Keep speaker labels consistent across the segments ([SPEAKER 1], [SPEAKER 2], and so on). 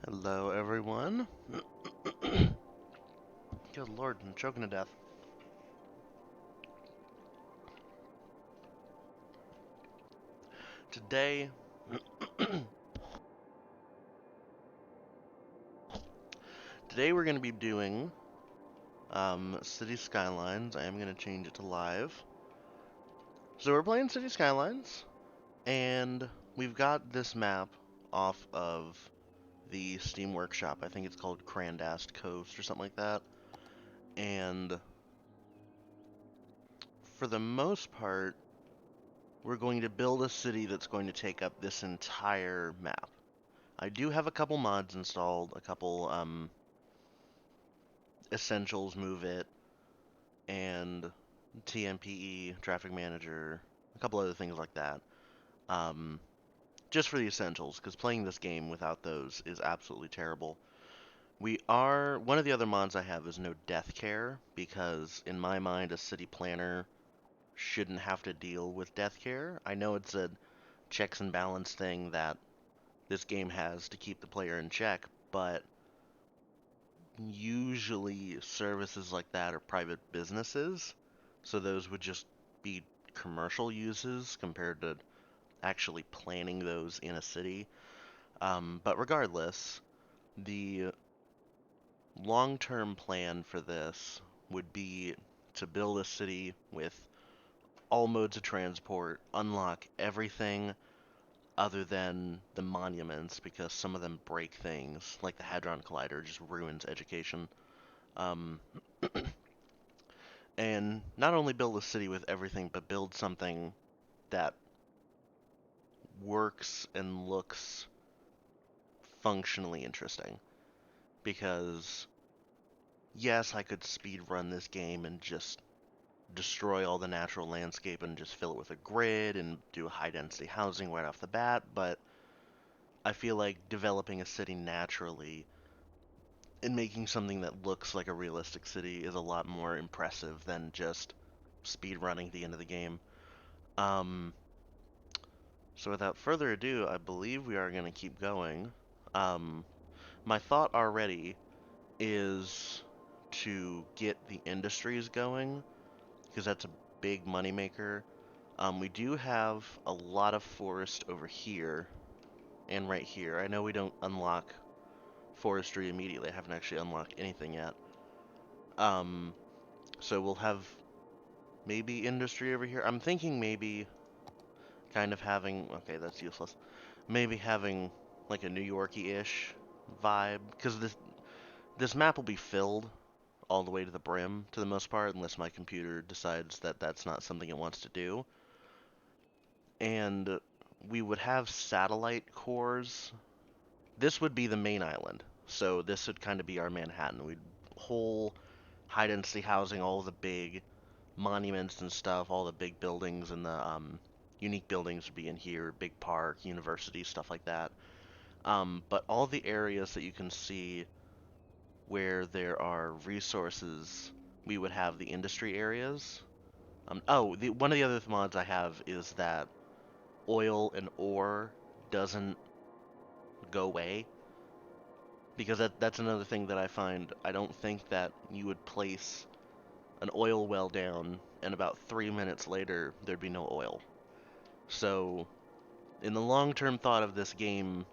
[SPEAKER 1] Hello, everyone. Good lord, I'm choking to death. Today, today we're going to be doing City Skylines. I am going to change it to live. So we're playing City Skylines, and we've got this map off of the Steam Workshop. I think it's called Crandast Coast or something like that. And for the most part, we're going to build a city that's going to take up this entire map. I do have a couple mods installed, a couple essentials move it, and TMPE, traffic manager, a couple other things like that. Um, just for the essentials, because playing this game without those is absolutely terrible. One of the other mods I have is no death care, because in my mind, a city planner shouldn't have to deal with death care. I know it's a checks and balance thing that this game has to keep the player in check, but usually services like that are private businesses, so those would just be commercial uses compared to actually planning those in a city. But regardless, the long-term plan for this would be to build a city with all modes of transport, unlock everything other than the monuments because some of them break things, like the Hadron Collider just ruins education. Um, and not only build a city with everything, but build something that works and looks functionally interesting. Because, yes, I could speed run this game and just destroy all the natural landscape and just fill it with a grid and do high density housing right off the bat, but I feel like developing a city naturally and making something that looks like a realistic city is a lot more impressive than just speed running the end of the game. Um, So without further ado, I believe we are going to keep going. Um, my thought already is to get the industries going, because that's a big moneymaker. We do have a lot of forest over here and right here. I know we don't unlock forestry immediately. I haven't actually unlocked anything yet. Um, so we'll have maybe industry over here. I'm thinking maybe kind of having... Okay, that's useless. Maybe having like a New Yorky-ish vibe, because this map will be filled all the way to the brim for the most part, unless my computer decides that that's not something it wants to do. And we would have satellite cores. This would be the main island, so this would kind of be our Manhattan. We'd whole high density housing, all the big monuments and stuff, all the big buildings and the unique buildings would be in here, big park, university, stuff like that. But all the areas that you can see where there are resources, we would have the industry areas. One of the other mods I have is that oil and ore doesn't go away. Because that's another thing that I find. I don't think that you would place an oil well down and about 3 minutes later there'd be no oil. So, in the long-term thought of this game,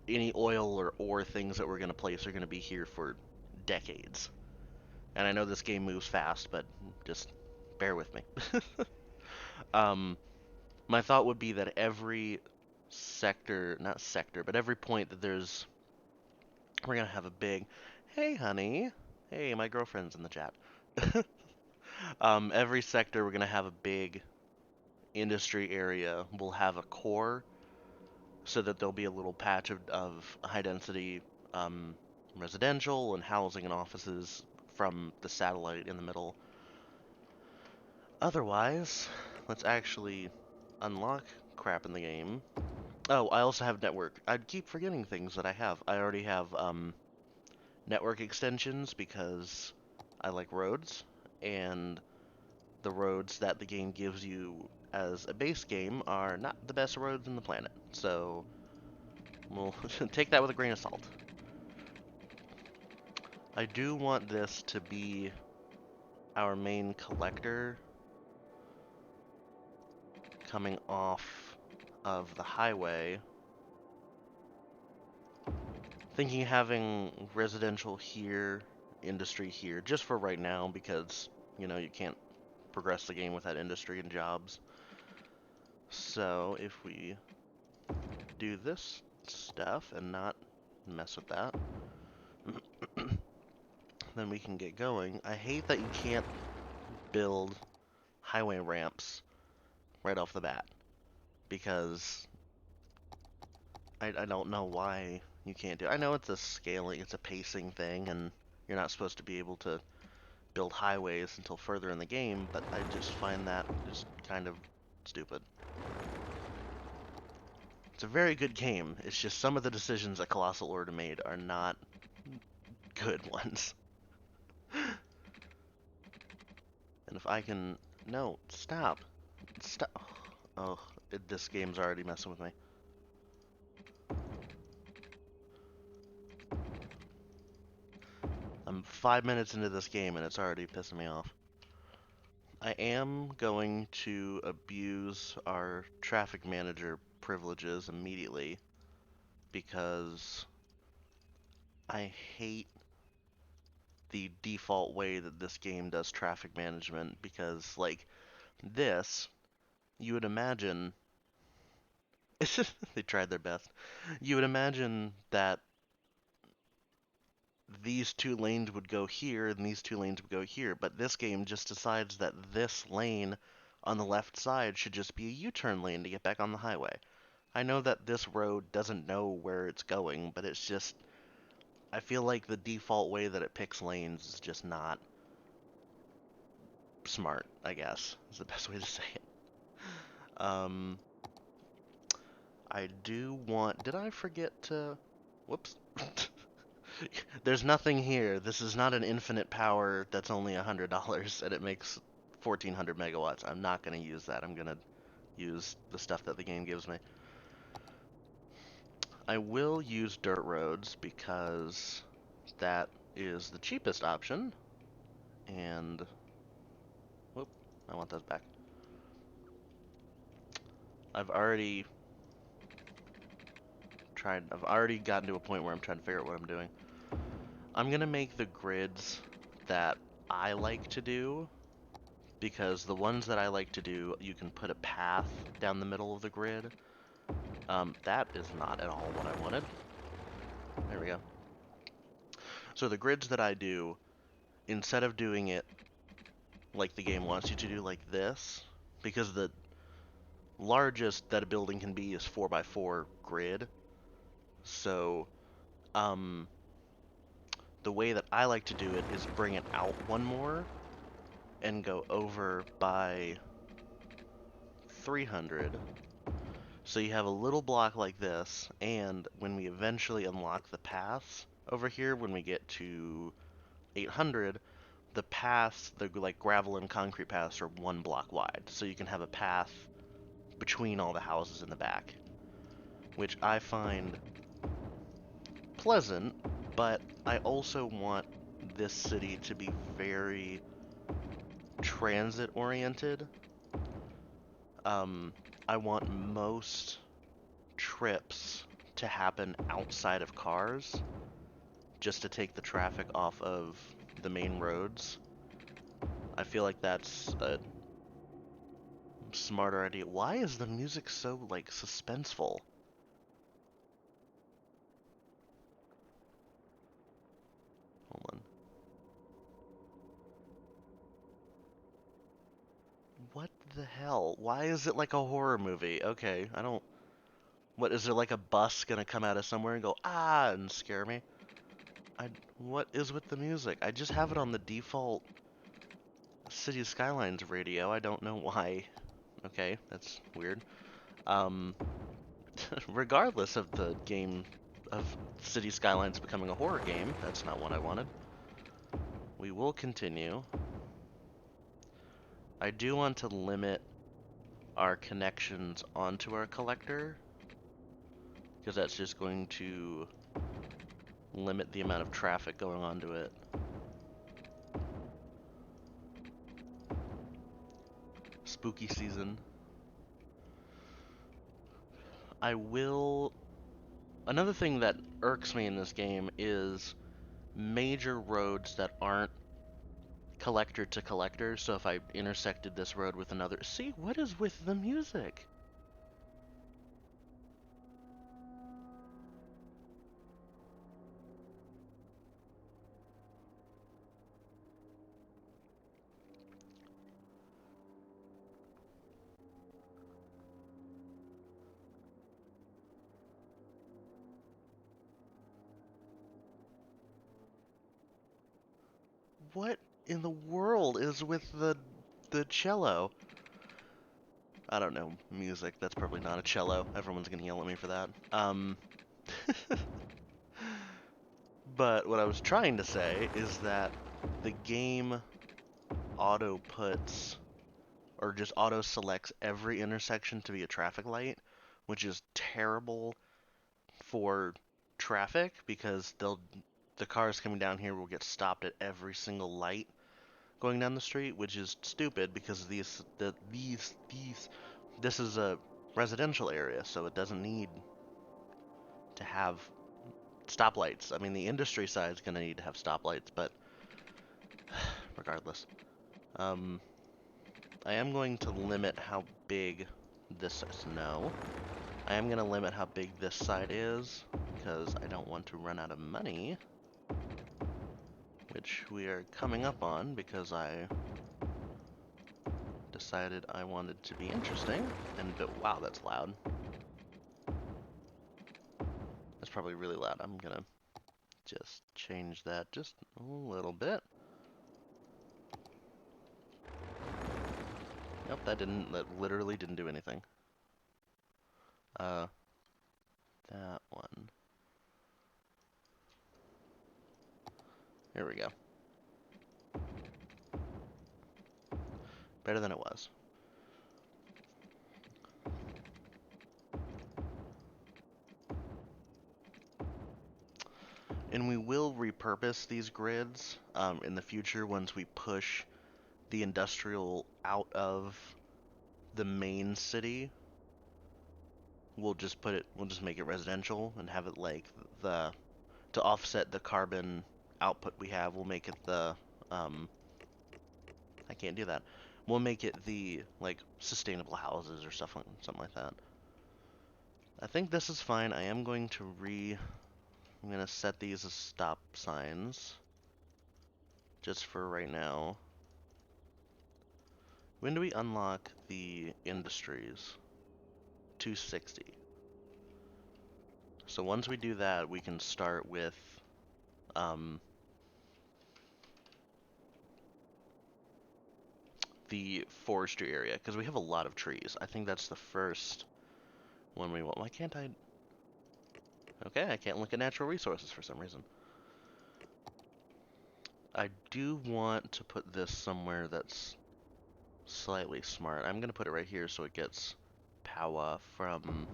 [SPEAKER 1] any oil or ore things that we're going to place are going to be here for decades. And I know this game moves fast, but just bear with me. um, my thought would be that every sector, not sector, but every point that we're going to have a big, hey honey, hey, my girlfriend's in the chat. Every sector we're going to have a big industry area. We'll have a core so that there'll be a little patch of high density um, residential and housing and offices from the satellite in the middle. Otherwise, let's actually unlock crap in the game. Oh, I also have network. I'd keep forgetting things that I have. I already have network extensions because I like roads, and the roads that the game gives you as a base game are not the best roads in the planet. So We'll take that with a grain of salt. I do want this to be our main collector coming off of the highway. Thinking having residential here, industry here, just for right now, because, you know, you can't progress the game without industry and jobs. So if we do this stuff and not mess with that, then we can get going. I hate that you can't build highway ramps right off the bat, because I don't know why you can't do it. I know it's a scaling, it's a pacing thing, and you're not supposed to be able to build highways until further in the game, but I just find that just kind of stupid. It's a very good game. It's just some of the decisions that Colossal Order made are not good ones. And if I can... No, stop. Stop. Oh, this game's already messing with me. I'm 5 minutes into this game and it's already pissing me off. I am going to abuse our traffic manager privileges immediately because I hate the default way that this game does traffic management, because like this, you would imagine they tried their best. You would imagine that these two lanes would go here and these two lanes would go here, but this game just decides that this lane on the left side should just be a U-turn lane to get back on the highway. I know that this road doesn't know where it's going, but it's just, I feel like the default way that it picks lanes is just not smart, I guess, is the best way to say it. I do want, did I forget to, whoops. There's nothing here. This is not an infinite power that's only $100 and it makes 1400 megawatts. I'm not going to use that. I'm going to use the stuff that the game gives me. I will use dirt roads because that is the cheapest option. And, whoop, I want those back. I've already gotten to a point where I'm trying to figure out what I'm doing. I'm going to make the grids that I like to do, because the ones that I like to do, you can put a path down the middle of the grid. That is not at all what I wanted. There we go. So the grids that I do, instead of doing it like the game wants you to do, like this, because the largest that a building can be is 4x4 grid. So, the way that I like to do it is bring it out one more and go over by 300. So you have a little block like this, and when we eventually unlock the paths over here, when we get to 800, the paths, the like gravel and concrete paths, are 1 block wide. So you can have a path between all the houses in the back, which I find pleasant, but I also want this city to be very transit oriented. I want most trips to happen outside of cars, just to take the traffic off of the main roads. I feel like that's a smarter idea. Why is the music so, like, suspenseful? Hold on. What the hell? Why is it like a horror movie? Okay, I don't... What, is there like a bus gonna come out of somewhere and go, ah, and scare me? What is with the music? I just have it on the default City Skylines radio. I don't know why. Okay, that's weird. Um, regardless of the game of City Skylines becoming a horror game, that's not what I wanted. We will continue. I do want to limit our connections onto our collector, because that's just going to limit the amount of traffic going onto it. Spooky season. Another thing that irks me in this game is major roads that aren't collector to collector. So if I intersected this road with another... See, what is with the music? What in the world is with the cello? I don't know music. That's probably not a cello. Everyone's gonna yell at me for that. But what I was trying to say is that the game auto puts or just auto selects every intersection to be a traffic light, which is terrible for traffic because the cars coming down here will get stopped at every single light going down the street, which is stupid because this is a residential area, so it doesn't need to have stoplights. I mean, the industry side is going to need to have stoplights, but regardless. I am going to limit how big this is. No. I am going to limit how big this side is because I don't want to run out of money, which we are coming up on because I decided I wanted to be interesting. Wow, that's loud. That's probably really loud. I'm gonna just change that just a little bit. Nope, that literally didn't do anything. That one. Here we go. Better than it was. And we will repurpose these grids in the future once we push the industrial out of the main city. We'll just make it residential and have it like to offset the carbon output we have. We'll make it I can't do that. We'll make it the like sustainable houses or something like that. I think this is fine. I'm going to set these as stop signs just for right now. When do we unlock the industries? 260. So once we do that, we can start with the forestry area, because we have a lot of trees. I think that's the first one we want. Why can't I? Okay, I can't look at natural resources for some reason. I do want to put this somewhere that's slightly smart. I'm going to put it right here so it gets power from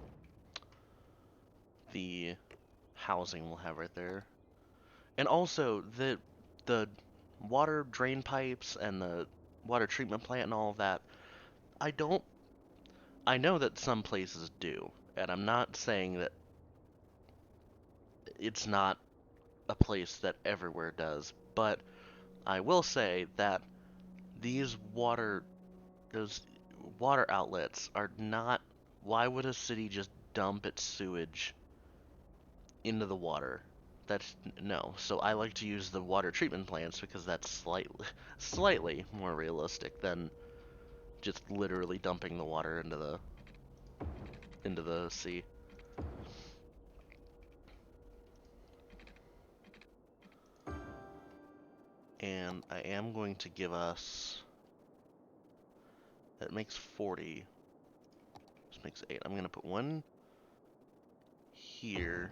[SPEAKER 1] the housing we'll have right there. And also, the water drain pipes and the water treatment plant and all of that, I know that some places do, and I'm not saying that it's not a place that everywhere does, but I will say that those water outlets are not, why would a city just dump its sewage into the water? No. So I like to use the water treatment plants because that's slightly more realistic than just literally dumping the water into the sea. And I am going to give us, that makes 40. This makes 8. I'm going to put one here.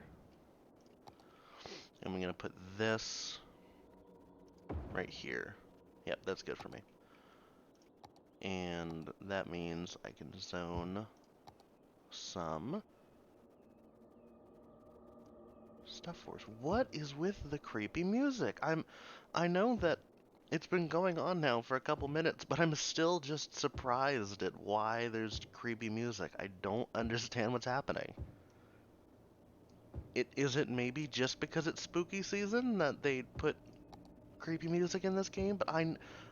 [SPEAKER 1] And I'm going to put this right here. Yep, that's good for me. And that means I can zone some Stuff Force. What is with the creepy music? I know that it's been going on now for a couple minutes, but I'm still just surprised at why there's creepy music. I don't understand what's happening. Is it maybe just because it's spooky season that they put creepy music in this game? But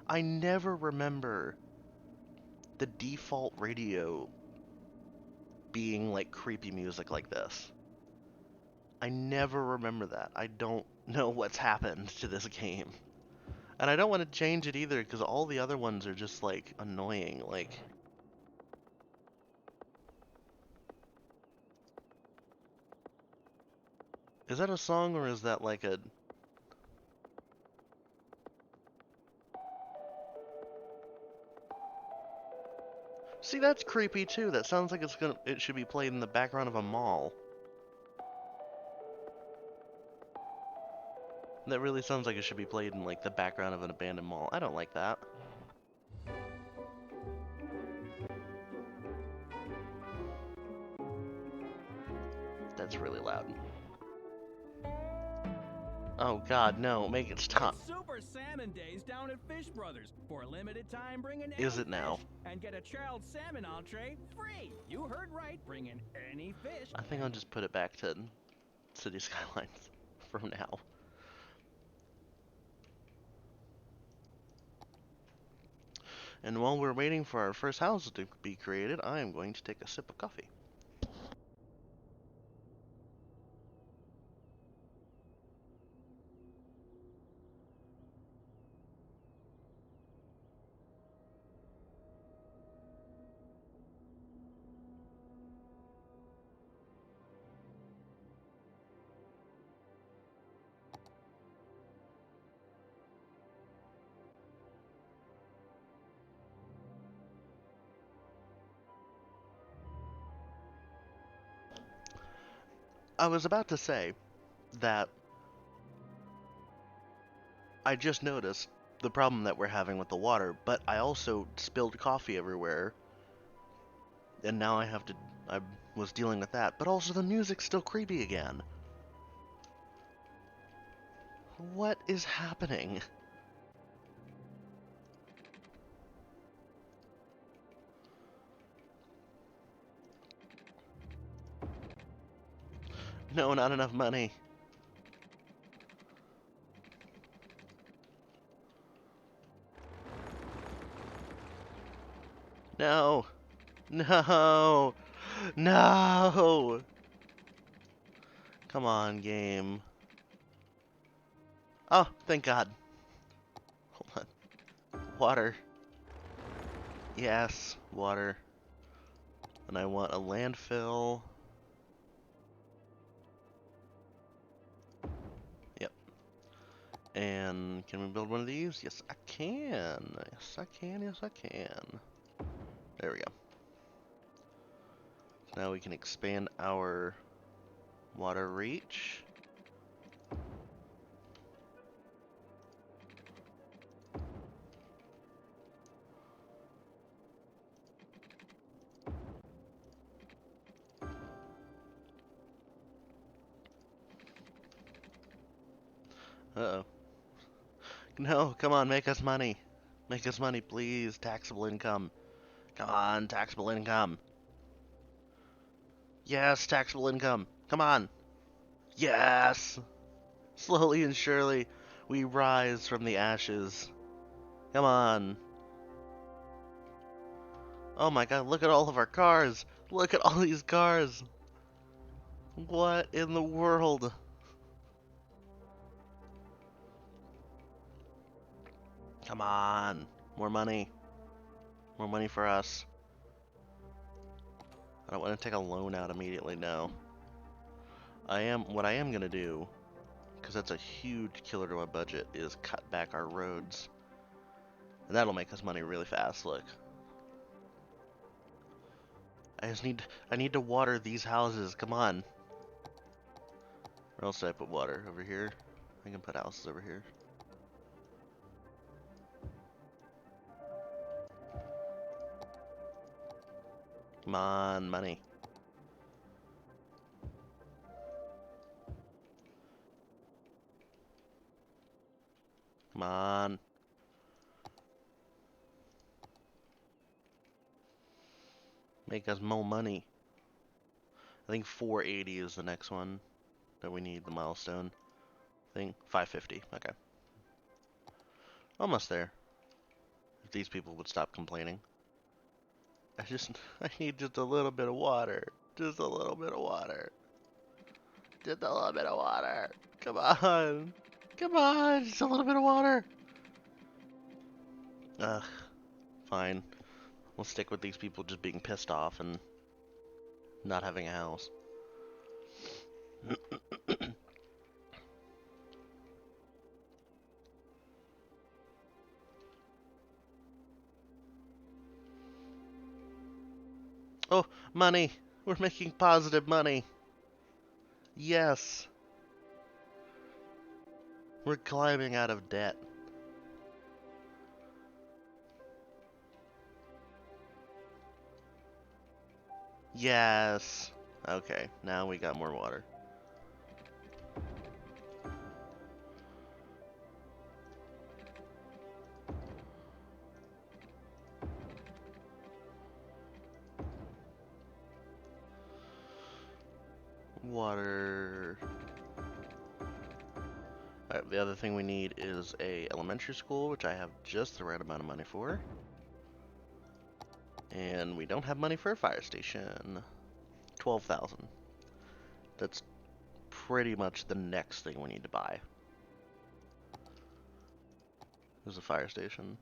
[SPEAKER 1] I never remember the default radio being like creepy music like this. I never remember that. I don't know what's happened to this game. And I don't want to change it either, because all the other ones are just, like, annoying. Like... Is that a song, or is that, like, a... See, that's creepy, too. That sounds like it should be played in the background of a mall. That really sounds like it should be played in, like, the background of an abandoned mall. I don't like that. That's really loud. Oh god, no, make it stop.
[SPEAKER 2] It's Super Salmon Days down at Fish Brothers. For a limited time, bring in
[SPEAKER 1] Is
[SPEAKER 2] any
[SPEAKER 1] it now?
[SPEAKER 2] fish and get a chilled salmon entree free. You heard right, bring in any fish.
[SPEAKER 1] I think I'll just put it back to City Skylines for now. And while we're waiting for our first house to be created, I am going to take a sip of coffee. I was about to say that I just noticed the problem that we're having with the water, but I also spilled coffee everywhere, and now I was dealing with that, but also the music's still creepy again. What is happening? No, not enough money. No. No. No. Come on, game. Oh, thank God. Hold on. Water. Yes, water. And I want a landfill. Yep. And can we build one of these? Yes, I can. Yes, I can. Yes, I can. There we go. Now we can expand our water reach. Uh-oh. No, come on, make us money. Make us money, please. Taxable income. Come on, taxable income. Yes, taxable income. Come on. Yes! Slowly and surely, we rise from the ashes. Come on. Oh my god, look at all of our cars. Look at all these cars. What in the world? Come on. More money. More money for us. I don't want to take a loan out immediately, no. What I am gonna do, because that's a huge killer to our budget, is cut back our roads. And that'll make us money really fast, look. I need to water these houses, come on. Or else I put water over here. I can put houses over here. Come on, money. Come on. Make us more money. I think 480 is the next one that we need, the milestone thing. 550. Okay. Almost there. If these people would stop complaining. I need just a little bit of water. Just a little bit of water. Just a little bit of water. Come on. Come on, just a little bit of water. Ugh, fine. We'll stick with these people just being pissed off and not having a house. Oh, money! We're making positive money! Yes! We're climbing out of debt. Yes! Okay, now we got more water. Water. Alright, the other thing we need is a elementary school, which I have just the right amount of money for. And we don't have money for a fire station. 12,000. That's pretty much the next thing we need to buy. There's a fire station.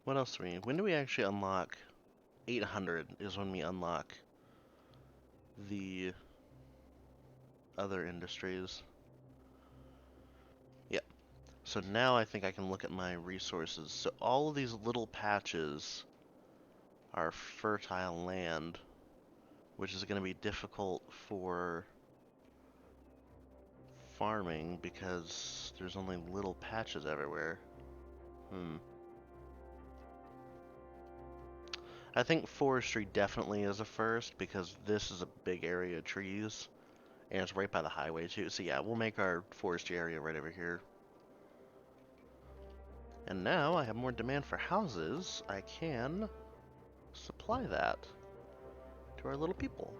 [SPEAKER 1] What else do we need? When do we actually unlock? 800 is when we unlock the other industries. Yep. So now I think I can look at my resources. So all of these little patches are fertile land, which is going to be difficult for farming because there's only little patches everywhere. I think forestry definitely is a first because this is a big area of trees and it's right by the highway too. So yeah, we'll make our forestry area right over here. And now I have more demand for houses. I can supply that to our little people.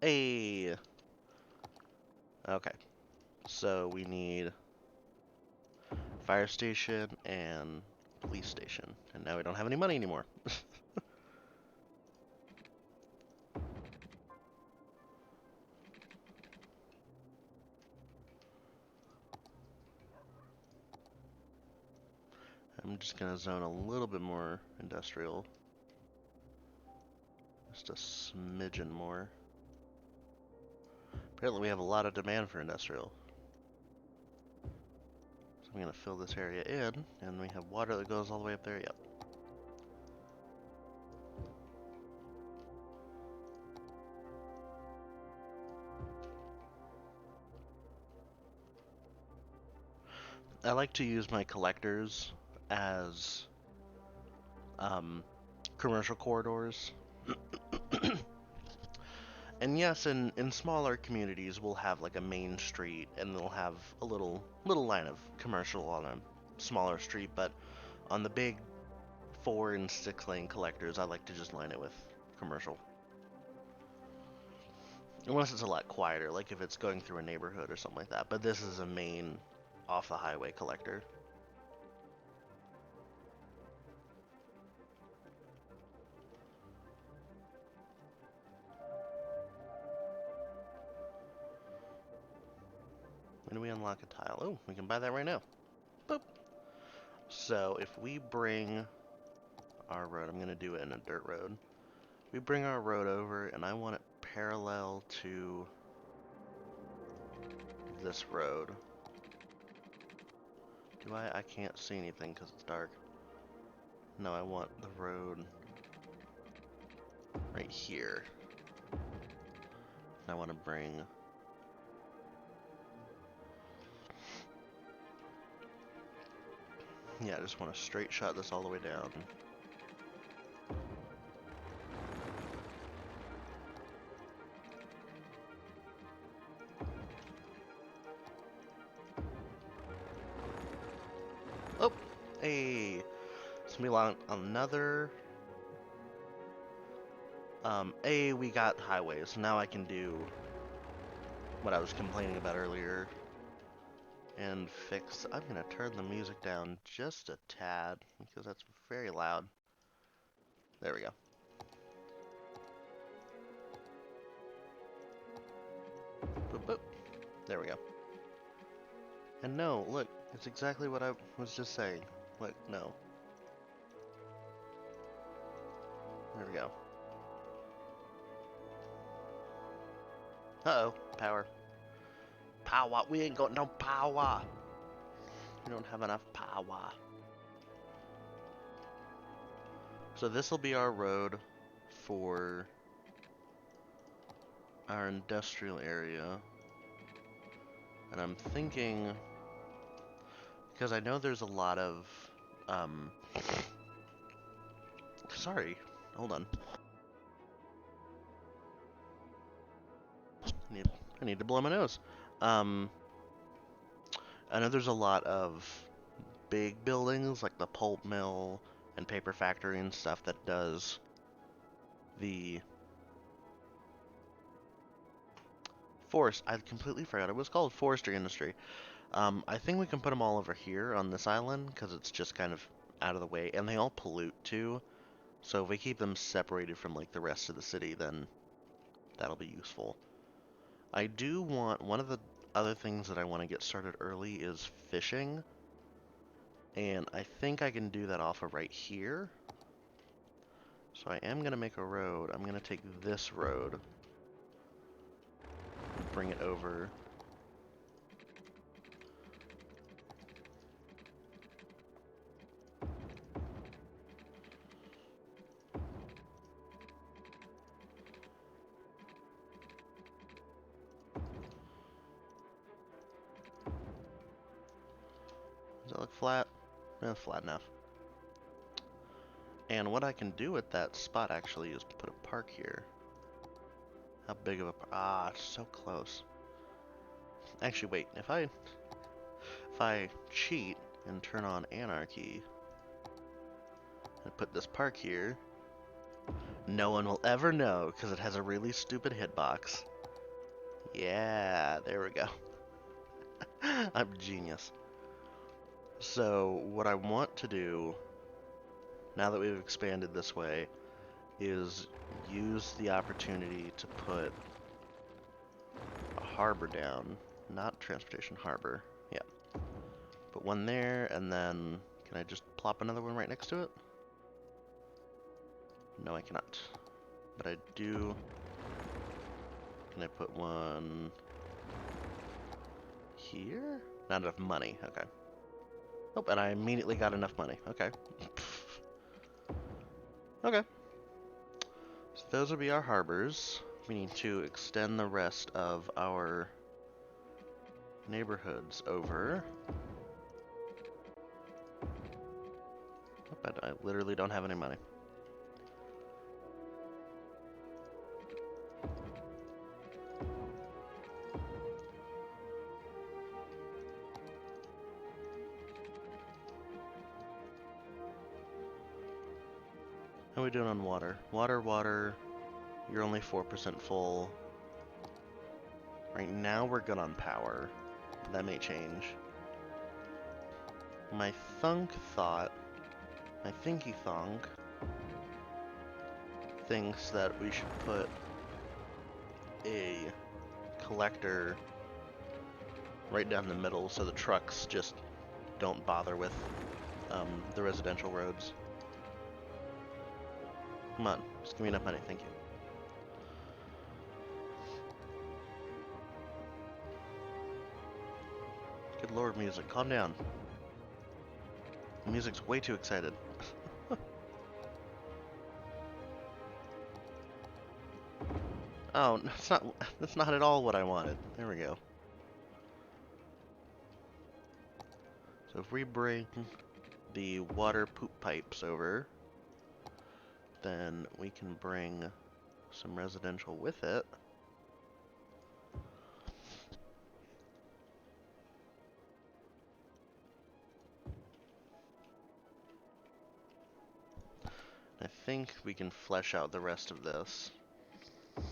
[SPEAKER 1] Hey. Okay. So we need fire station and police station. And now we don't have any money anymore. I'm just gonna zone a little bit more industrial. Just a smidgen more. Apparently we have a lot of demand for industrial. So I'm gonna fill this area in, and we have water that goes all the way up there, yep. I like to use my collectors as commercial corridors. And yes, in smaller communities, we'll have like a main street, and they'll have a little line of commercial on a smaller street. But on the big 4 and 6 lane collectors, I like to just line it with commercial. Unless it's a lot quieter, like if it's going through a neighborhood or something like that. But this is a main off the highway collector. When do we unlock a tile? Oh, we can buy that right now. Boop. So if we bring our road, I'm going to do it in a dirt road. We bring our road over, and I want it parallel to this road. Do I? I can't see anything because it's dark. No, I want the road right here. I want to bring... Yeah, I just want to straight shot this all the way down. Oh! Hey! It's gonna be long. Another... we got highways. Now I can do what I was complaining about earlier. And fix... I'm gonna turn the music down just a tad, because that's very loud. There we go. Boop, boop. There we go. And no, look, it's exactly what I was just saying. Look, no. There we go. Uh-oh, power. Power, we ain't got no power. We don't have enough power. So this will be our road for our industrial area. And I'm thinking, because I know there's a lot of, sorry, hold on. I need to blow my nose. I know there's a lot of big buildings, like the pulp mill and paper factory and stuff that does the forest. I completely forgot it was called forestry industry. I think we can put them all over here on this island because it's just kind of out of the way, and they all pollute too. So if we keep them separated from like the rest of the city, then that'll be useful. I do want, one of the other things that I want to get started early is fishing. And I think I can do that off of right here. So I am going to make a road. I'm going to take this road and bring it over. Does that look flat? That's flat enough. And what I can do with that spot actually is put a park here. How big of a park? Ah, it's so close. Actually, wait. If I cheat and turn on anarchy and put this park here, no one will ever know because it has a really stupid hitbox. Yeah, there we go. I'm genius. So what I want to do, now that we've expanded this way, is use the opportunity to put a harbor down. Not transportation, harbor. Yeah. Put one there, and then can I just plop another one right next to it? No, I cannot. But I do... Can I put one here? Not enough money. Okay. Oh, and I immediately got enough money. Okay. Okay. So those will be our harbors. We need to extend the rest of our neighborhoods over. But I literally don't have any money. How are we doing on water? Water, you're only 4% full. Right now we're good on power. That may change. My thinky thunk thinks that we should put a collector right down the middle so the trucks just don't bother with the residential roads. Come on, just give me enough money, thank you. Good lord, music, calm down. The music's way too excited. Oh, that's not at all what I wanted. There we go. So if we bring the water poop pipes over, then we can bring some residential with it. I think we can flesh out the rest of this. If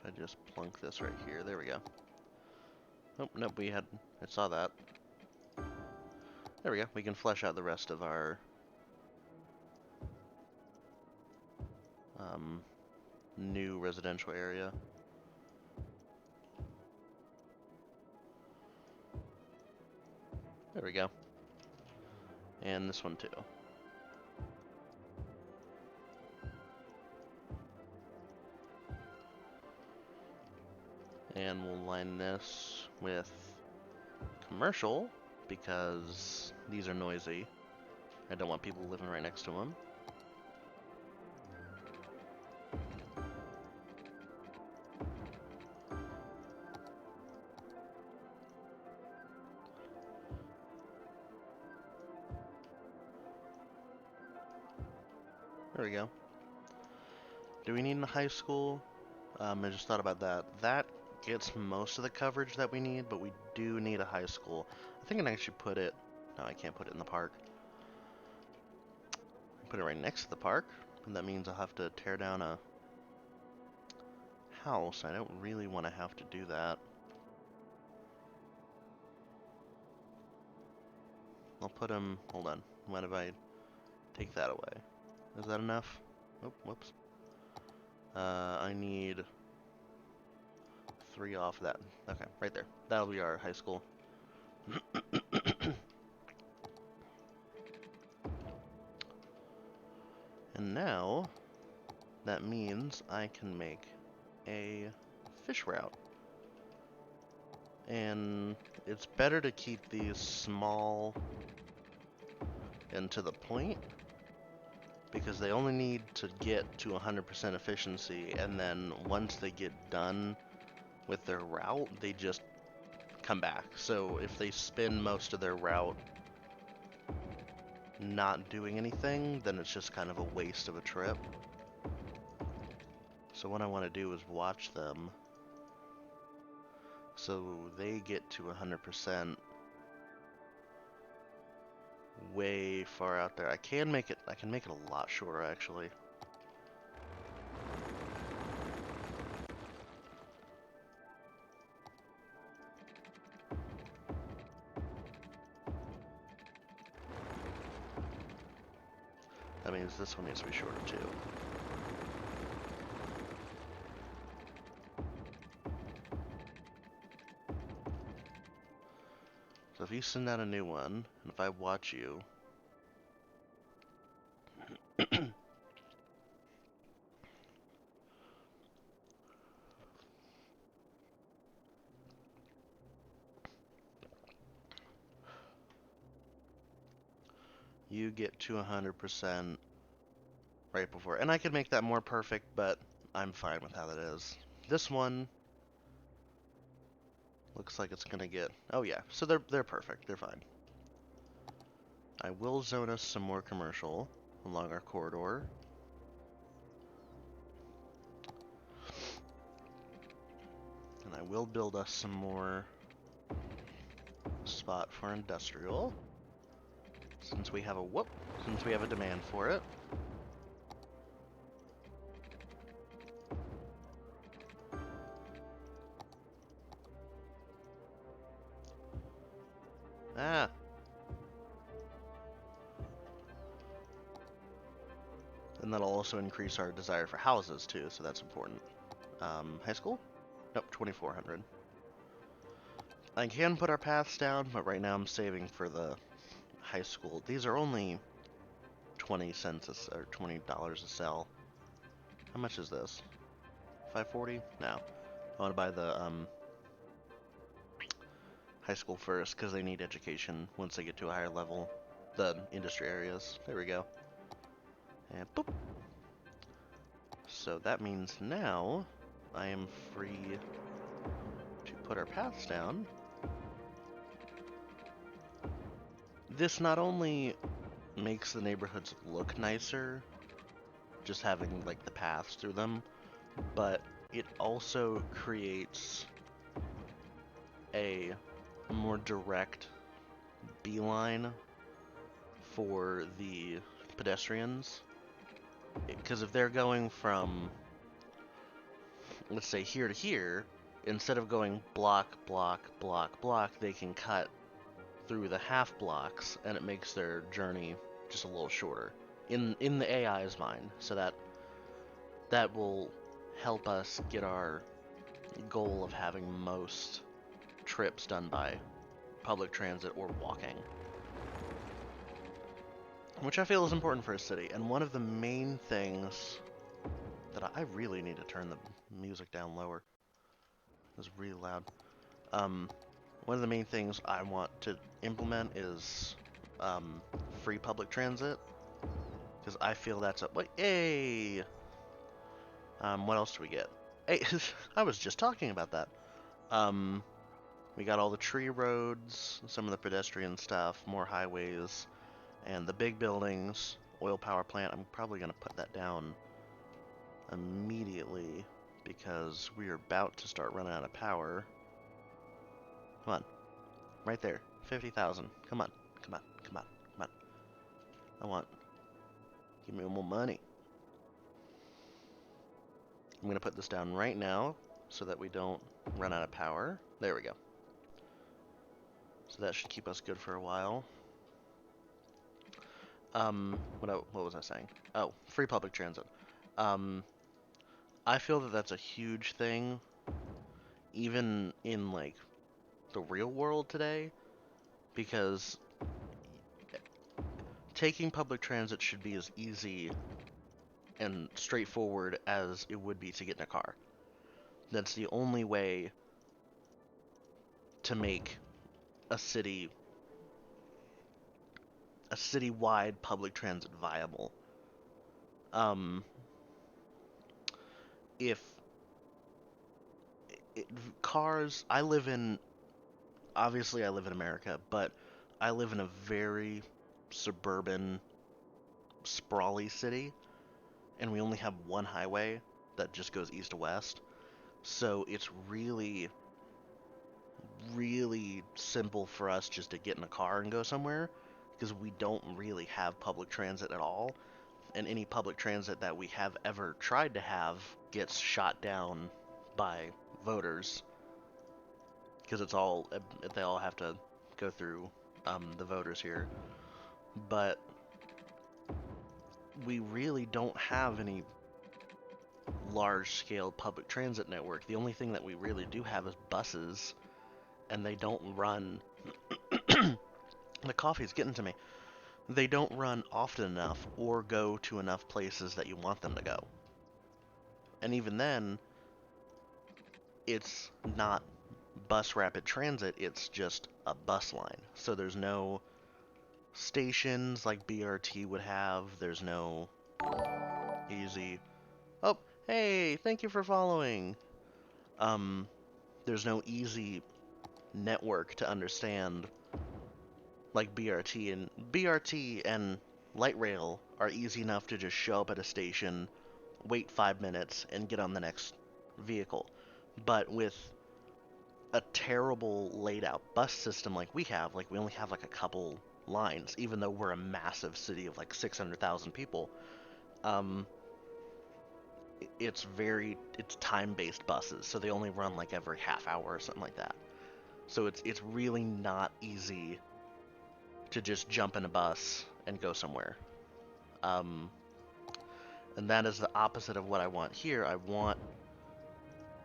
[SPEAKER 1] I just plunk this right here, there we go. Oh, nope, I saw that. There we go, we can flesh out the rest of our new residential area. There we go. And this one too. And we'll line this with commercial, because these are noisy. I don't want people living right next to them. There we go. Do we need a high school? I just thought about that. That gets most of the coverage that we need, but we do need a high school. I think I can actually put it... No, I can't put it in the park. Put it right next to the park, and that means I'll have to tear down a house. I don't really want to have to do that. I'll put him... Hold on. What if I take that away? Is that enough? Oh, whoops. I need 3 off that. Okay, right there. That'll be our high school. And now, that means I can make a fish route. And it's better to keep these small and to the point, because they only need to get to 100% efficiency, and then once they get done with their route, they just come back. So if they spend most of their route not doing anything, then it's just kind of a waste of a trip. So what I want to do is watch them so they get to 100% way far out there. I can make it a lot shorter, actually. That means this one needs to be shorter too. So if you send out a new one, and if I watch you, you get to 100% right before. And I could make that more perfect, but I'm fine with how that is. This one looks like it's gonna get... Oh yeah, so they're perfect. They're fine. I will zone us some more commercial along our corridor. And I will build us some more spot for industrial, since we have a demand for it. Ah. And that'll also increase our desire for houses too, so that's important. High school? Nope, 2400. I can put our paths down, but right now I'm saving for the high school. These are only 20 cents or $20 a sell. How much is this? 540? No. I want to buy the high school first, because they need education once they get to a higher level. The industry areas. There we go. And boop. So that means now I am free to put our paths down. This not only makes the neighborhoods look nicer, just having like the paths through them, but it also creates a more direct beeline for the pedestrians. Because if they're going from, let's say, here to here, instead of going block, block, block, block, they can cut through the half blocks, and it makes their journey just a little shorter in the AI's mind. So that will help us get our goal of having most trips done by public transit or walking, which I feel is important for a city. And one of the main things that I really need to turn the music down lower. It's really loud. One of the main things I want to implement is free public transit, because I feel that's a hey. What else do we get? Hey, I was just talking about that. We got all the tree roads, some of the pedestrian stuff, more highways, and the big buildings, oil power plant. I'm probably going to put that down immediately because we are about to start running out of power. Come on. Right there. 50,000. Come on. Come on. Come on. Come on. Give me more money. I'm going to put this down right now so that we don't run out of power. There we go. So that should keep us good for a while. What was I saying? Oh, free public transit. I feel that that's a huge thing, even in, like, the real world today, because taking public transit should be as easy and straightforward as it would be to get in a car. That's the only way to make a citywide public transit viable. If cars, obviously I live in America, but I live in a very suburban, sprawly city, and we only have one highway that just goes east to west. So it's really, really simple for us just to get in a car and go somewhere, because we don't really have public transit at all. And any public transit that we have ever tried to have gets shot down by voters, because they all have to go through the voters here. But we really don't have any large-scale public transit network. The only thing that we really do have is buses, and they don't run. The coffee's getting to me. They don't run often enough or go to enough places that you want them to go. And even then, it's not bus rapid transit, it's just a bus line. So there's no stations like BRT would have. There's no easy... Oh, hey, thank you for following. There's no easy network to understand like BRT and light rail are easy enough to just show up at a station, wait 5 minutes, and get on the next vehicle. But with a terrible laid out bus system like we have, like we only have like a couple lines, even though we're a massive city of like 600,000 people, it's time-based buses, so they only run like every half hour or something like that. So it's really not easy to just jump in a bus and go somewhere. And that is the opposite of what I want here. I want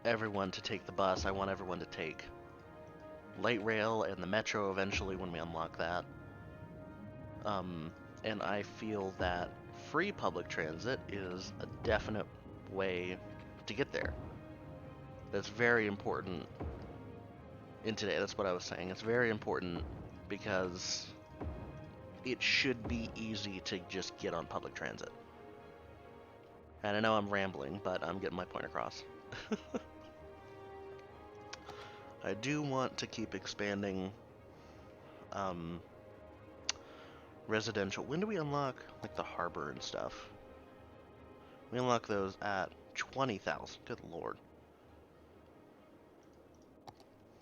[SPEAKER 1] everyone to take the bus. I want everyone to take light rail and the metro eventually when we unlock that. And I feel that free public transit is a definite way to get there. That's very important in today. That's what I was saying. It's very important because it should be easy to just get on public transit. And I know I'm rambling, but I'm getting my point across. I do want to keep expanding um, residential. When do we unlock like the harbor and stuff? We unlock those at 20,000. Good lord.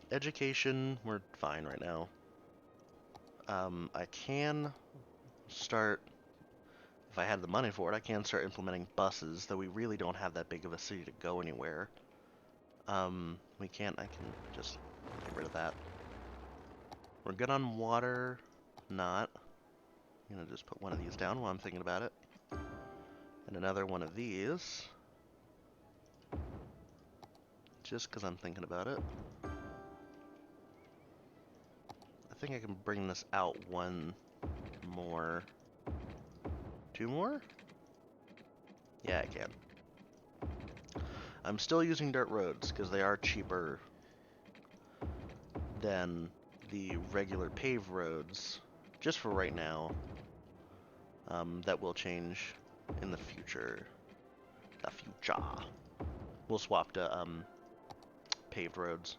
[SPEAKER 1] Education, we're fine right now. I can start, if I had the money for it, I can start implementing buses, though we really don't have that big of a city to go anywhere. We can't, I can just get rid of that. We're good on water, not. I'm gonna just put one of these down while I'm thinking about it. And another one of these. Just because I'm thinking about it. I think I can bring this out one more. Two more? Yeah, I can. I'm still using dirt roads because they are cheaper than the regular paved roads, just for right now. That will change in the future. The future. We'll swap to paved roads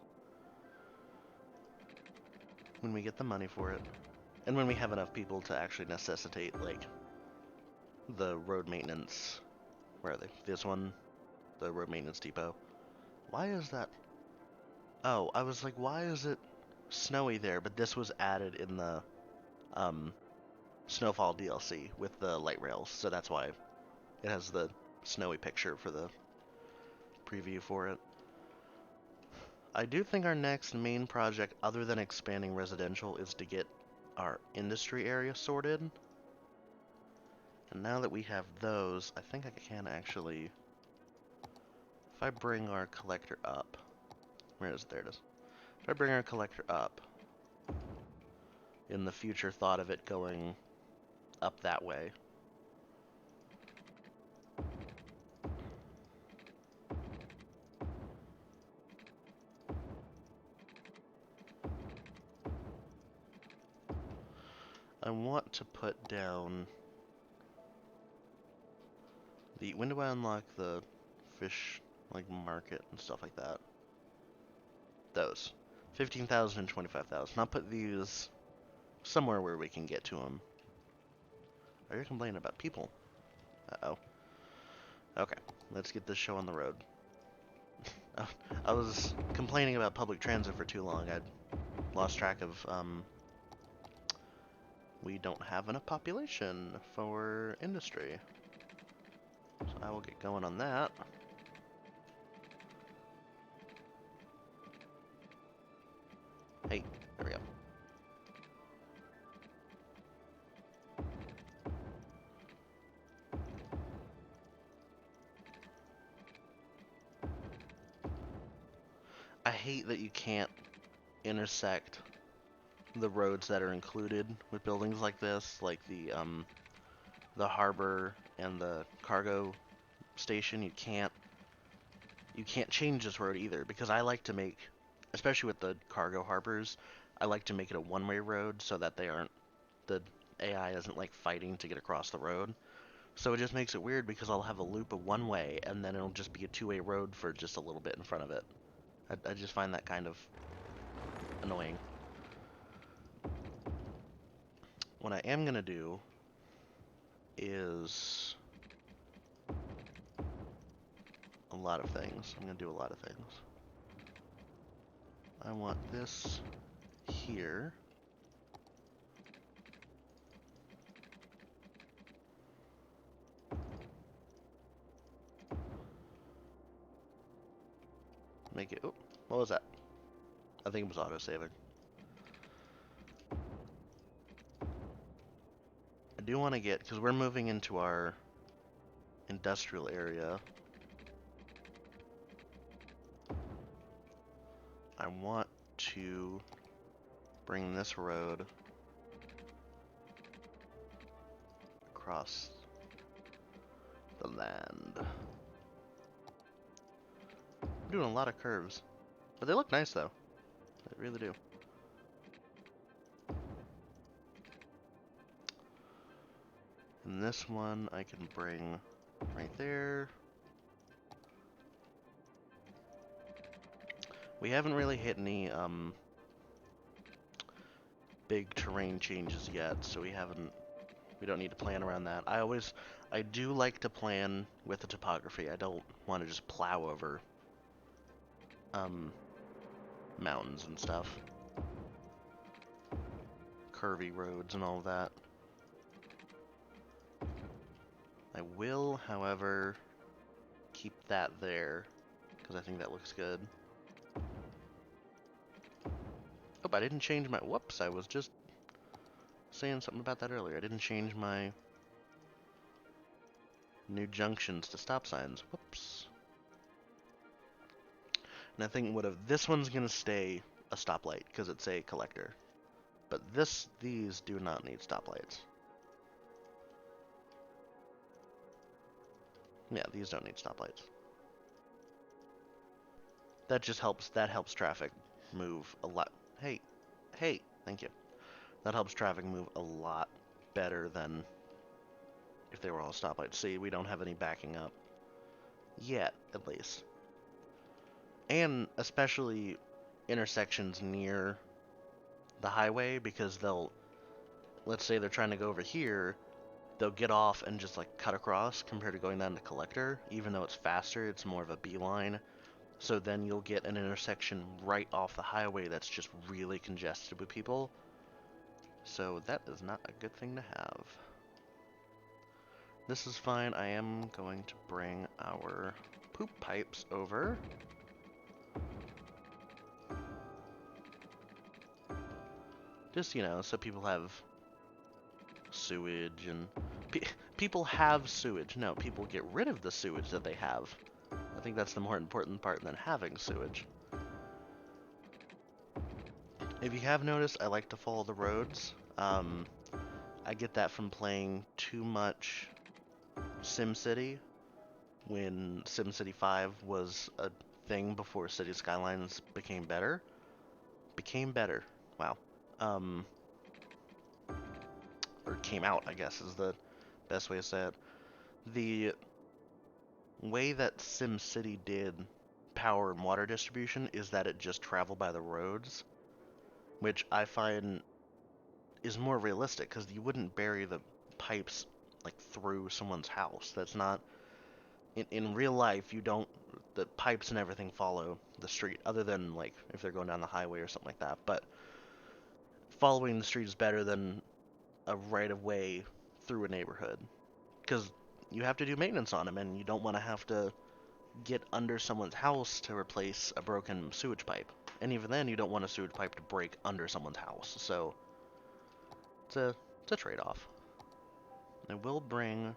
[SPEAKER 1] when we get the money for it, and when we have enough people to actually necessitate like the road maintenance. Where are they? This one, the road maintenance depot. Why is that? Oh, I was like, why is it snowy there? But this was added in the Snowfall DLC with the light rails, so that's why it has the snowy picture for the preview for it. I do think our next main project, other than expanding residential, is to get our industry area sorted. And now that we have those, I think I can actually, if I bring our collector up, where is it? There it is. If I bring our collector up, in the future thought of it going up that way. I want to put down the, when do I unlock the fish, like, market and stuff like that? Those. 15,000 and 25,000. I'll put these somewhere where we can get to them. Are you complaining about people? Uh-oh. Okay, let's get this show on the road. I was complaining about public transit for too long. I'd lost track of, we don't have enough population for industry. So I will get going on that. Hey, there we go. I hate that you can't intersect the roads that are included with buildings like this, like the harbor and the cargo station. You can't change this road either, because I like to make, especially with the cargo harbors, I like to make it a one-way road so that they aren't, the AI isn't like fighting to get across the road. So it just makes it weird because I'll have a loop of one way and then it'll just be a two-way road for just a little bit in front of it. I just find that kind of annoying. What I am gonna do is a lot of things. I'm gonna do a lot of things. I want this here. Make it, oh, what was that? I think it was auto-saving. I do want to get, because we're moving into our industrial area. I want to bring this road across the land. I'm doing a lot of curves, but they look nice though. They really do. And this one I can bring right there. We haven't really hit any big terrain changes yet, so we don't need to plan around that. I do like to plan with the topography. I don't want to just plow over um, mountains and stuff. Curvy roads and all that. I will, however, keep that there, because I think that looks good. Oh, I didn't change my... Whoops, I was just saying something about that earlier. I didn't change my new junctions to stop signs. Whoops. And I think this one's going to stay a stoplight, because it's a collector. But these do not need stoplights. Yeah, these don't need stoplights. That helps traffic move a lot. Hey, thank you. That helps traffic move a lot better than if they were all stoplights. See, we don't have any backing up. Yet, at least. And especially intersections near the highway, because let's say they're trying to go over here, they'll get off and just like cut across compared to going down the collector. Even though it's faster, it's more of a beeline. So then you'll get an intersection right off the highway that's just really congested with people. So that is not a good thing to have. This is fine. I am going to bring our poop pipes over. Just, so people have sewage and... people have sewage. No, people get rid of the sewage that they have. I think that's the more important part than having sewage. If you have noticed, I like to follow the roads. I get that from playing too much SimCity when SimCity 5 was a thing before City Skylines became better. Wow. Or came out, I guess, is the best way to say it. The way that SimCity did power and water distribution is that it just traveled by the roads, which I find is more realistic, because you wouldn't bury the pipes like through someone's house. That's not... In real life, the pipes and everything follow the street, other than like if they're going down the highway or something like that. But following the street is better than a right-of-way through a neighborhood, because you have to do maintenance on them, and you don't want to have to get under someone's house to replace a broken sewage pipe. And even then, you don't want a sewage pipe to break under someone's house. So it's a trade-off. I will bring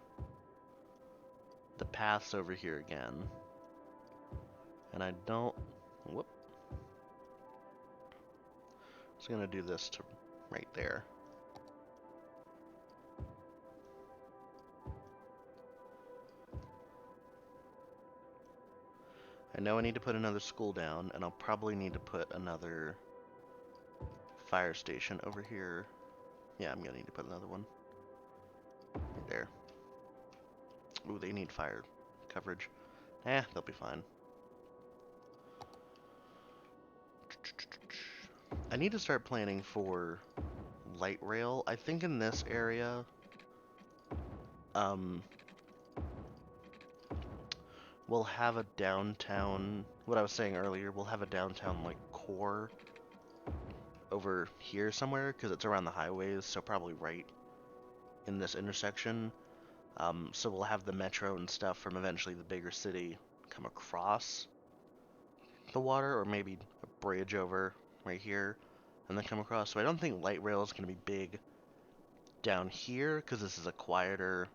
[SPEAKER 1] the paths over here again. And I don't... Whoop. Just gonna do this to right there. I know I need to put another school down, and I'll probably need to put another fire station over here. Yeah, I'm gonna need to put another one. Right there. Ooh, they need fire coverage. They'll be fine. I need to start planning for light rail. I think in this area, we'll have a downtown, what I was saying earlier, we'll have a downtown, like, core over here somewhere, because it's around the highways, so probably right in this intersection. So we'll have the metro and stuff from eventually the bigger city come across the water, or maybe a bridge over right here, and then come across. So I don't think light rail is going to be big down here, because this is a quieter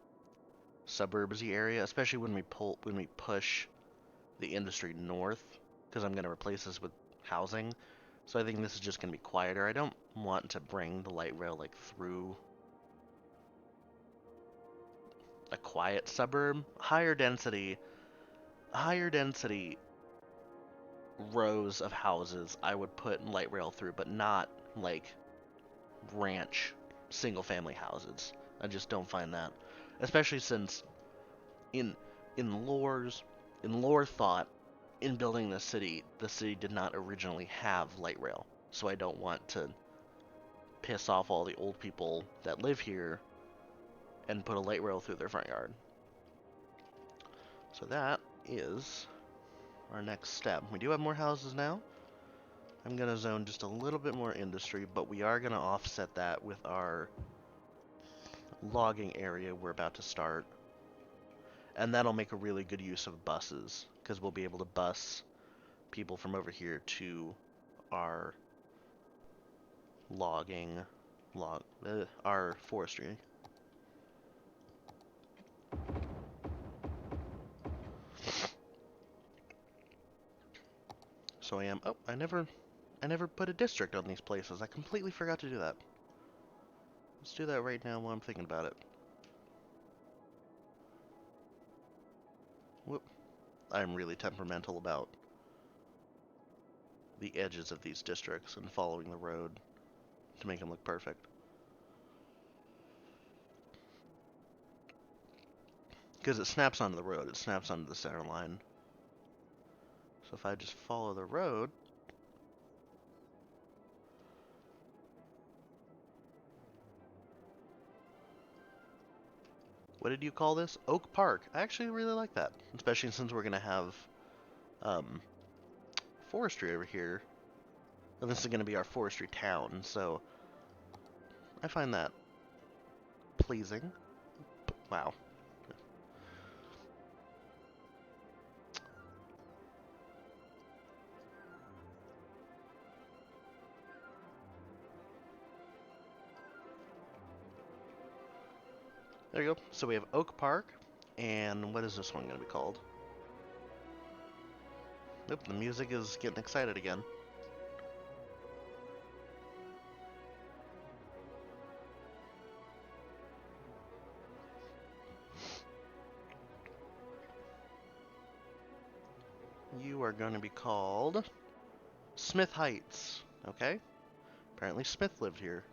[SPEAKER 1] suburbsy area, especially when we push the industry north, because I'm going to replace this with housing. So I think this is just going to be quieter. I don't want to bring the light rail like through a quiet suburb. Higher density rows of houses I would put light rail through, but not like ranch single family houses. I just don't find that, especially since in in lore's in lore thought, in building the city did not originally have light rail. So I don't want to piss off all the old people that live here and put a light rail through their front yard. So that is our next step. We do have more houses now. I'm going to zone just a little bit more industry, but we are going to offset that with our logging area we're about to start. And that'll make a really good use of buses, because we'll be able to bus people from over here to our our forestry. So I never put a district on these places. I completely forgot to do that. Let's do that right now while I'm thinking about it. Whoop. I'm really temperamental about the edges of these districts and following the road to make them look perfect. Because it snaps onto the road, it snaps onto the center line. So if I just follow the road, what did you call this? Oak Park. I actually really like that, especially since we're gonna have forestry over here. And this is gonna be our forestry town, so I find that pleasing. Wow. There you go. So we have Oak Park, and what is this one going to be called? Nope, the music is getting excited again. You are going to be called Smith Heights. Okay. Apparently Smith lived here.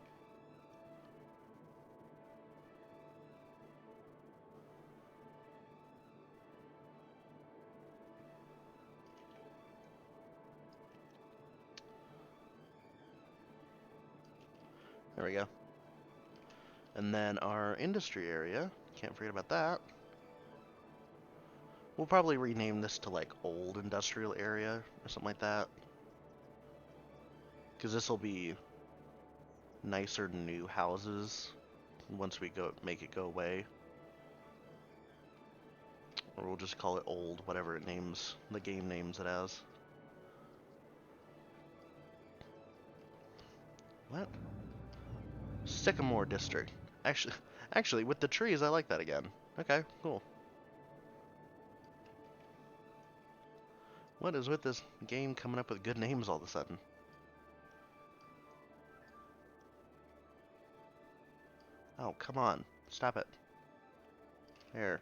[SPEAKER 1] There we go. And then our industry area, can't forget about that. We'll probably rename this to like Old Industrial Area or something like that. Because this will be nicer new houses once we make it go away. Or we'll just call it Old, whatever it names, the game names it as. What? Sycamore District. Actually, with the trees, I like that again. Okay, cool. What is with this game coming up with good names all of a sudden? Oh, come on. Stop it. There.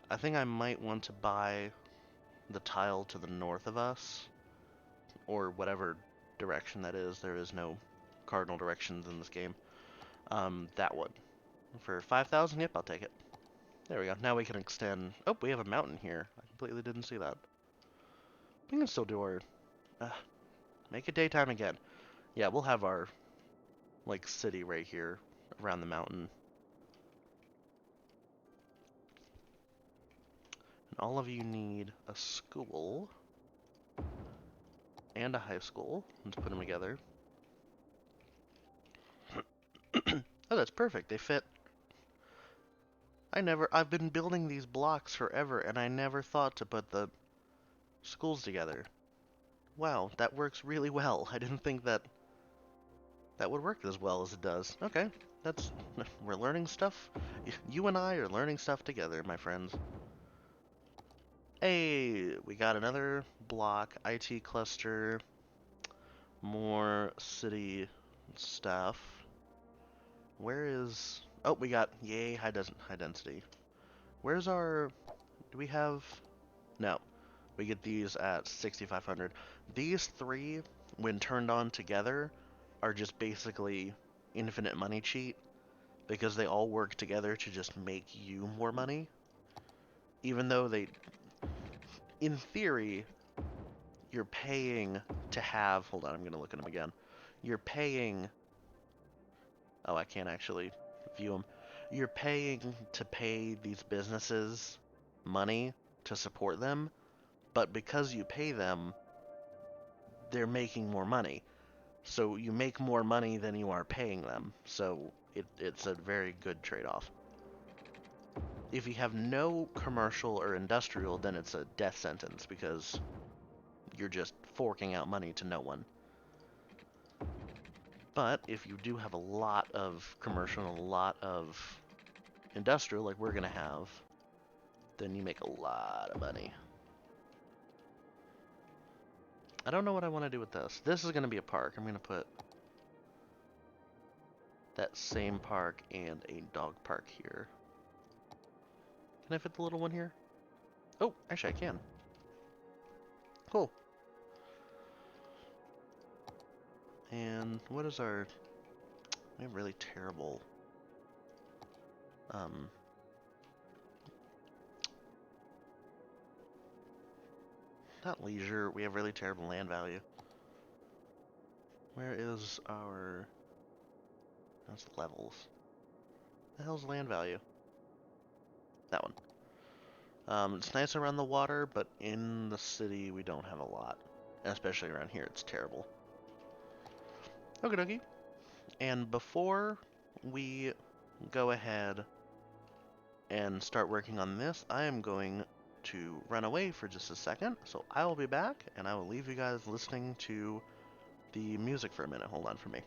[SPEAKER 1] I think I might want to buy the tile to the north of us, or whatever direction that is. There is no cardinal directions in this game. That one. For 5,000? Yep, I'll take it. There we go. Now we can extend. Oh, we have a mountain here. I completely didn't see that. We can still do our... make it daytime again. Yeah, we'll have our, like, city right here around the mountain. And all of you need a school and a high school. Let's put them together. Oh, that's perfect. They fit. I've been building these blocks forever, and I never thought to put the schools together. Wow, that works really well. I didn't think that would work as well as it does. Okay, we're learning stuff. You and I are learning stuff together, my friends. Hey, we got another block, IT cluster, more city stuff. Where is... Oh, we got... Yay, high density. Where's our... Do we have... No. We get these at 6,500. These three, when turned on together, are just basically infinite money cheat because they all work together to just make you more money. Even though they, in theory, you're paying to have, hold on, I'm going to look at them again. You're paying, oh, I can't actually view them. You're paying to pay these businesses money to support them, but because you pay them, they're making more money. So you make more money than you are paying them. So it's a very good trade-off. If you have no commercial or industrial, then it's a death sentence because you're just forking out money to no one. But if you do have a lot of commercial and a lot of industrial, like we're going to have, then you make a lot of money. I don't know what I want to do with this. This is going to be a park. I'm going to put that same park and a dog park here. Can I fit the little one here? Oh, actually I can. Cool. And what is our... We have really terrible... Not leisure, we have really terrible land value. Where is our... That's levels. The hell's land value? That one. It's nice around the water, but in the city we don't have a lot. And especially around here, it's terrible. Okie dokie. And before we go ahead and start working on this, I am going to run away for just a second. So I will be back, and I will leave you guys listening to the music for a minute. Hold on for me.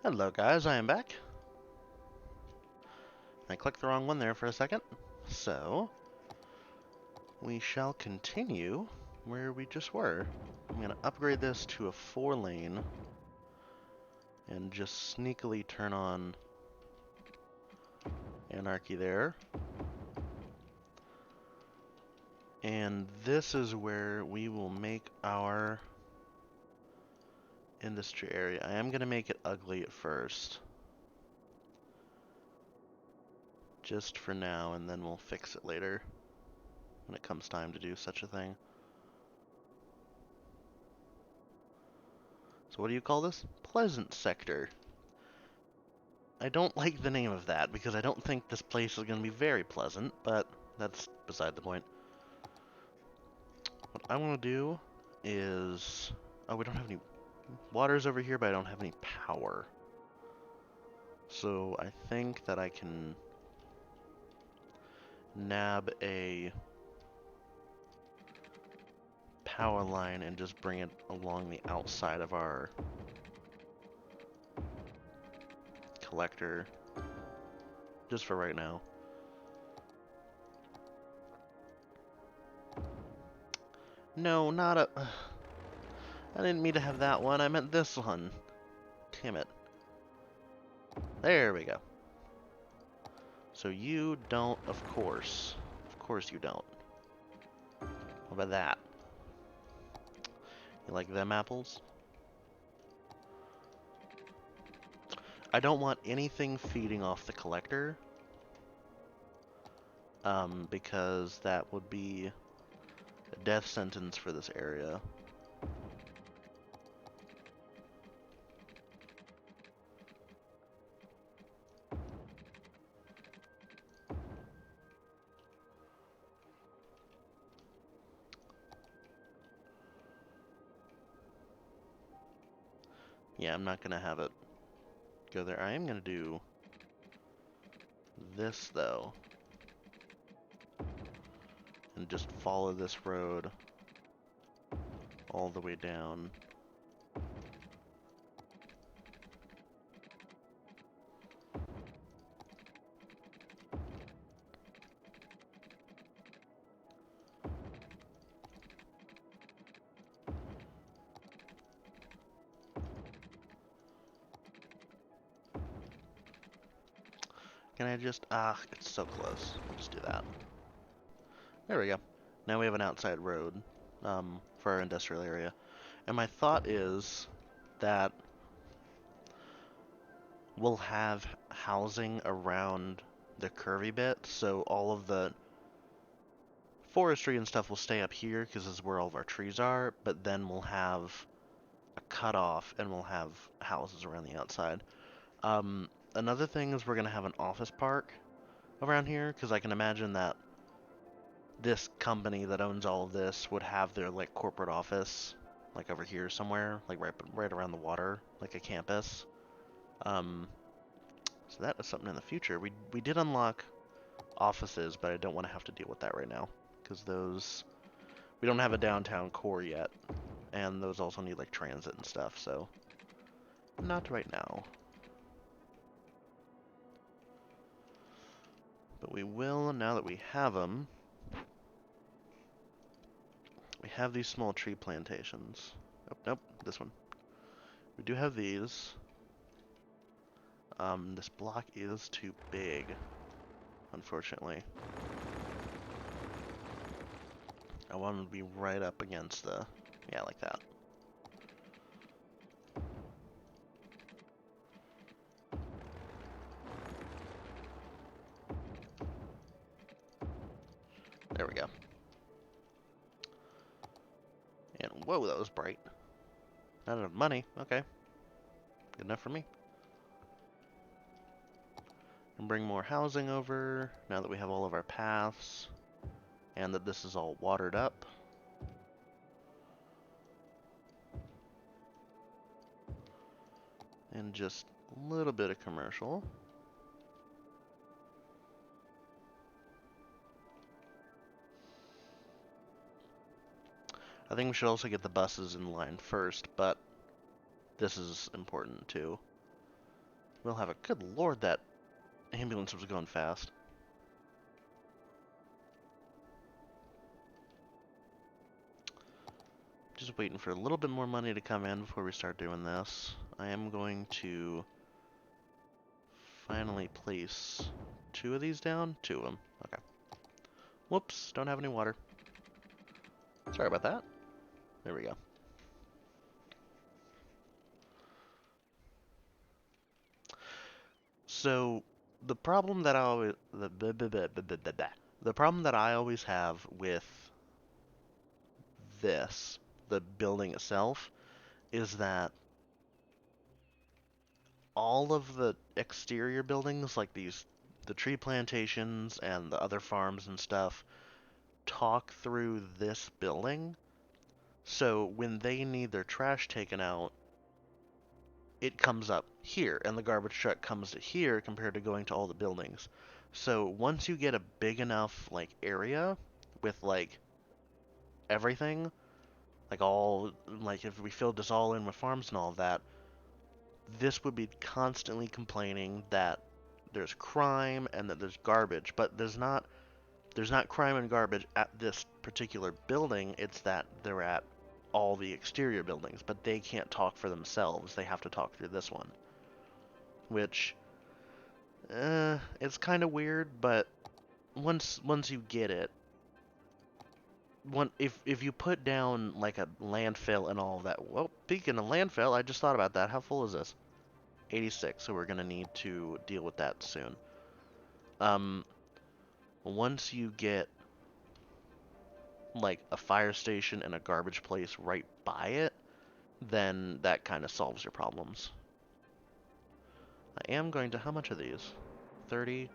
[SPEAKER 1] Hello guys, I am back. I clicked the wrong one there for a second. So, we shall continue where we just were. I'm going to upgrade this to a 4-lane and just sneakily turn on anarchy there. And this is where we will make our industry area. I am going to make it ugly at first. Just for now, and then we'll fix it later when it comes time to do such a thing. So what do you call this? Pleasant Sector. I don't like the name of that because I don't think this place is going to be very pleasant, but that's beside the point. What I want to do is... Oh, we don't have any waters over here, but I don't have any power. So I think that I can nab a power line and just bring it along the outside of our collector, just for right now. No, not a... I didn't mean to have that one, I meant this one. Damn it. There we go. So you don't, of course. Of course you don't. What about that? You like them apples? I don't want anything feeding off the collector. Because that would be a death sentence for this area. Yeah, I'm not gonna have it go there. I am gonna do this though. And just follow this road all the way down. Can I just, it's so close. I'll just do that. There we go. Now we have an outside road, for our industrial area. And my thought is that we'll have housing around the curvy bit, so all of the forestry and stuff will stay up here because this is where all of our trees are, but then we'll have a cutoff and we'll have houses around the outside. Another thing is we're going to have an office park around here because I can imagine that this company that owns all of this would have their like corporate office like over here somewhere, like right around the water, like a campus. So that is something in the future. We did unlock offices, but I don't want to have to deal with that right now because those we don't have a downtown core yet, and those also need like transit and stuff. So not right now. But we will now that we have them. We have these small tree plantations. Oh, nope, this one. We do have these. This block is too big, unfortunately. I want them to be right up against the, yeah, like that. There we go. And whoa, that was bright. Not enough money. Okay. Good enough for me. And bring more housing over now that we have all of our paths and that this is all watered up. And just a little bit of commercial. I think we should also get the buses in line first, but this is important too. We'll have a good lord, that ambulance was going fast. Just waiting for a little bit more money to come in before we start doing this. I am going to finally place 2 of these down. 2 of them. Okay. Whoops, don't have any water. Sorry about that. There we go. So the problem that I always the problem that I always have with this, the building itself, is that all of the exterior buildings, like the tree plantations and the other farms and stuff, talk through this building. So when they need their trash taken out, it comes up here, and the garbage truck comes to here compared to going to all the buildings. So once you get a big enough like area with like everything, like all like if we filled this all in with farms and all of that, this would be constantly complaining that there's crime and that there's garbage, but there's not crime and garbage at this particular building. It's that they're at all the exterior buildings, but they can't talk for themselves. They have to talk through this one, which it's kind of weird, but once you get it, if you put down like a landfill and all of that. Well, speaking of landfill, I just thought about that. How full is this? 86, so we're gonna need to deal with that soon. Um, Once you get like a fire station and a garbage place right by it, then that kind of solves your problems. I am going to, how much are these? 30?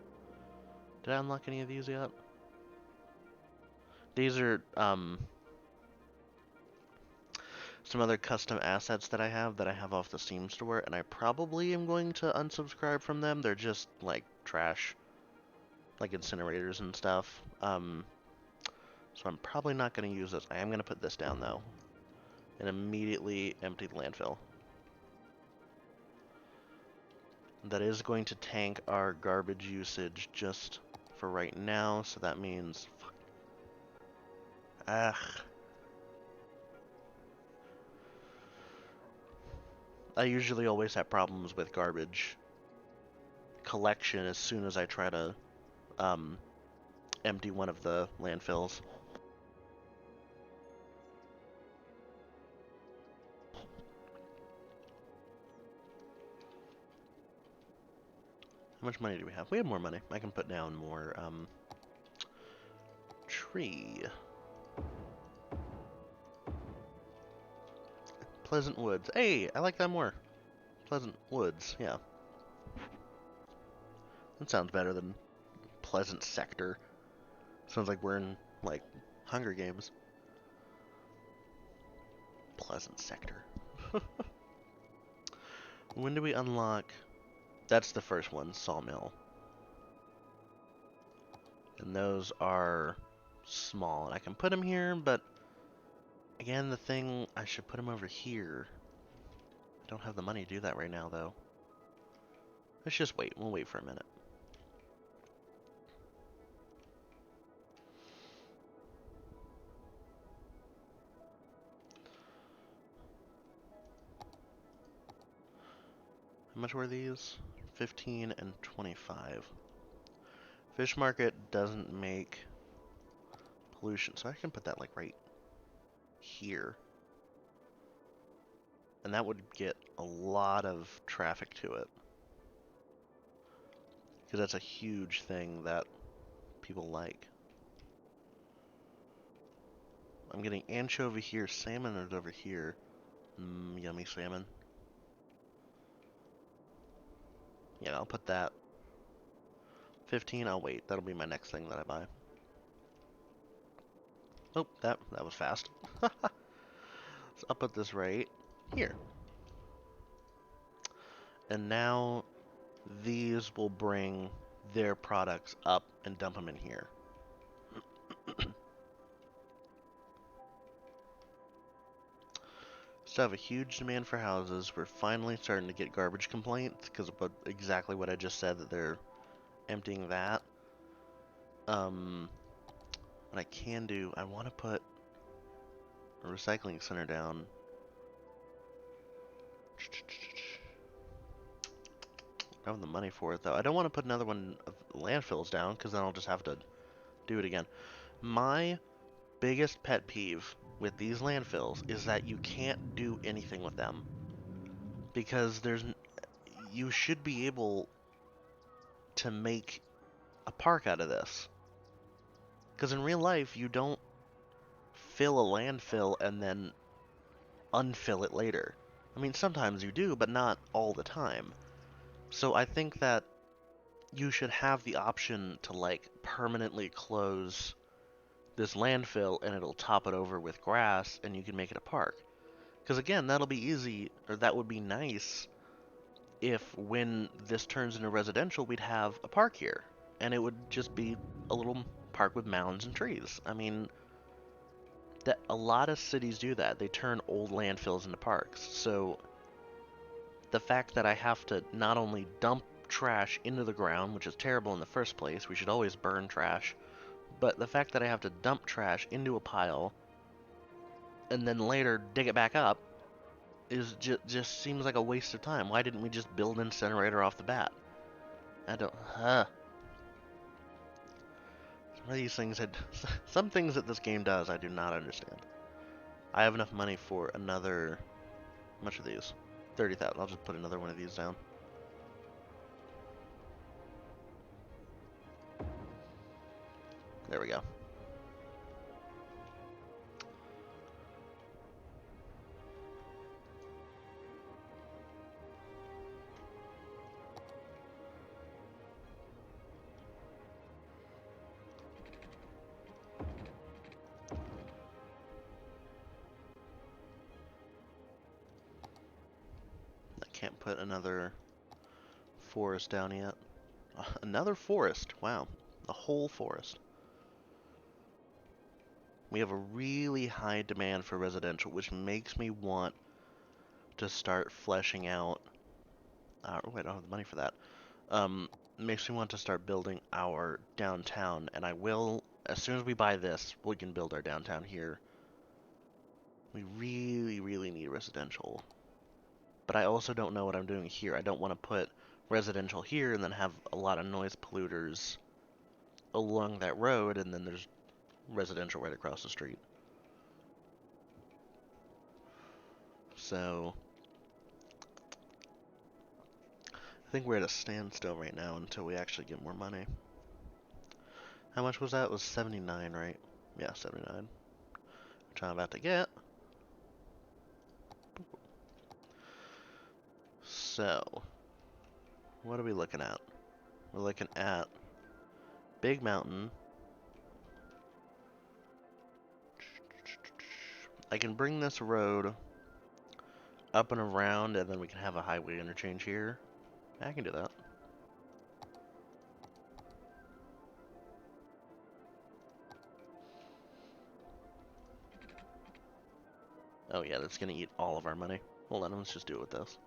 [SPEAKER 1] Did I unlock any of these yet? These are some other custom assets that I have off the Steam store, and I probably am going to unsubscribe from them. They're just like trash, like incinerators and stuff. So I'm probably not going to use this. I am going to put this down though, and immediately empty the landfill. That is going to tank our garbage usage just for right now, so that means... Ugh. I usually always have problems with garbage collection as soon as I try to empty one of the landfills. How much money do we have? We have more money. I can put down more tree. Pleasant Woods. Hey, I like that more. Pleasant Woods, yeah. That sounds better than Pleasant Sector. Sounds like we're in, like, Hunger Games. Pleasant Sector. When do we unlock... That's the first one, Sawmill. And those are small. And I can put them here, but... Again, the thing, I should put them over here. I don't have the money to do that right now, though. Let's just wait. We'll wait for a minute. How much were these? 15 and 25. Fish market doesn't make pollution, so I can put that like right here. And that would get a lot of traffic to it. Because that's a huge thing that people like. I'm getting anchovy here, salmon is over here. Yummy salmon. Yeah, I'll put that. 15, I'll wait. That'll be my next thing that I buy. Oh, that was fast. So I'll put this right here. And now these will bring their products up and dump them in here. Still have a huge demand for houses. We're finally starting to get garbage complaints because of exactly what I just said, that they're emptying that. What I can do, I want to put a recycling center down. I don't have the money for it though. I don't want to put another one of landfills down because then I'll just have to do it again. My biggest pet peeve with these landfills is that you can't do anything with them, because you should be able to make a park out of this, because in real life you don't fill a landfill and then unfill it later. I mean, sometimes you do, but not all the time. So I think that you should have the option to like permanently close this landfill and it'll top it over with grass and you can make it a park. Because again, that'll be easy, or that would be nice if when this turns into residential, we'd have a park here. And it would just be a little park with mounds and trees. I mean, that a lot of cities do that. They turn old landfills into parks. So the fact that I have to not only dump trash into the ground, which is terrible in the first place, we should always burn trash, but the fact that I have to dump trash into a pile and then later dig it back up is just seems like a waste of time. Why didn't we just build an incinerator off the bat? I don't. Some of these things some things that this game does I do not understand. I have enough money for another. How much are these? 30,000. I'll just put another one of these down. There we go. I can't put another forest down yet. Another forest? Wow. A whole forest. We have a really high demand for residential, which makes me want to start fleshing out. Wait, I don't have the money for that. Makes me want to start building our downtown, and I will, as soon as we buy this, we can build our downtown here. We really, really need residential. But I also don't know what I'm doing here. I don't want to put residential here and then have a lot of noise polluters along that road, and then there's residential right across the street. So I think we're at a standstill right now until we actually get more money. How much was that? It was 79, right? Yeah, 79. Which I'm about to get. So, what are we looking at? We're looking at Big Mountain. I can bring this road up and around, and then we can have a highway interchange here. I can do that. Oh yeah, that's gonna eat all of our money. Hold on, let's just do it with this.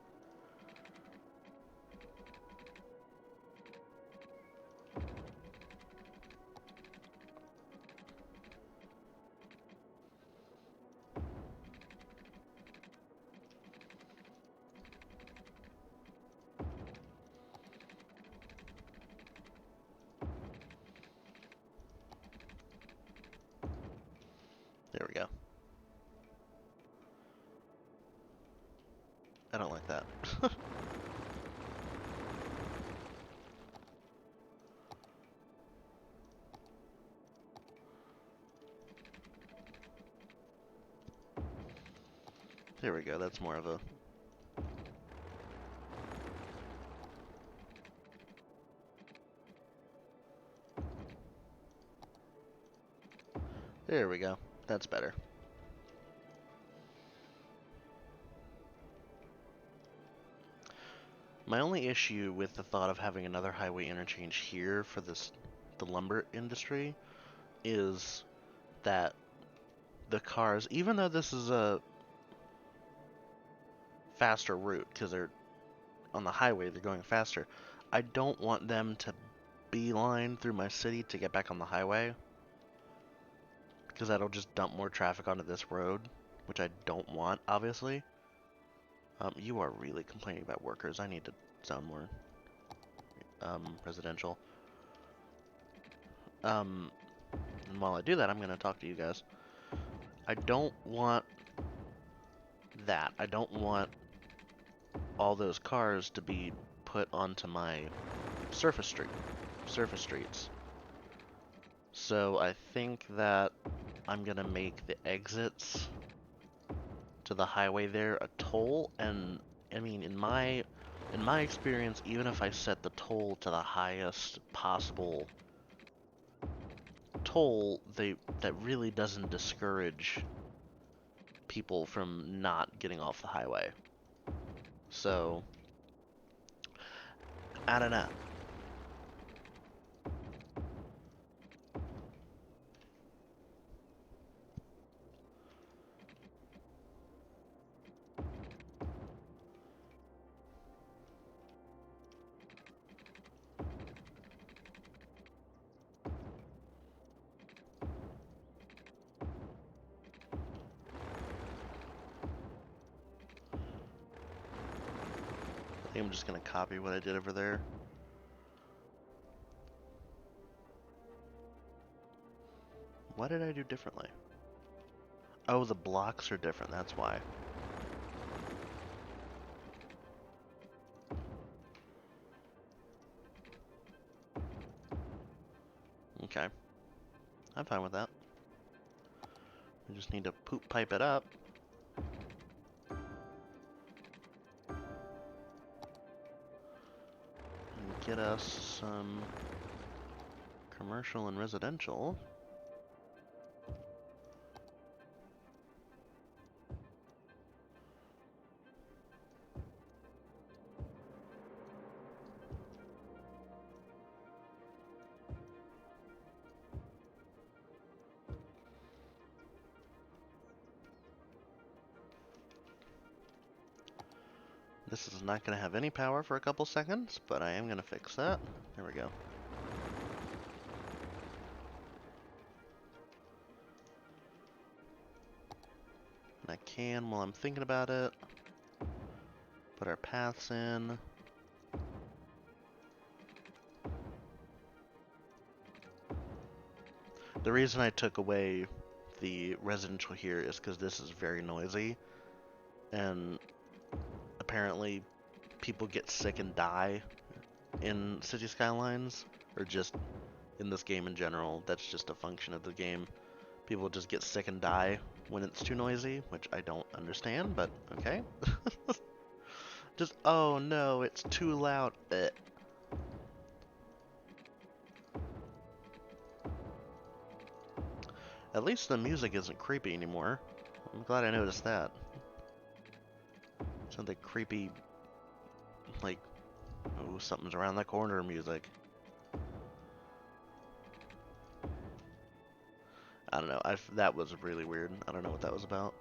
[SPEAKER 1] There we go. I don't like that. There we go, that's more of a... There we go. That's better. My only issue with the thought of having another highway interchange here for the lumber industry is that the cars, even though this is a faster route, because they're on the highway, they're going faster, I don't want them to beeline through my city to get back on the highway, because that'll just dump more traffic onto this road, which I don't want, obviously. You are really complaining about workers. I need to sound more residential. And while I do that, I'm going to talk to you guys. I don't want that. I don't want all those cars to be put onto my surface streets. So I think that I'm going to make the exits to the highway there a toll, and I mean in my experience, even if I set the toll to the highest possible toll, that really doesn't discourage people from not getting off the highway. So I don't know. think I'm just gonna copy what I did over there. What did I do differently? Oh, the blocks are different, that's why. Okay. I'm fine with that. We just need to poop pipe it up. And get us some commercial and residential. This is not going to have any power for a couple seconds, but I am going to fix that. There we go. And I can, while I'm thinking about it, put our paths in. The reason I took away the residential here is because this is very noisy, and apparently people get sick and die in City Skylines, or just in this game in general. That's just a function of the game. People just get sick and die when it's too noisy, which I don't understand, but okay. Just, oh no, it's too loud. At least the music isn't creepy anymore. I'm glad I noticed that. Something creepy, like, oh, something's around the corner music. I don't know, that was really weird. I don't know what that was about.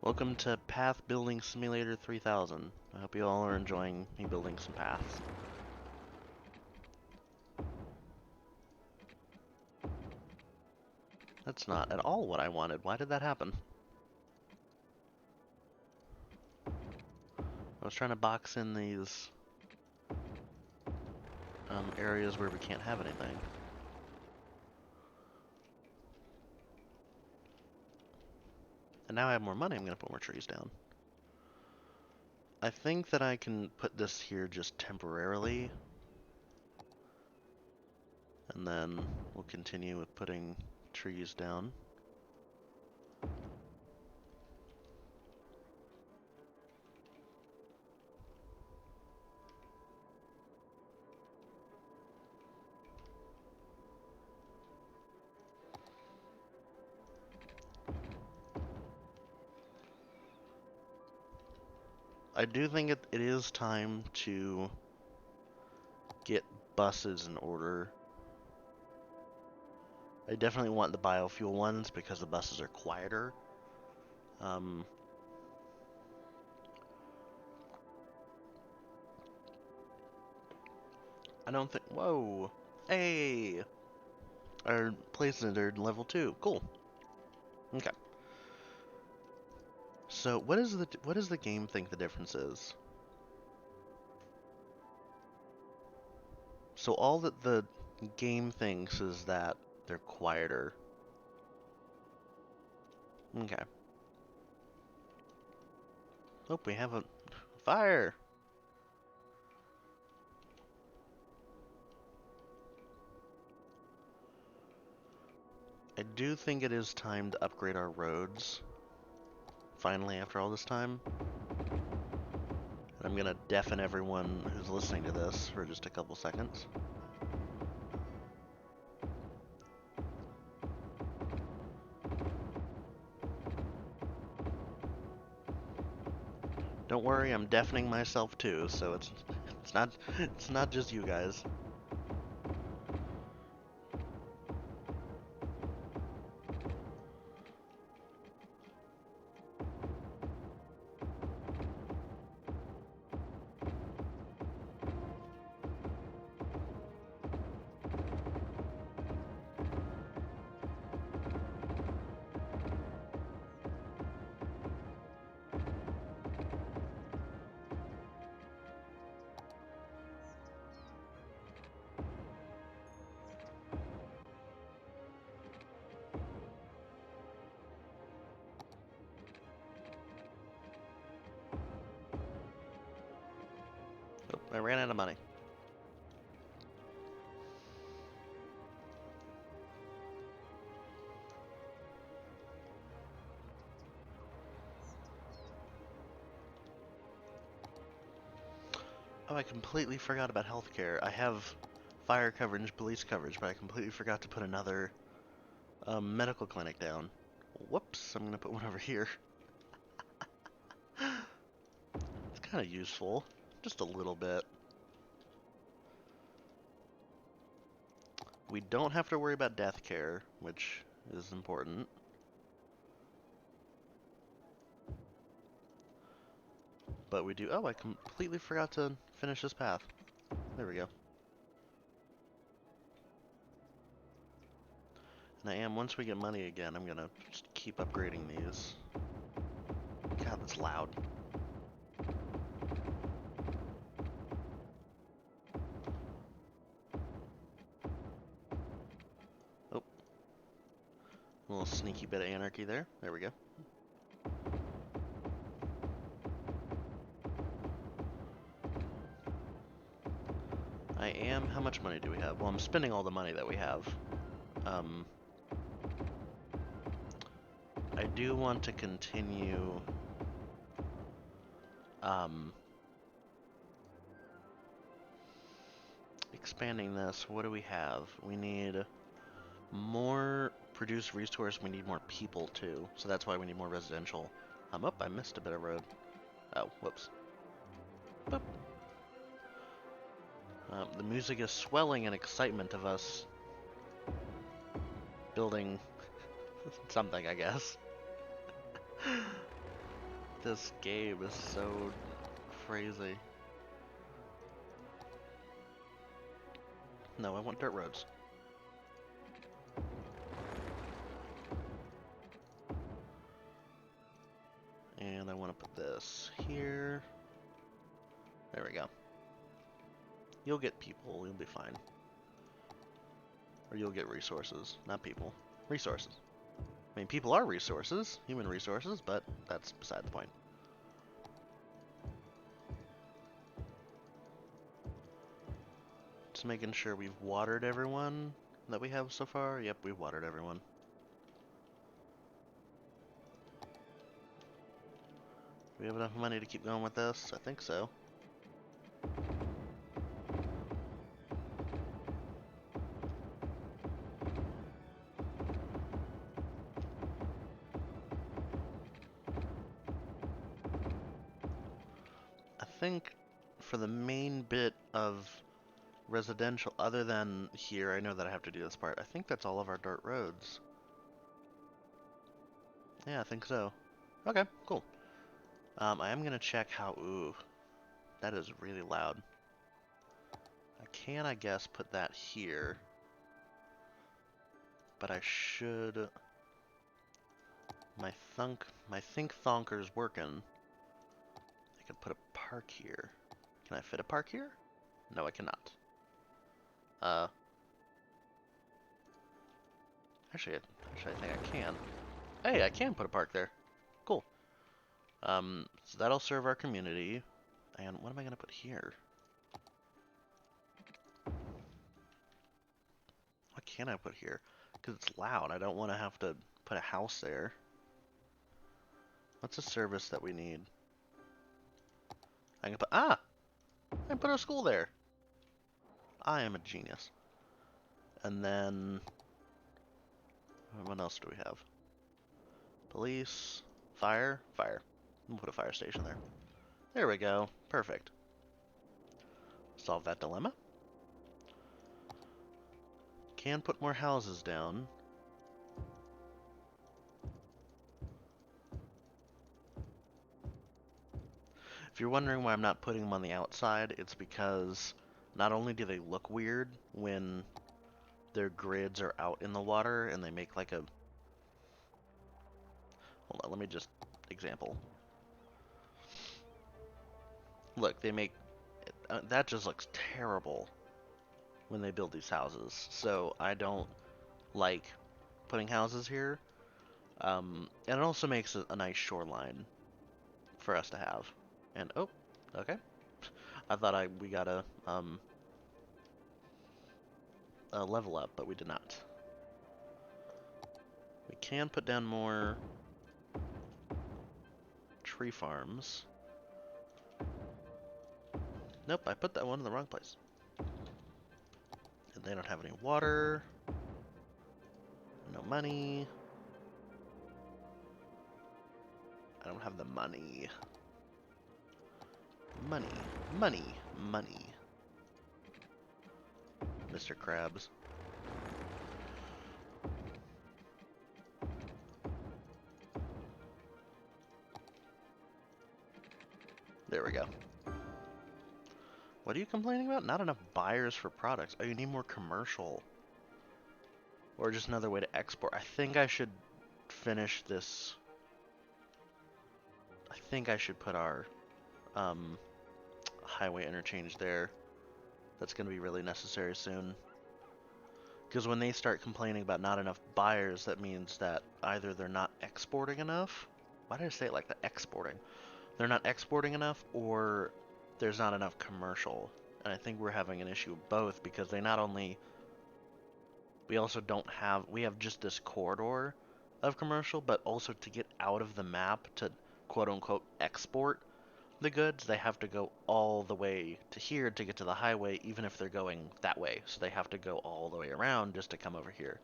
[SPEAKER 1] Welcome to Path Building Simulator 3000. I hope you all are enjoying me building some paths. That's not at all what I wanted. Why did that happen? I was trying to box in these areas where we can't have anything. And now I have more money, I'm going to put more trees down. I think that I can put this here just temporarily. And then we'll continue with putting trees down. I do think it is time to get buses in order. I definitely want the biofuel ones because the buses are quieter. I don't think. Whoa! Hey! Our places are level 2. Cool. Okay. So what does the game think the difference is? So all that the game thinks is that they're quieter. Okay. Oh, we have a fire! I do think it is time to upgrade our roads. Finally, after all this time. And I'm gonna deafen everyone who's listening to this for just a couple seconds. Don't worry, I'm deafening myself too, so it's not just you guys. I ran out of money. Oh, I completely forgot about healthcare. I have fire coverage, police coverage, but I completely forgot to put another medical clinic down. Whoops, I'm gonna put one over here. It's kind of useful, just a little bit. We don't have to worry about death care, which is important. But we do... Oh, I completely forgot to finish this path. There we go. And once we get money again, I'm gonna just keep upgrading these. God, that's loud. Oh. A little sneaky bit of anarchy there. There we go. How much money do we have? Well, I'm spending all the money that we have. I do want to continue, expanding this. What do we have? We need more produce resource. We need more people too. So that's why we need more residential. Oh, I missed a bit of road. Oh, whoops. Boop. The music is swelling in excitement of us building something, I guess. This game is so crazy. No, I want dirt roads. And I want to put this here. There we go. You'll get people, you'll be fine. Or you'll get resources, not people. Resources. I mean, people are resources, human resources, but that's beside the point. Just making sure we've watered everyone that we have so far. Yep, we've watered everyone. We have enough money to keep going with this? I think so. I think for the main bit of residential, other than here, I know that I have to do this part. I think that's all of our dirt roads. Yeah, I think so. Okay, cool. I am gonna check how... Ooh, that is really loud. I can, I guess, put that here. But I should... My think thonker's working. I could put a park here. Can I fit a park here? No, I cannot. Actually, I think I can. Hey, I can put a park there. Cool. So that'll serve our community. And what am I gonna put here? What can I put here? Because it's loud. I don't want to have to put a house there. What's a service that we need? I can put... Ah! I can put a school there. I am a genius. And then... What else do we have? Police. Fire. Fire. We'll put a fire station there. There we go. Perfect. Solve that dilemma. Can put more houses down. If you're wondering why I'm not putting them on the outside, it's because not only do they look weird when their grids are out in the water and they make like a... Hold on, let me just... Example. Look, they make... that just looks terrible when they build these houses. So I don't like putting houses here. And it also makes a nice shoreline for us to have. And, oh, okay. I thought we got a level up, but we did not. We can put down more tree farms. Nope, I put that one in the wrong place. And they don't have any water. No money. I don't have the money. Money. Money. Money. Mr. Krabs. There we go. What are you complaining about? Not enough buyers for products. Oh, you need more commercial. Or just another way to export. I think I should finish this. I think I should put our highway interchange there. That's going to be really necessary soon. Because when they start complaining about not enough buyers, that means that either they're not exporting enough. Why did I say it like that? Exporting. They're not exporting enough, or there's not enough commercial. And I think we're having an issue with both, because they not only... We also don't have... We have just this corridor of commercial, but also to get out of the map to quote-unquote export the goods, they have to go all the way to here to get to the highway, even if they're going that way. So they have to go all the way around just to come over here.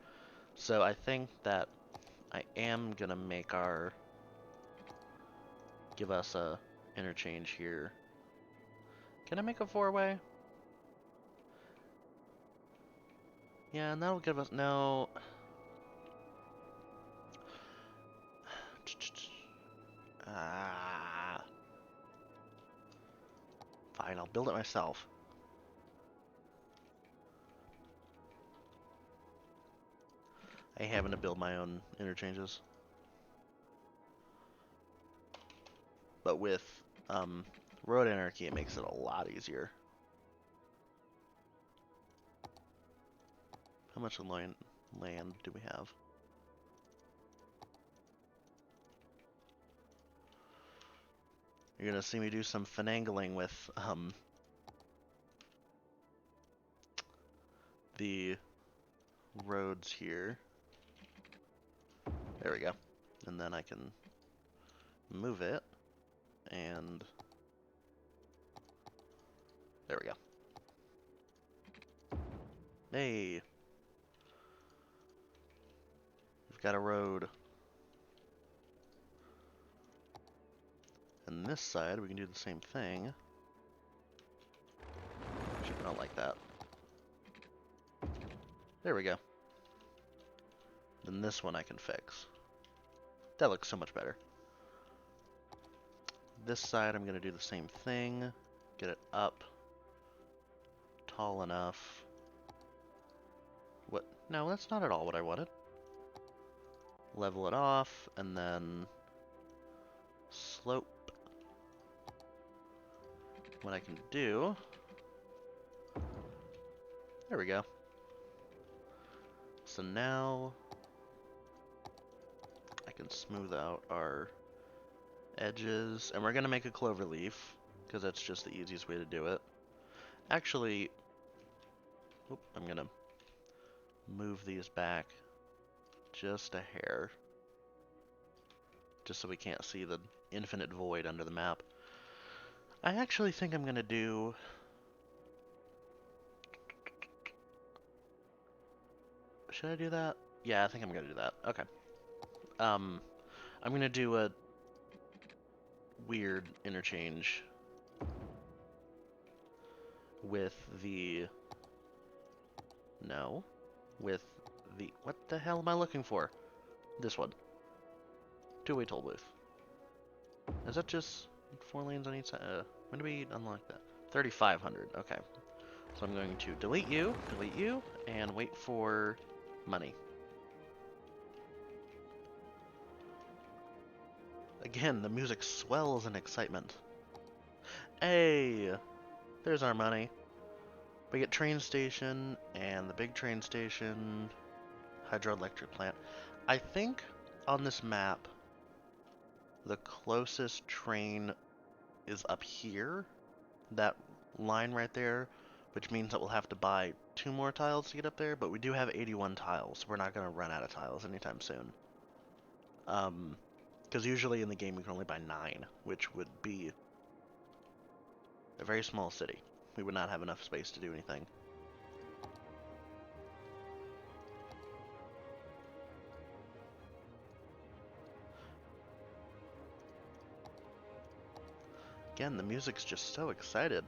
[SPEAKER 1] So I think that I am gonna make our... Give us a interchange here. Can I make a four-way? Yeah, and that'll give us... No. Ah. Fine, I'll build it myself. I hate having to build my own interchanges. But with Road Anarchy, it makes it a lot easier. How much land do we have? You're gonna see me do some finagling with the roads here. There we go. And then I can move it, and there we go. Hey! We've got a road. And this side, we can do the same thing. Actually, I don't like that. There we go. Then this one I can fix. That looks so much better. This side, I'm going to do the same thing. Get it up tall enough. What? No, that's not at all what I wanted. Level it off, and then slope. What I can do... There we go. So now I can smooth out our edges, and we're gonna make a clover leaf because that's just the easiest way to do it. Actually, I'm gonna move these back just a hair, just so we can't see the infinite void under the map. I actually think I'm gonna do... Should I do that? Yeah, I think I'm gonna do that. Okay. I'm gonna do a weird interchange with the... No. With the... What the hell am I looking for? This one. Two-way toll booth. Is that just 4 lanes on each side? When do we unlock that? 3,500. Okay. So I'm going to delete you, and wait for money. Again, the music swells in excitement. Hey! There's our money. We get train station, and the big train station, hydroelectric plant. I think on this map, the closest train is up here. That line right there, which means that we'll have to buy 2 more tiles to get up there, but we do have 81 tiles, so we're not going to run out of tiles anytime soon. Because usually in the game we can only buy 9, which would be a very small city. We would not have enough space to do anything. Again, the music's just so excited.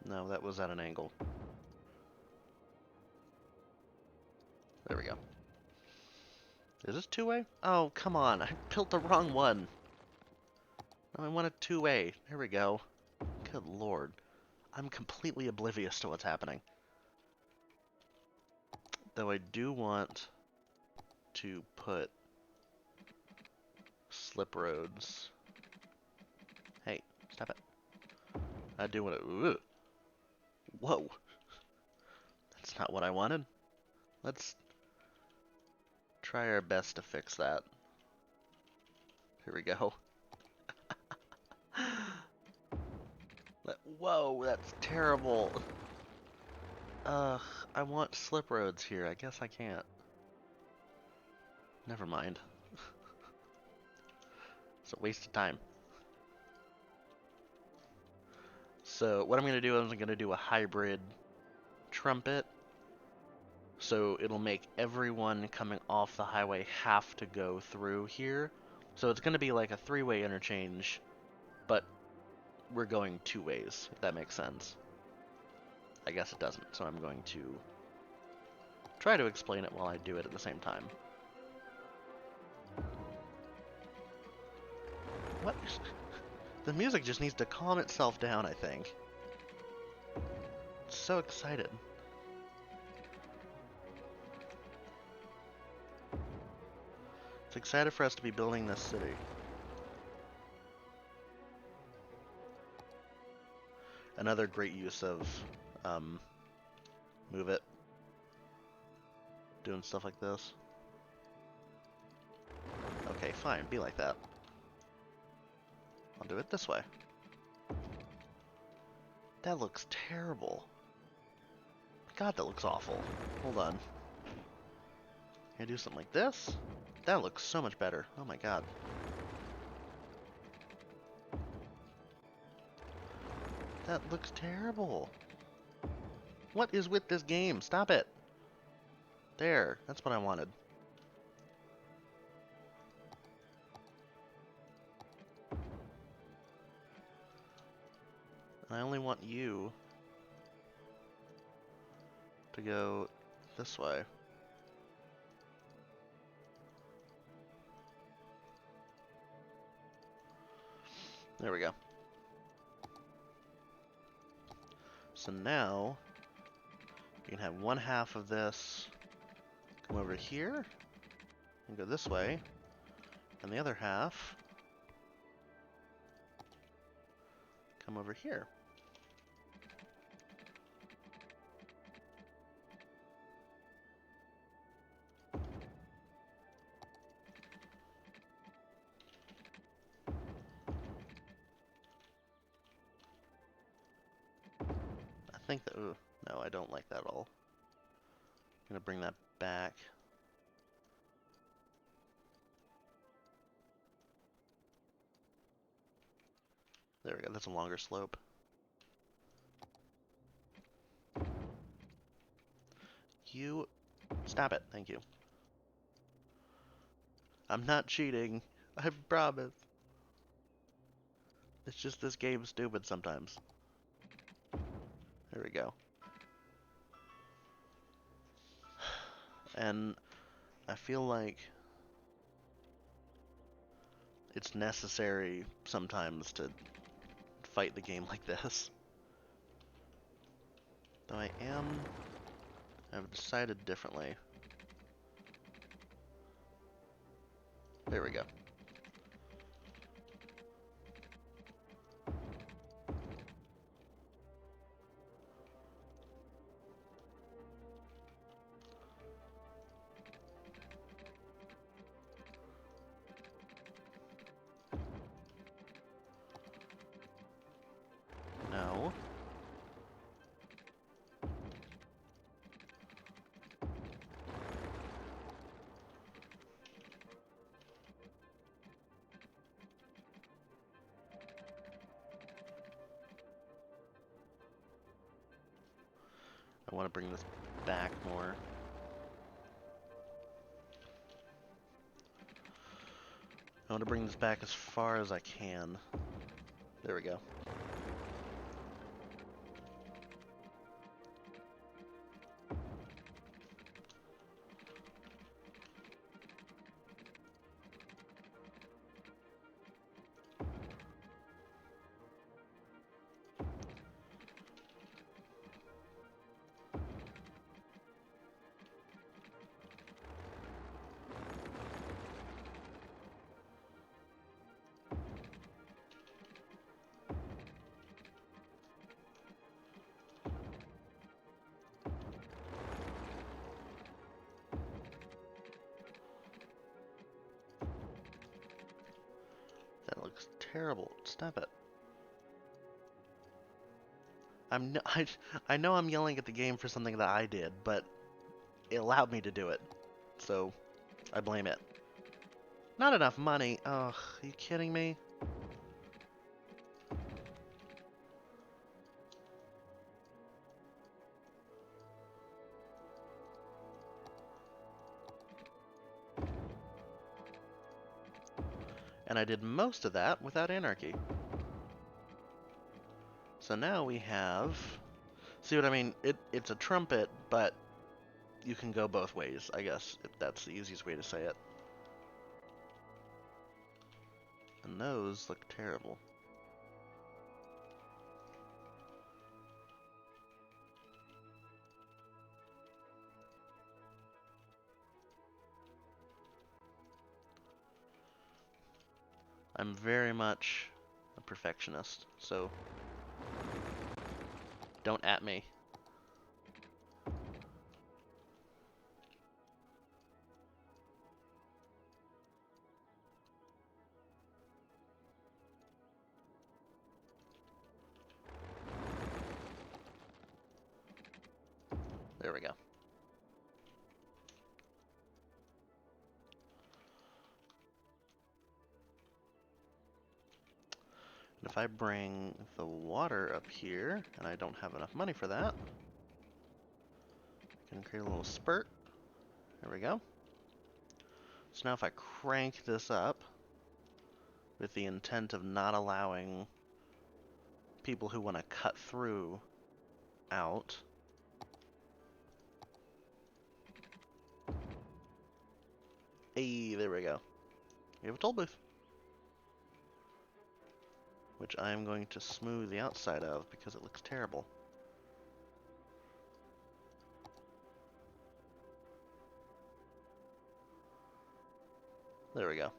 [SPEAKER 1] No, that was at an angle. There we go. Is this 2-way? Oh, come on. I built the wrong one. No, I want a 2-way. There we go. Good lord. I'm completely oblivious to what's happening. Though I do want to put slip roads. Hey, stop it. I do want to... Ugh. Whoa. That's not what I wanted. Let's try our best to fix that. Here we go. Whoa, that's terrible. Ugh, I want slip roads here. I guess I can't. Never mind. It's a waste of time. So what I'm going to do is I'm going to do a hybrid trumpet. So it'll make everyone coming off the highway have to go through here. So it's going to be like a 3-way interchange, but we're going 2 ways, if that makes sense. I guess it doesn't, so I'm going to try to explain it while I do it at the same time. What? The music just needs to calm itself down, I think. It's so excited. It's excited for us to be building this city. Another great use of move it. Doing stuff like this. Okay, fine, be like that. I'll do it this way. That looks terrible. God, that looks awful. Hold on. Can I do something like this? That looks so much better. Oh my god. That looks terrible. What is with this game? Stop it. There, that's what I wanted. And I only want you to go this way. There we go. So now, you can have 1/2 of this come over here and go this way, and the other half come over here. I think that, ooh, no, I don't like that at all. I'm gonna bring that back. There we go, that's a longer slope. You, stop it, thank you. I'm not cheating, I promise. It's just this game's stupid sometimes. There we go. And I feel like it's necessary sometimes to fight the game like this. Though I've decided differently. There we go. I want to bring this back more. I want to bring this back as far as I can. There we go. That looks terrible. Stop it. I know I'm yelling at the game for something that I did, but it allowed me to do it. So, I blame it. Not enough money. Ugh, are you kidding me? And I did most of that without anarchy. So now we have... See what I mean? It's a trumpet, but you can go both ways, I guess, if that's the easiest way to say it. And those look terrible. I'm very much a perfectionist, so don't at me. There we go. And if I bring the water up here, and I don't have enough money for that, I can create a little spurt. There we go. So now if I crank this up, with the intent of not allowing people who want to cut through out, hey, there we go. We have a toll booth, which I'm going to smooth the outside of because it looks terrible. There we go.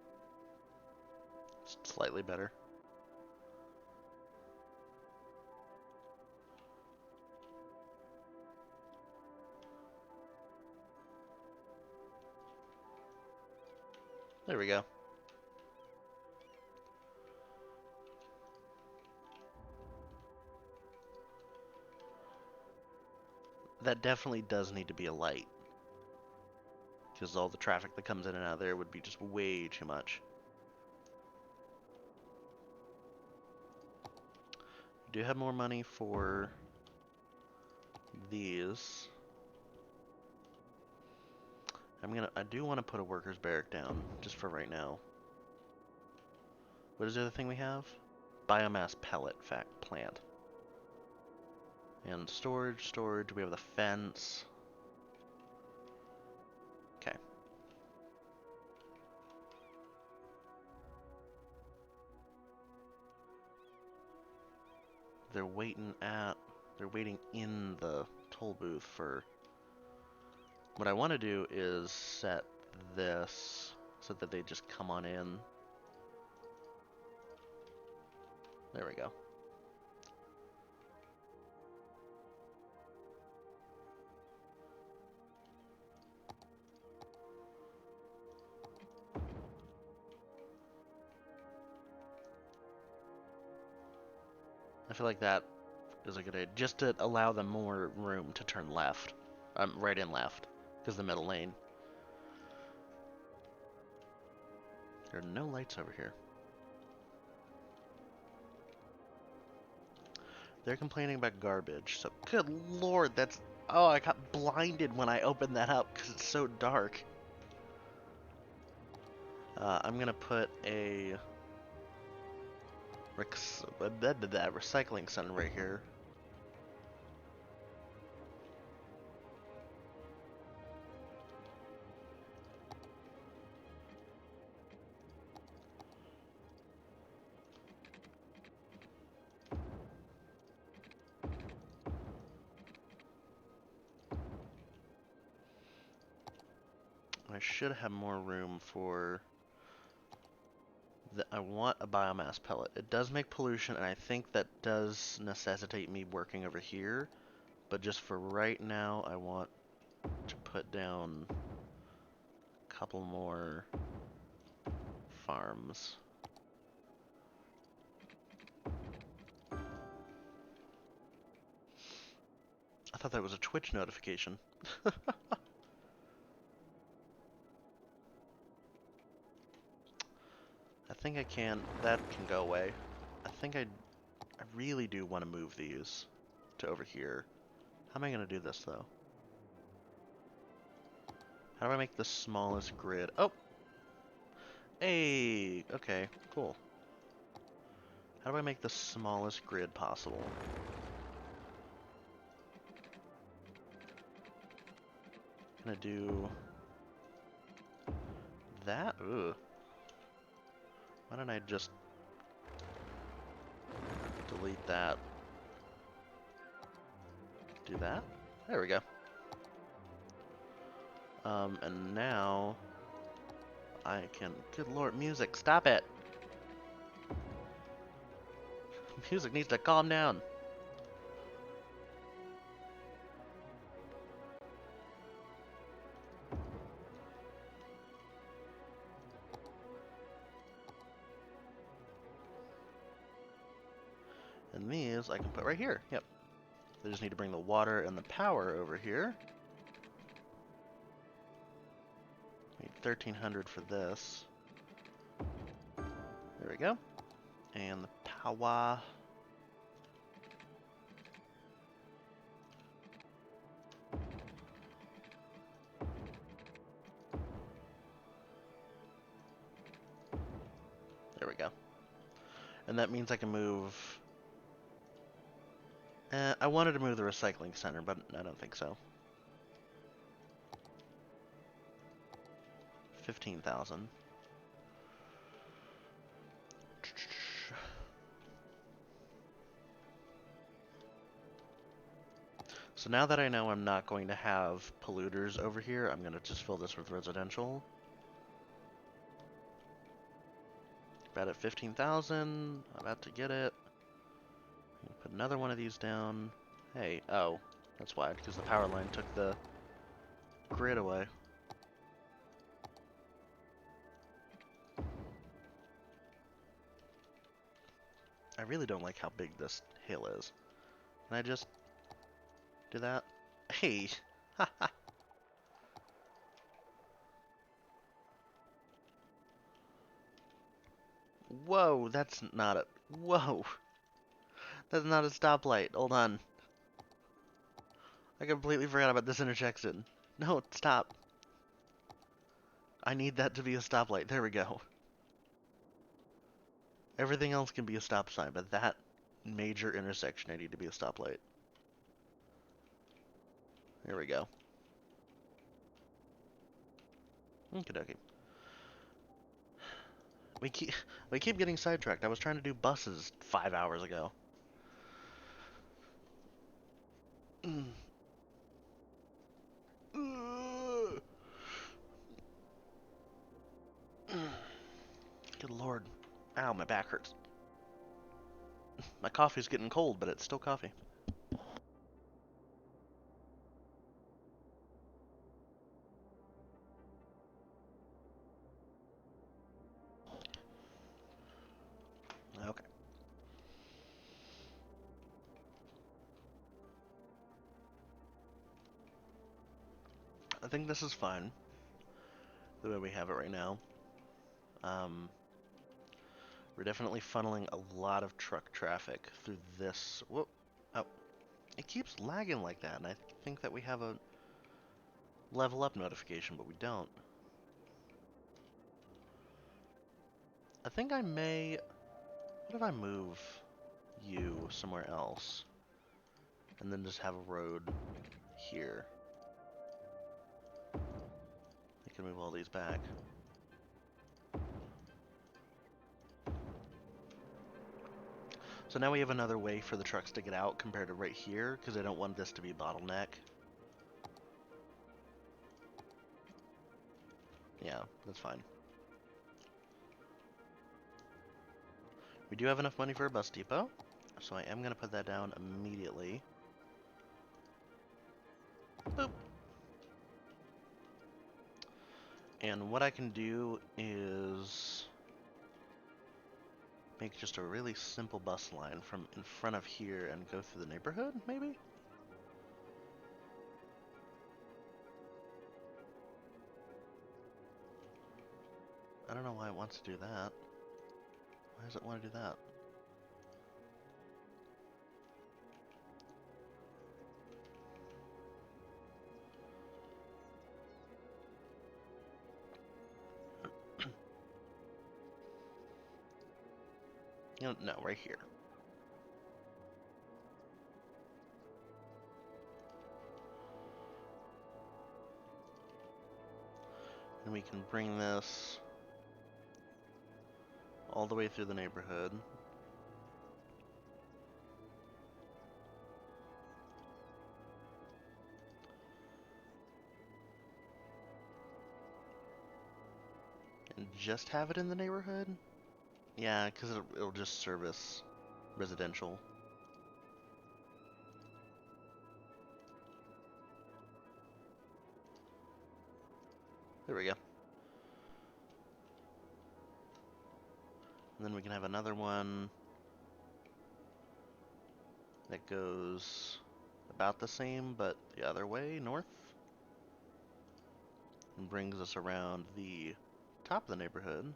[SPEAKER 1] It's slightly better. There we go. That definitely does need to be a light, because all the traffic that comes in and out there would be just way too much. I do have more money for these. I do want to put a workers' barrack down, just for right now. What is the other thing we have? Biomass pellet plant. And storage, we have the fence. Okay. They're waiting in the toll booth for... What I want to do is set this so that they just come on in. There we go. I feel like that is a good idea, just to allow them more room to turn left. Right and left, because the middle lane. There are no lights over here. They're complaining about garbage, so good lord, that's Oh, I got blinded when I opened that up because it's so dark. I'm gonna put a recycling center right here. I should have more room for I want a biomass pellet. It does make pollution, and I think that does necessitate me working over here. But just for right now, I want to put down a couple more farms. I thought that was a Twitch notification. I think I can. That can go away. I think I really do want to move these to over here. How am I going to do this, though? How do I make the smallest grid? Oh! Hey! Okay, cool. How do I make the smallest grid possible? Gonna do that? Ugh. Why don't I just delete that? Do that? There we go. And now I can. Good lord, music, stop it! Music needs to calm down. And these I can put right here. Yep. I just need to bring the water and the power over here. Need 1,300 for this. There we go. And the power. There we go. And that means I can move... I wanted to move the recycling center, but I don't think so. 15,000. So now that I know I'm not going to have polluters over here, I'm going to just fill this with residential. About at 15,000. About to get it. Put another one of these down. Hey, oh, that's why, because the power line took the grid away. I really don't like how big this hill is. Can I just do that? Hey! Haha! Whoa, that's not a... Whoa! That's not a stoplight. Hold on. I completely forgot about this intersection. No, stop. I need that to be a stoplight. There we go. Everything else can be a stop sign, but that major intersection I need to be a stoplight. There we go. Okie dokie. We keep getting sidetracked. I was trying to do buses 5 hours ago. Good lord. Ow, my back hurts. My coffee's getting cold, but it's still coffee. Okay. I think this is fine, the way we have it right now. We're definitely funneling a lot of truck traffic through this. Whoop. Oh. It keeps lagging like that, and I think that we have a level up notification, but we don't. I think I may... What if I move you somewhere else? And then just have a road here. I can move all these back. So now we have another way for the trucks to get out compared to right here, because I don't want this to be a bottleneck. Yeah, that's fine. We do have enough money for a bus depot, so I am going to put that down immediately. Boop. And what I can do is make just a really simple bus line from in front of here and go through the neighborhood, maybe? I don't know why it wants to do that. Why does it want to do that? You know, no, right here. And we can bring this all the way through the neighborhood. And just have it in the neighborhood? Yeah, because it'll just service residential. There we go. And then we can have another one that goes about the same, but the other way, north. And brings us around the top of the neighborhood.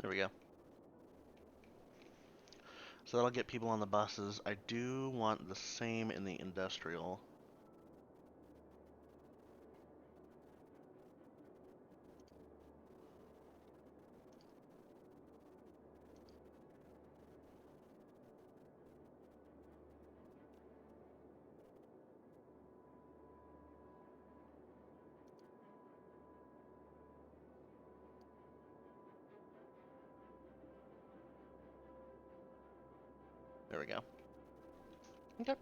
[SPEAKER 1] There we go. So that'll get people on the buses. I do want the same in the industrial. There we go. Okay.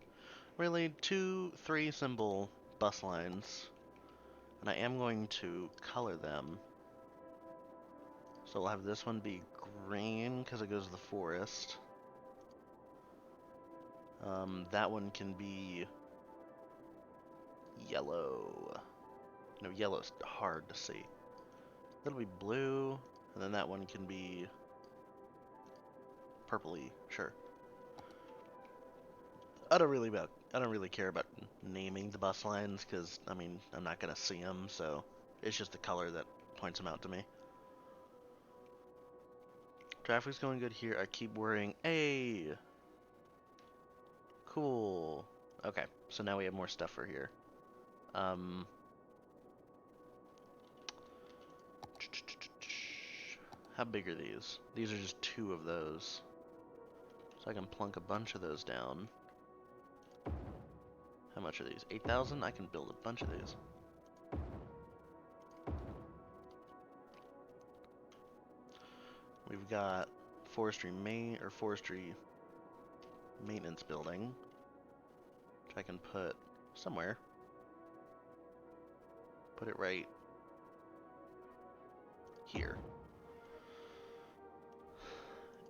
[SPEAKER 1] Really, 2, 3 symbol bus lines. And I am going to color them. So we'll have this one be green because it goes to the forest. That one can be yellow. No, yellow's hard to see. It'll be blue, and then that one can be purpley. Sure. I don't really care about naming the bus lines because I mean I'm not gonna see them, so it's just the color that points them out to me. Traffic's going good here. I keep worrying. Hey, cool. Okay, so now we have more stuff for here. How big are these? These are just 2 of those. So I can plunk a bunch of those down. How much are these? 8,000? I can build a bunch of these. We've got forestry maintenance building, which I can put somewhere. Put it right here.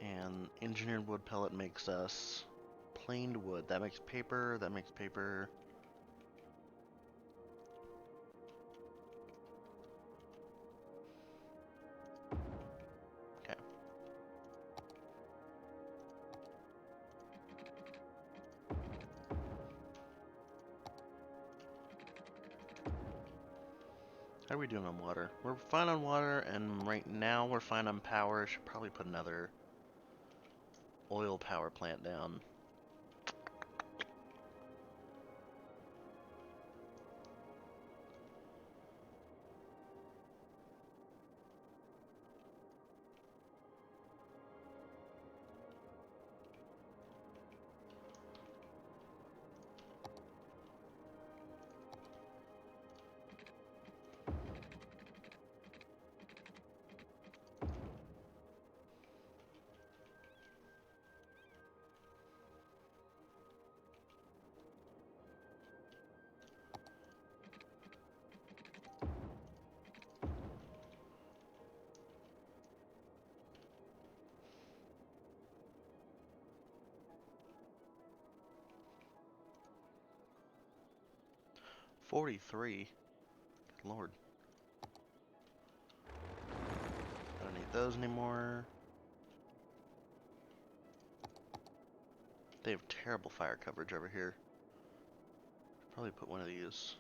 [SPEAKER 1] And engineered wood pellet makes us planed wood. That makes paper. That makes paper. Okay. How are we doing on water? We're fine on water, and right now we're fine on power. Should probably put another oil power plant down. $43. Good Lord. I don't need those anymore. They have terrible fire coverage over here. Probably put one of these.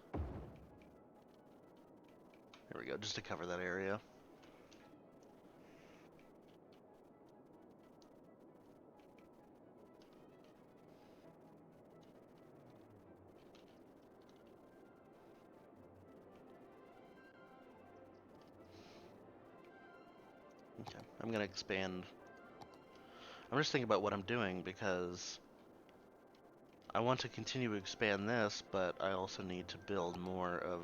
[SPEAKER 1] There we go, just to cover that area. Okay, I'm gonna expand. I'm just thinking about what I'm doing because I want to continue to expand this, but I also need to build more of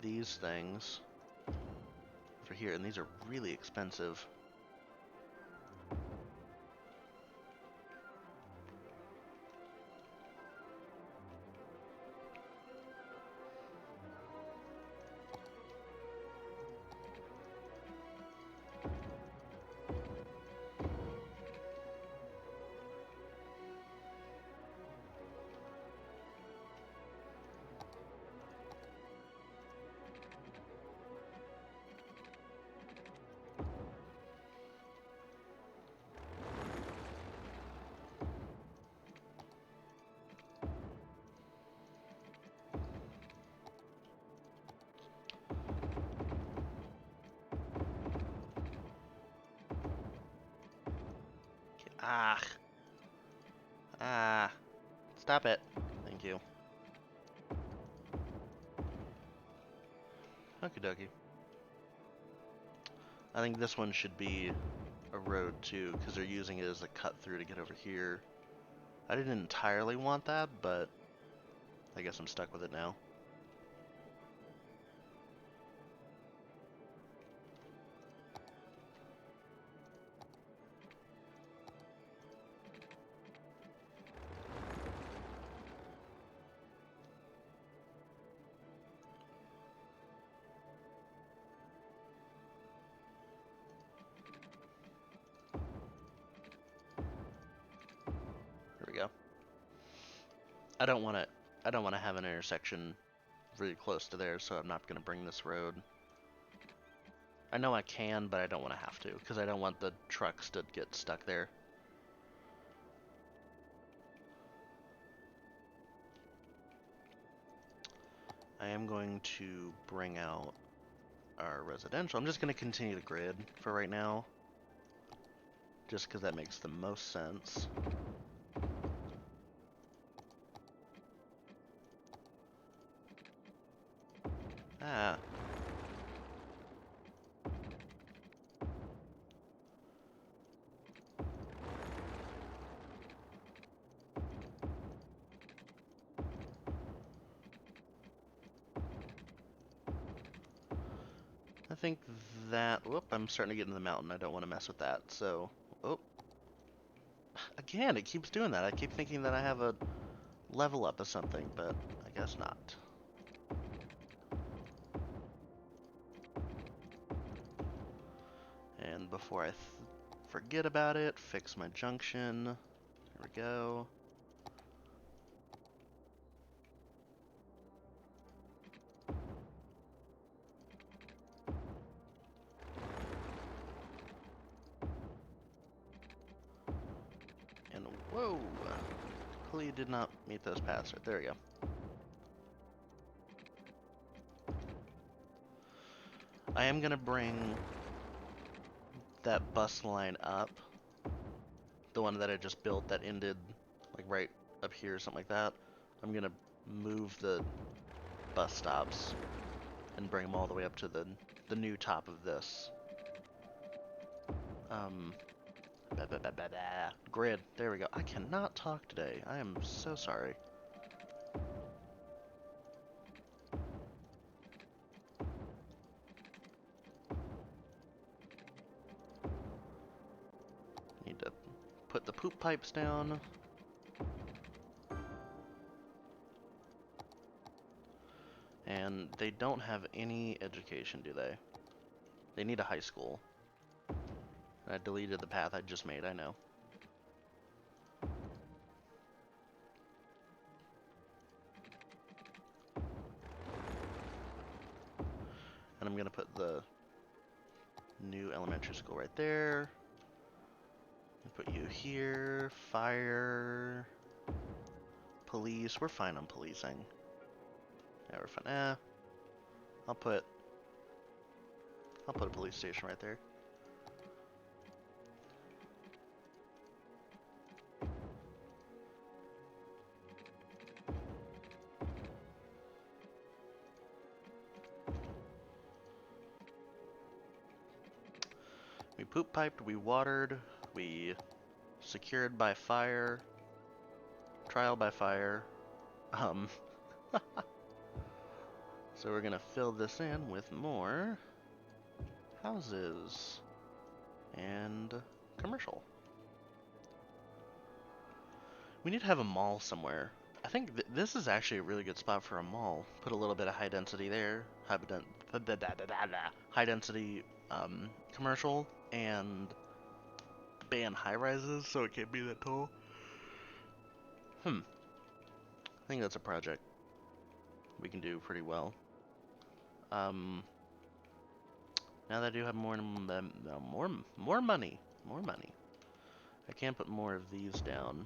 [SPEAKER 1] these things for here, and these are really expensive. Ah. Ah. Stop it. Thank you. Okie dokie. I think this one should be a road too, because they're using it as a cut through to get over here. I didn't entirely want that, but I guess I'm stuck with it now. There we go. I don't want to have an intersection really close to there, so I'm not going to bring this road. I know I can, but I don't want to have to, because I don't want the trucks to get stuck there. I am going to bring out our residential. I'm just going to continue the grid for right now, just because that makes the most sense. Ah. I think that, whoop, I'm starting to get into the mountain. I don't want to mess with that, so, oh. Again, it keeps doing that. I keep thinking that I have a level up of something, but I guess not. And before I forget about it, fix my junction. There we go. And whoa! Clearly did not meet those paths. There we go. I am gonna bring that bus line up. The one that I just built that ended like right up here or something like that. I'm gonna move the bus stops and bring them all the way up to the new top of this. Um, Grid. There we go. I cannot talk today. I am so sorry. Need to put the poop pipes down. And they don't have any education, do they? They need a high school. I deleted the path I just made, I know. And I'm gonna put the new elementary school right there. Put you here. Fire. Police. We're fine on policing. Yeah, we're fine. I'll put a police station right there. We poop piped, we watered, we secured by fire, trial by fire. So we're gonna fill this in with more houses and commercial. We need to have a mall somewhere. I think this is actually a really good spot for a mall. Put a little bit of high density there, high density commercial, and ban high rises so it can't be that tall. I think that's a project we can do pretty well. Now that I do have more money. I can put more of these down.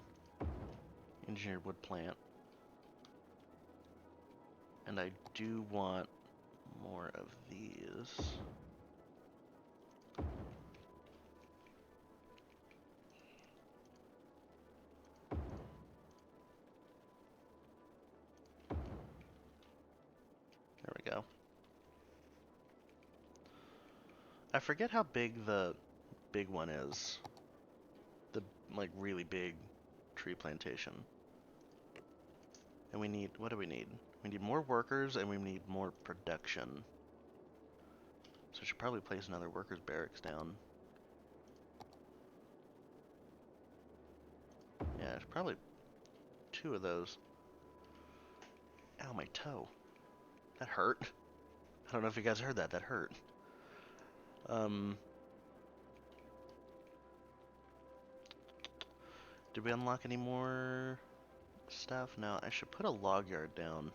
[SPEAKER 1] Engineered wood plant. And I do want more of these. There we go. I forget how big the big one is. The, like, really big tree plantation. And we need, what do we need? We need more workers and we need more production. So I should probably place another workers barracks down. Yeah, probably 2 of those. Ow, my toe. That hurt. I don't know if you guys heard that. That hurt. Did we unlock any more stuff? No, I should put a log yard down.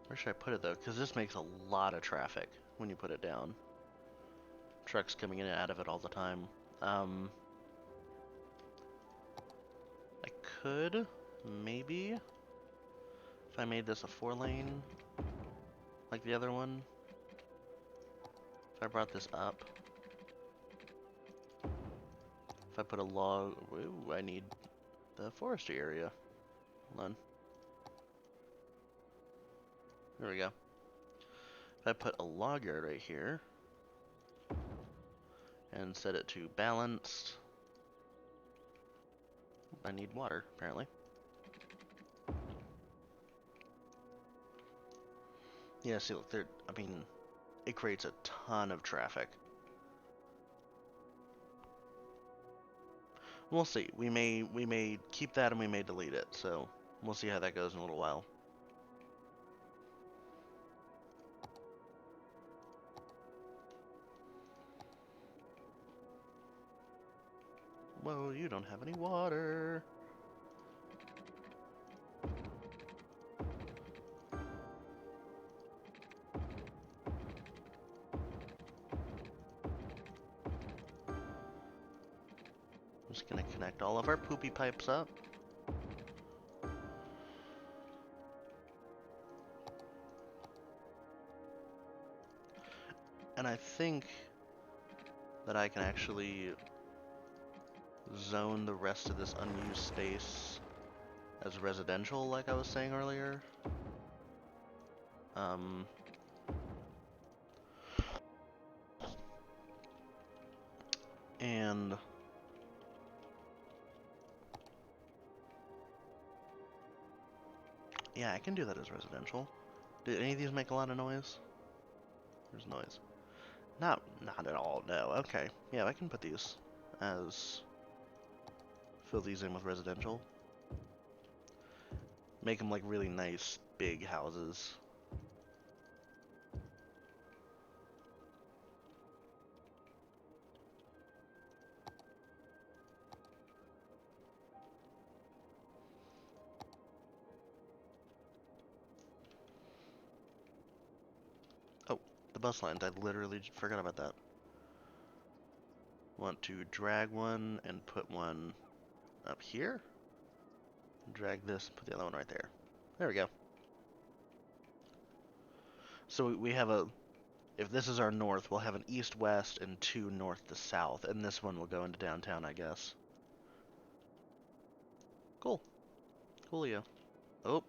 [SPEAKER 1] Where should I put it though? Because this makes a lot of traffic when you put it down. Trucks coming in and out of it all the time. I could, maybe, if I made this a 4-lane, like the other one. If I brought this up. If I put a log, ooh, I need the forestry area. Hold on. There we go. If I put a log yard right here and set it to balanced, I need water, apparently. Yeah, see, look, there, I mean, it creates a ton of traffic. We'll see. We may keep that and we may delete it, so we'll see how that goes in a little while. Whoa, you don't have any water. I'm just gonna connect all of our poopy pipes up. And I think that I can actually zone the rest of this unused space as residential, like I was saying earlier. And yeah, I can do that as residential. Did any of these make a lot of noise? There's noise. Not at all, no. Okay. Yeah, I can put these as... fill these in with residential. Make them like really nice, big houses. Oh, the bus lines. I literally forgot about that. Want to drag one and put one up here. Drag this, put the other one right there. There we go. So we have a, if this is our north, we'll have an east-west and two north to south, and this one will go into downtown, I guess. Cool. Coolio. Oh,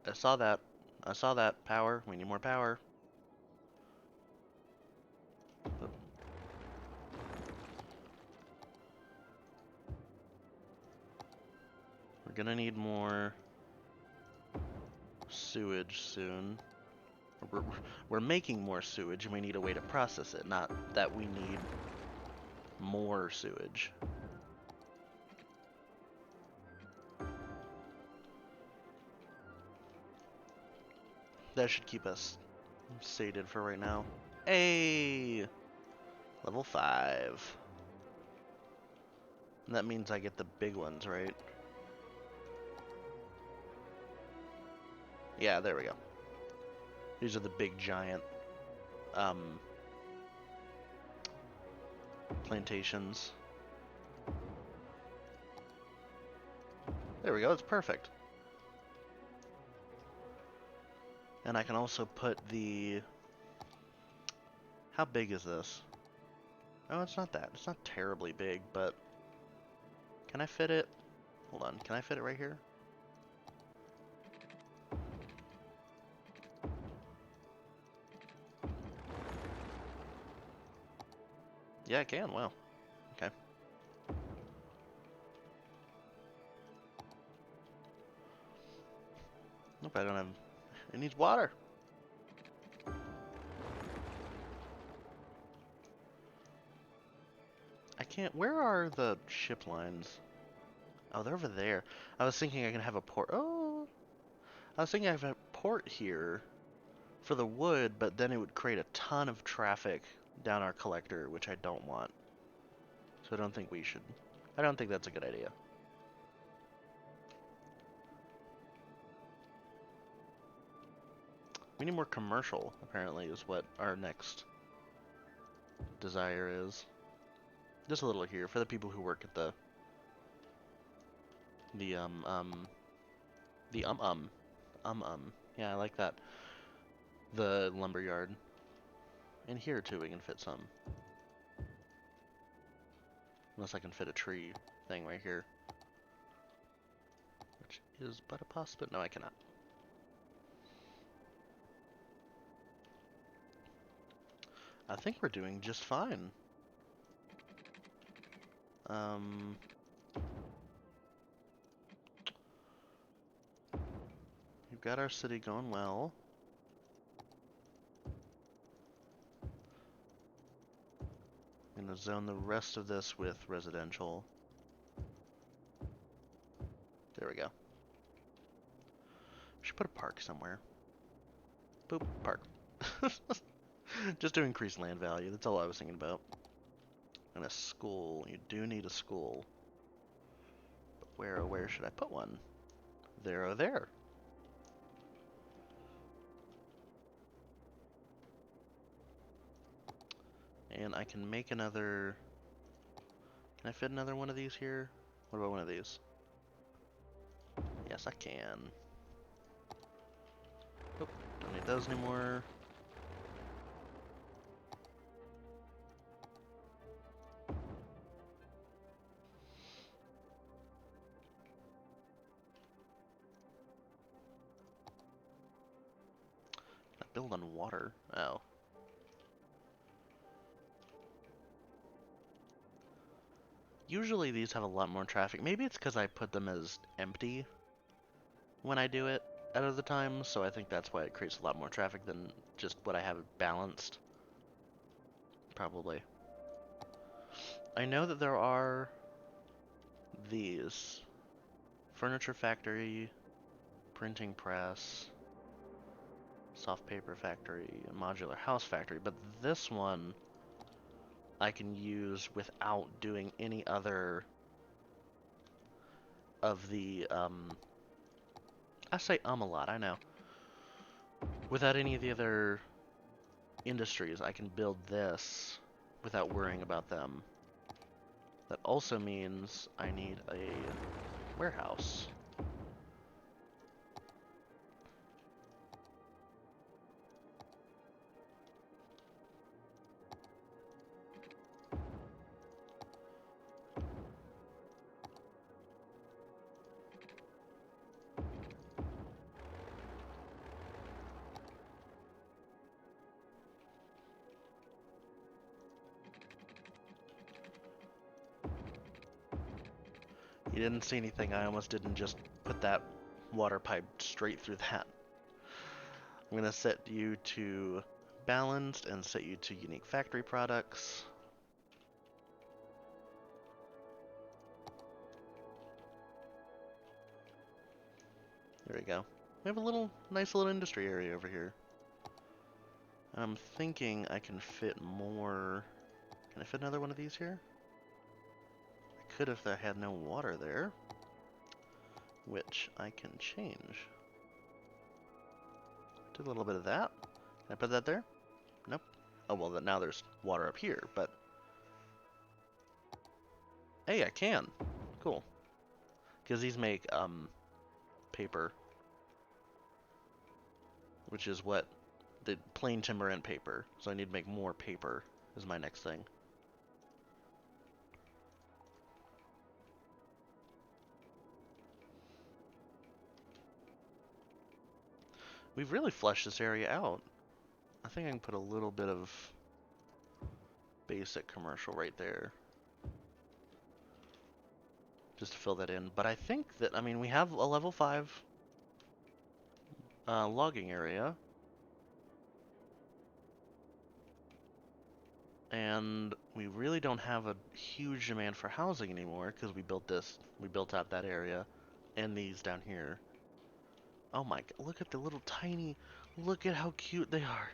[SPEAKER 1] I saw that. I saw that. Power. We need more power. Oh. We're gonna need more sewage soon. We're making more sewage and we need a way to process it, not that we need more sewage. That should keep us sated for right now. Hey! Level 5. And that means I get the big ones, right? Yeah, there we go. These are the big giant plantations. There we go, it's perfect. And I can also put the... How big is this? Oh, it's not that. It's not terribly big, but... Can I fit it? Hold on, can I fit it right here? Yeah, I can. Wow. Okay. Nope, I don't have... It needs water. I can't... Where are the ship lines? Oh, they're over there. I was thinking I can have a port... Oh! I was thinking I have a port here for the wood, but then it would create a ton of traffic down our collector, which I don't want. So I don't think we should... I don't think that's a good idea. We need more commercial, apparently, is what our next desire is. Just a little here for the people who work at the yeah, I like that. The lumber yard. And here too we can fit some. Unless I can fit a tree thing right here. Which is but a possibility. No, I cannot. I think we're doing just fine. We've got our city going well. I'm gonna zone the rest of this with residential. There we go. We should put a park somewhere. Boop, park. Just to increase land value, that's all I was thinking about. And a school, you do need a school. But where should I put one? There or there. And I can make another... Can I fit another one of these here? What about one of these? Yes, I can. Oh, don't need those anymore. Hold on, water. Oh. Usually these have a lot more traffic. Maybe it's because I put them as empty when I do it out of the time, so I think that's why it creates a lot more traffic than just what I have balanced. Probably. I know that there are these. Furniture factory, printing press, soft paper factory, and modular house factory, but this one I can use without doing any other of the, I say a lot, I know. Without any of the other industries, I can build this without worrying about them. That also means I need a warehouse. You didn't see anything, I almost didn't just put that water pipe straight through that. I'm going to set you to balanced and set you to unique factory products. There we go. We have a nice little industry area over here. I'm thinking I can fit more. Can I fit another one of these here? I could if I had no water there, which I can change. Do a little bit of that. Can I put that there? Nope. Oh, well, now there's water up here, but... Hey, I can. Cool. Because these make, paper. Which is what... The plain timber and paper. So I need to make more paper, is my next thing. We've really fleshed this area out. I think I can put a little bit of basic commercial right there. Just to fill that in. But I think that, I mean, we have a level 5 logging area. And we really don't have a huge demand for housing anymore because we built out that area and these down here. Oh my god, look at the little tiny, look at how cute they are.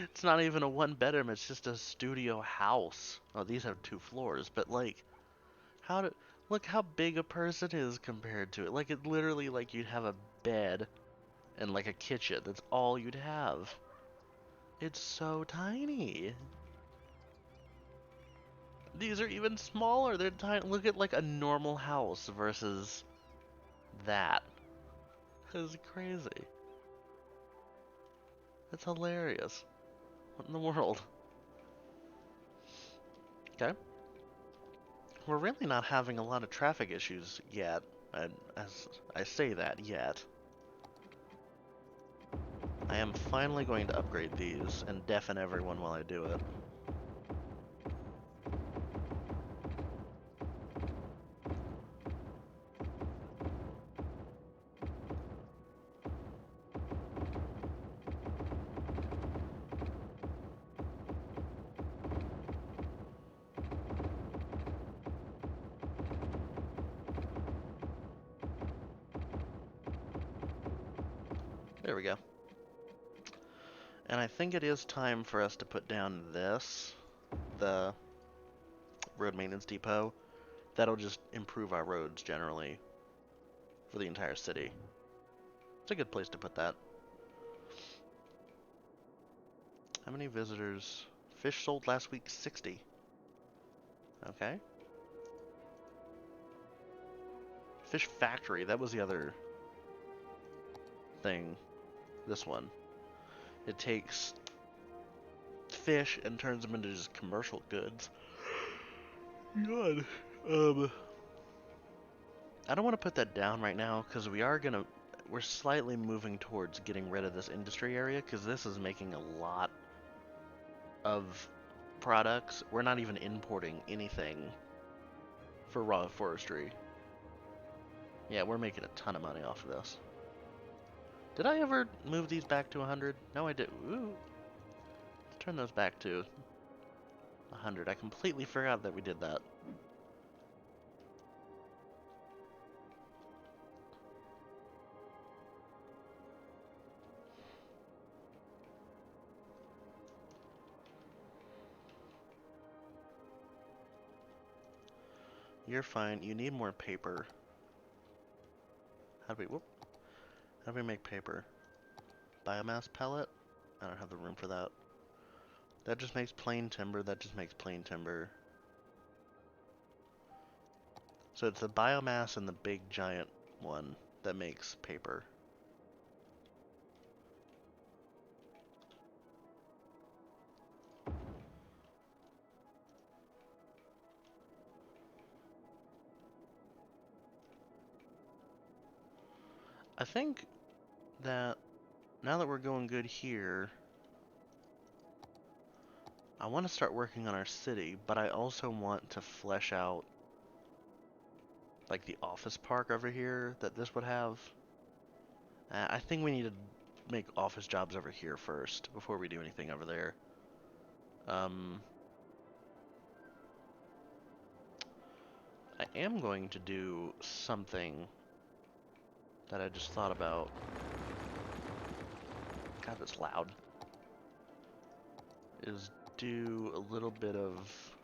[SPEAKER 1] It's not even a one bedroom, it's just a studio house. Oh, these have 2 floors, but like, look how big a person is compared to it. Like, it literally, like, you'd have a bed and like a kitchen. That's all you'd have. It's so tiny. These are even smaller. They're tiny. Look at like a normal house versus that. That's crazy. That's hilarious. What in the world? Okay. We're really not having a lot of traffic issues yet. As I say that, yet. I am finally going to upgrade these and deafen everyone while I do it. There we go. And I think it is time for us to put down this, the road maintenance depot. That'll just improve our roads generally for the entire city. It's a good place to put that. How many visitors? Fish sold last week, 60. Okay. Fish factory, that was the other thing. This one. It takes fish and turns them into just commercial goods. God. I don't want to put that down right now because we are gonna we're slightly moving towards getting rid of this industry area because this is making a lot of products. We're not even importing anything for raw forestry. Yeah, we're making a ton of money off of this. Did I ever move these back to 100? No, I did. Ooh. Let's turn those back to 100. I completely forgot that we did that. You're fine. You need more paper. How do we, whoop. How do we make paper? Biomass pellet? I don't have the room for that. That just makes plain timber. That just makes plain timber. So it's the biomass and the big giant one that makes paper. I think that now that we're going good here, I want to start working on our city, but I also want to flesh out like the office park over here that this would have. I think we need to make office jobs over here first before we do anything over there. I am going to do something that I just thought about. God, that's loud. Is do a little bit of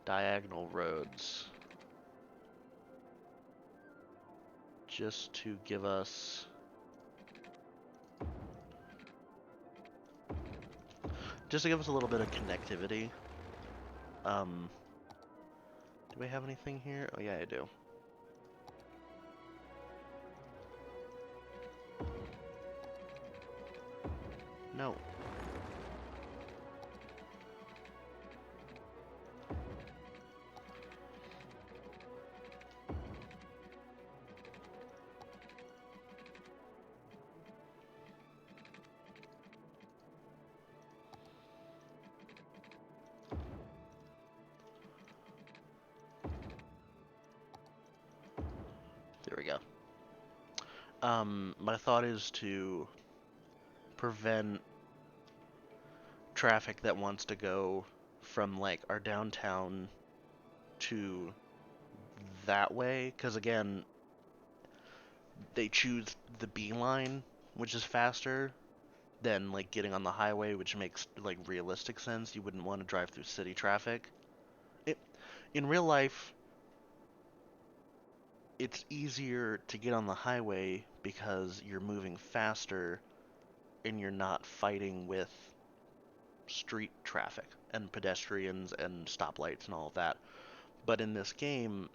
[SPEAKER 1] diagonal roads. Just to give us... Just to give us a little bit of connectivity. Do we have anything here? Oh yeah, I do. No. There we go. My thought is to prevent traffic that wants to go from like our downtown to that way, because again, they choose the B line, which is faster than like getting on the highway, which makes like realistic sense. You wouldn't want to drive through city traffic. In real life, it's easier to get on the highway because you're moving faster and you're not fighting with street traffic and pedestrians and stoplights and all of that. But in this game,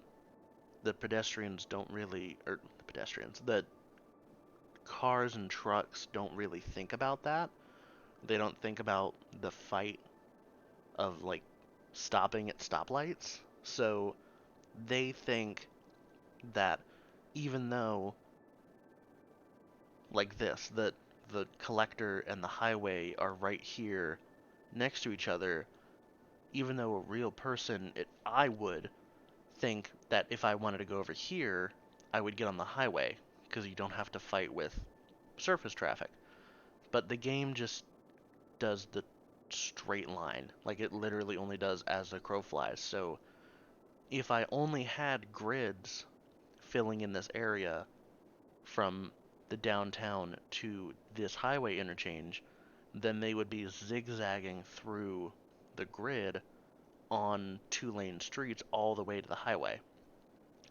[SPEAKER 1] the pedestrians don't really, or the pedestrians, the cars and trucks don't really think about that. They don't think about the fight of like stopping at stoplights. So they think that even though like this, that the collector and the highway are right here next to each other, even though a real person, I would think that if I wanted to go over here, I would get on the highway because you don't have to fight with surface traffic. But the game just does the straight line. Like it literally only does as the crow flies. So if I only had grids filling in this area from the downtown to this highway interchange, then they would be zigzagging through the grid on 2-lane streets all the way to the highway.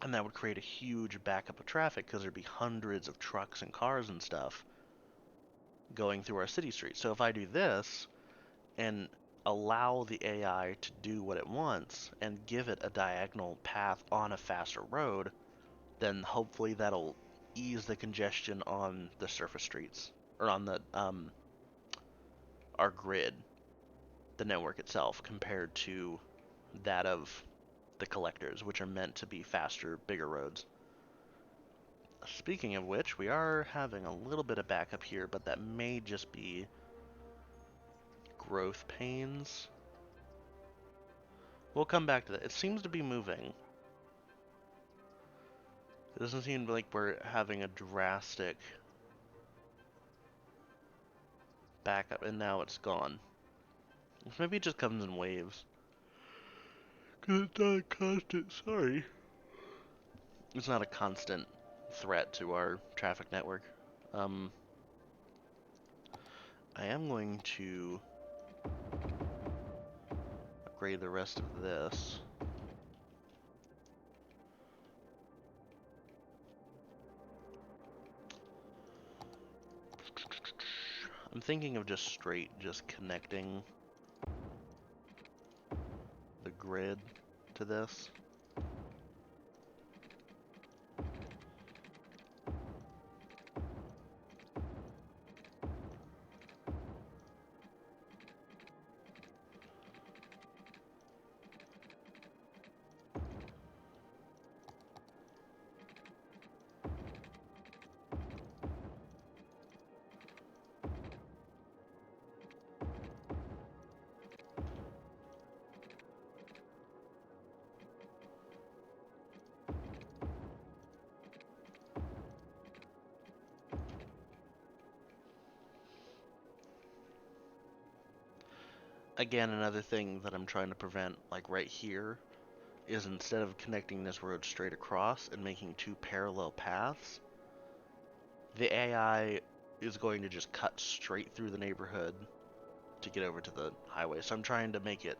[SPEAKER 1] And that would create a huge backup of traffic because there'd be hundreds of trucks and cars and stuff going through our city streets. So if I do this and allow the AI to do what it wants and give it a diagonal path on a faster road, then hopefully that'll ease the congestion on the surface streets or on the our grid, the network itself, compared to that of the collectors, which are meant to be faster, bigger roads. Speaking of which, we are having a little bit of backup here, but that may just be growth pains. We'll come back to that. It seems to be moving. It doesn't seem like we're having a drastic backup, and now it's gone. Maybe it just comes in waves. Because it's not a constant, sorry. It's not a constant threat to our traffic network. I am going to upgrade the rest of this. I'm thinking of just connecting the grid to this. Again, another thing that I'm trying to prevent, like right here, is instead of connecting this road straight across and making two parallel paths, the AI is going to just cut straight through the neighborhood to get over to the highway. So I'm trying to make it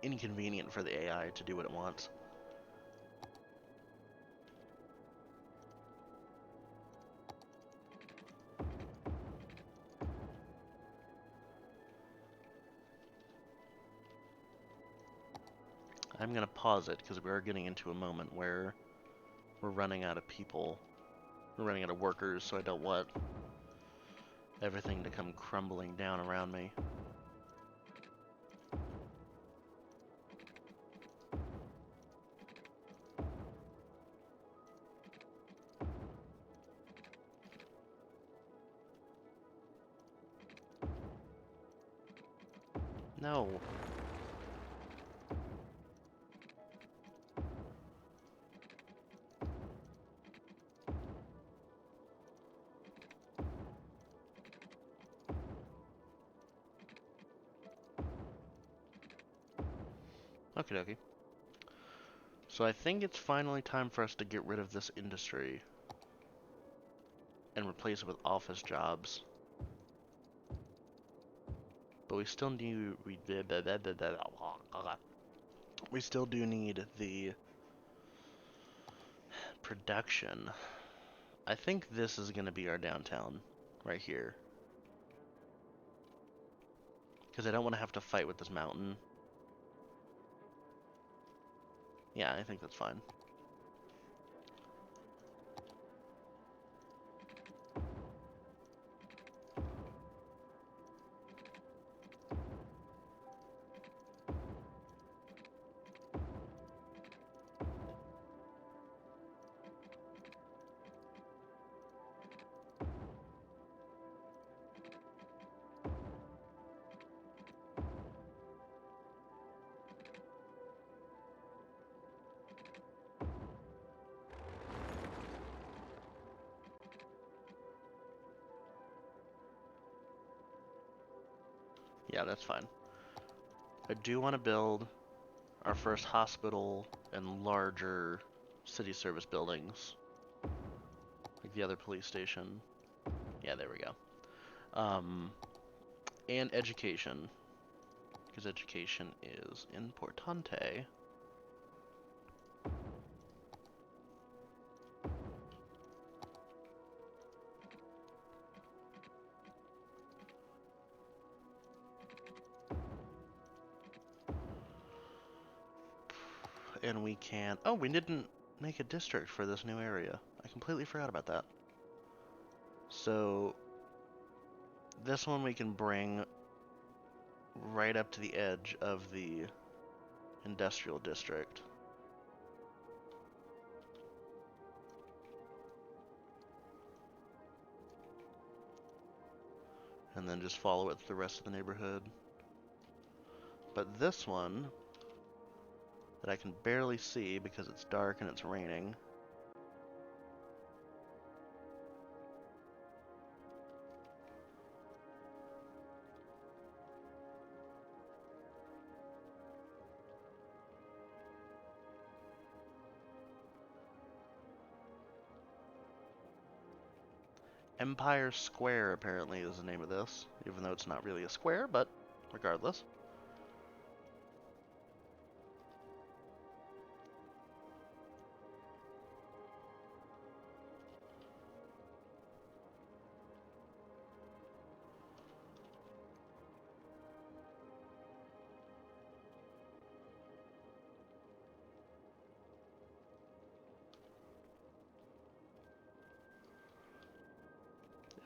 [SPEAKER 1] inconvenient for the AI to do what it wants. I'm going to pause it because we are getting into a moment where we're running out of people. We're running out of workers, so I don't want everything to come crumbling down around me. No. Okie dokie. So I think it's finally time for us to get rid of this industry and replace it with office jobs. But we still need we still do need the production. I think this is going to be our downtown right here. Because I don't want to have to fight with this mountain. Yeah, I think that's fine. Yeah, that's fine. I do want to build our first hospital and larger city service buildings. Like the other police station. Yeah, there we go. And education. Because education is importante. And we can... Oh, we didn't make a district for this new area. I completely forgot about that. So, this one we can bring right up to the edge of the industrial district. and then just follow it to the rest of the neighborhood. But this one, that I can barely see because it's dark and it's raining, Empire Square apparently is the name of this, even though it's not really a square, but regardless.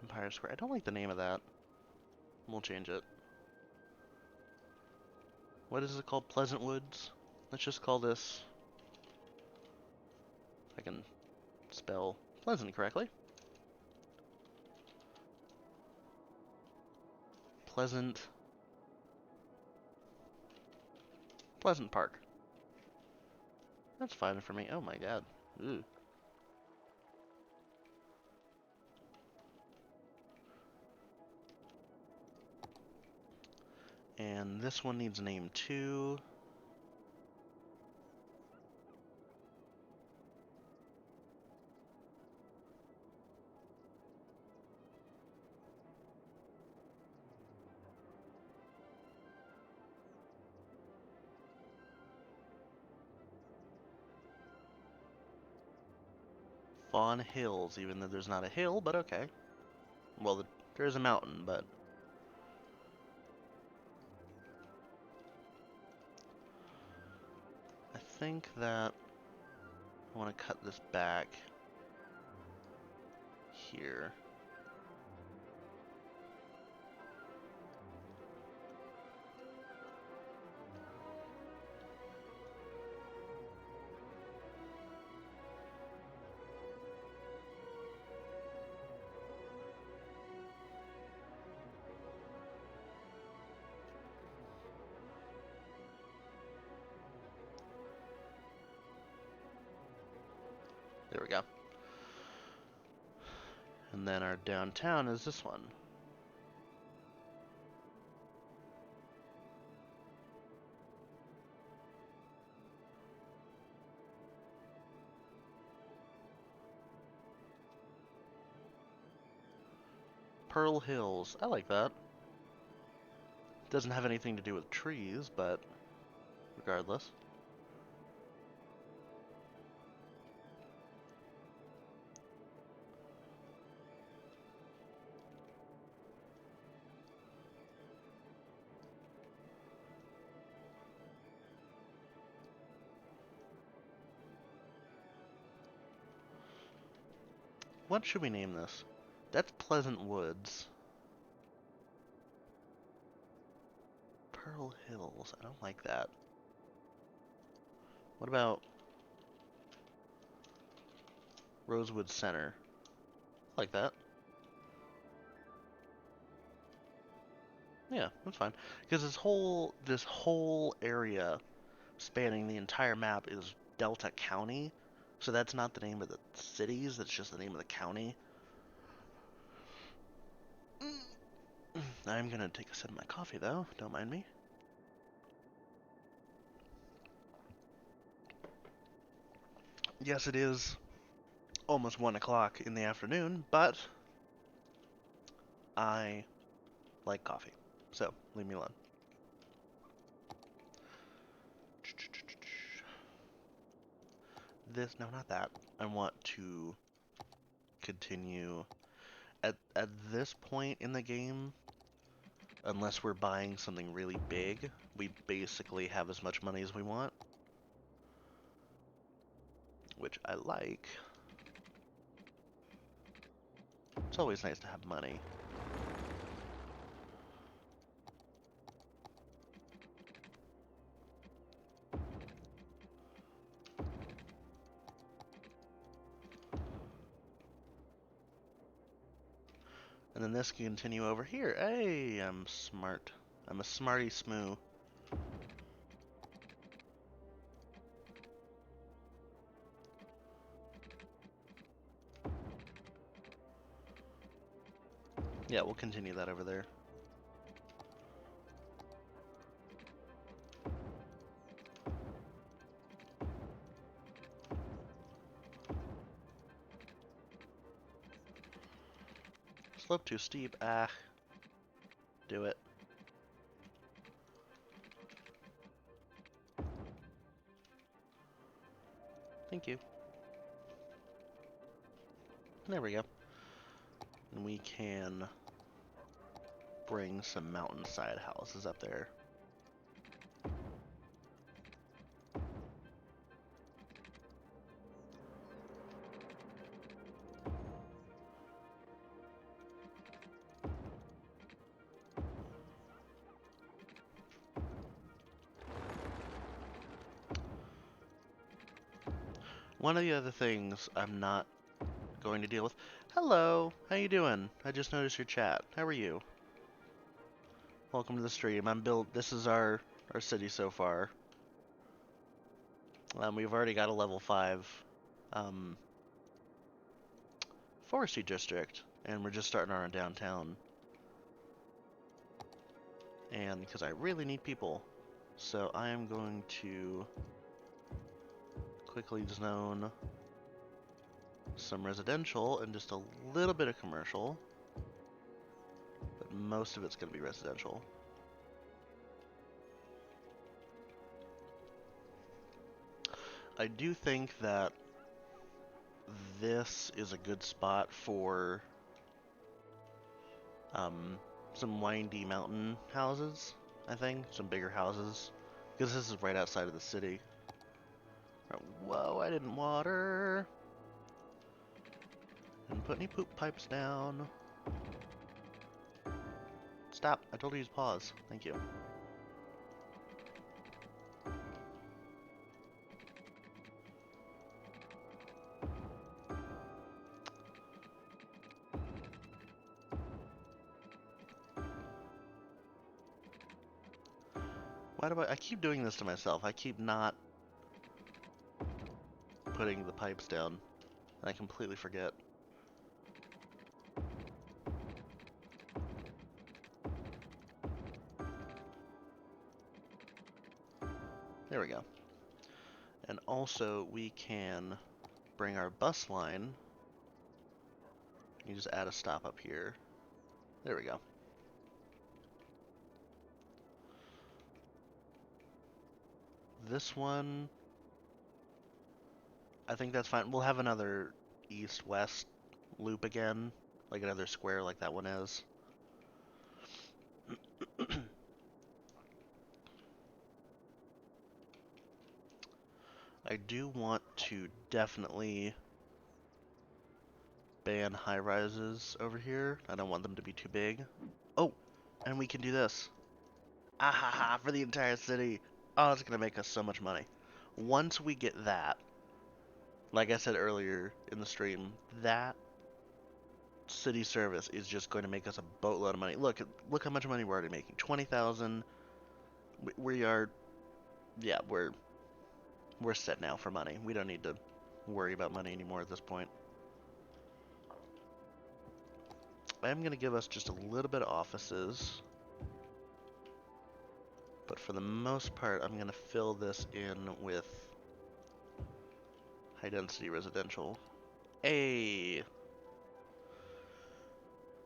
[SPEAKER 1] Empire Square. I don't like the name of that. We'll change it. What is it called? Pleasant Woods? Let's just call this, if I can spell pleasant correctly, Pleasant Park. That's fine for me. Oh my god. Ooh. And this one needs a name too. Fawn Hills, even though there's not a hill, but okay. Well, there's a mountain, but... I think that I want to cut this back here. There we go. And then our downtown is this one. Pearl Hills. I like that. Doesn't have anything to do with trees, but regardless. What should we name this? That's Pleasant Woods. Pearl Hills. I don't like that. What about Rosewood Center? I like that. Yeah, that's fine. Because this whole area spanning the entire map is Delta County. So that's not the name of the cities, that's just the name of the county. I'm gonna take a sip of my coffee though, don't mind me. Yes, it is almost 1 o'clock in the afternoon, but I like coffee, so leave me alone. No, not that. I want to continue at this point in the game. Unless we're buying something really big, we basically have as much money as we want, which I like. It's always nice to have money. And then this can continue over here. Hey, I'm smart. I'm a smarty smoo. Yeah, we'll continue that over there. Slope too steep. Ah. Do it. Thank you. There we go. And we can bring some mountainside houses up there. One of the other things I'm not going to deal with. Hello, how you doing? I just noticed your chat. How are you? Welcome to the stream. This is our city so far. We've already got a level 5 forestry district, and we're just starting our downtown. And because I really need people, so I am going to quickly zone some residential and just a little bit of commercial, but most of it's going to be residential. I do think that this is a good spot for some windy mountain houses, I think. Some bigger houses. Because this is right outside of the city. Whoa, I didn't water. Didn't put any poop pipes down. Stop. I told you to use pause. Thank you. Why do I keep doing this to myself? I keep not putting the pipes down. And I completely forget. There we go. And also, we can bring our bus line. You just add a stop up here. There we go. This one, I think that's fine. We'll have another east-west loop again, like another square like that one is. I do want to definitely ban high-rises over here. I don't want them to be too big. Oh, and we can do this. Ah ha ha, for the entire city. Oh, it's going to make us so much money. Once we get that, like I said earlier in the stream, that city service is just going to make us a boatload of money. Look how much money we're already making. 20,000. We are, yeah, we're set now for money. We don't need to worry about money anymore at this point. I am going to give us just a little bit of offices. But for the most part, I'm going to fill this in with high-density residential. A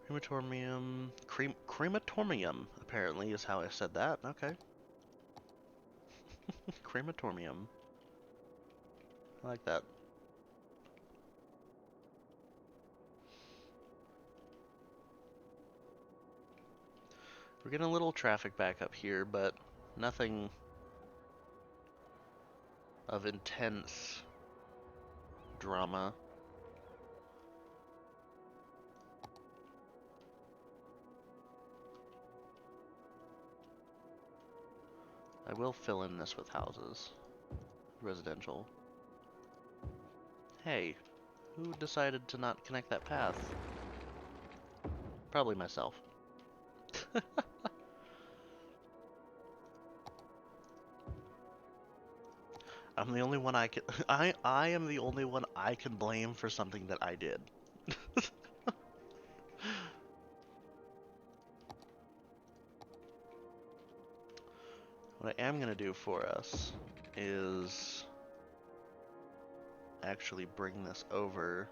[SPEAKER 1] crematorium, apparently, is how I said that. Okay. Crematorium. I like that. We're getting a little traffic back up here, but nothing of intense drama. I will fill in this with houses. Residential. Hey, who decided to not connect that path? Probably myself. I'm the only one I can I am the only one I can blame for something that I did. What I am gonna do for us is actually bring this over.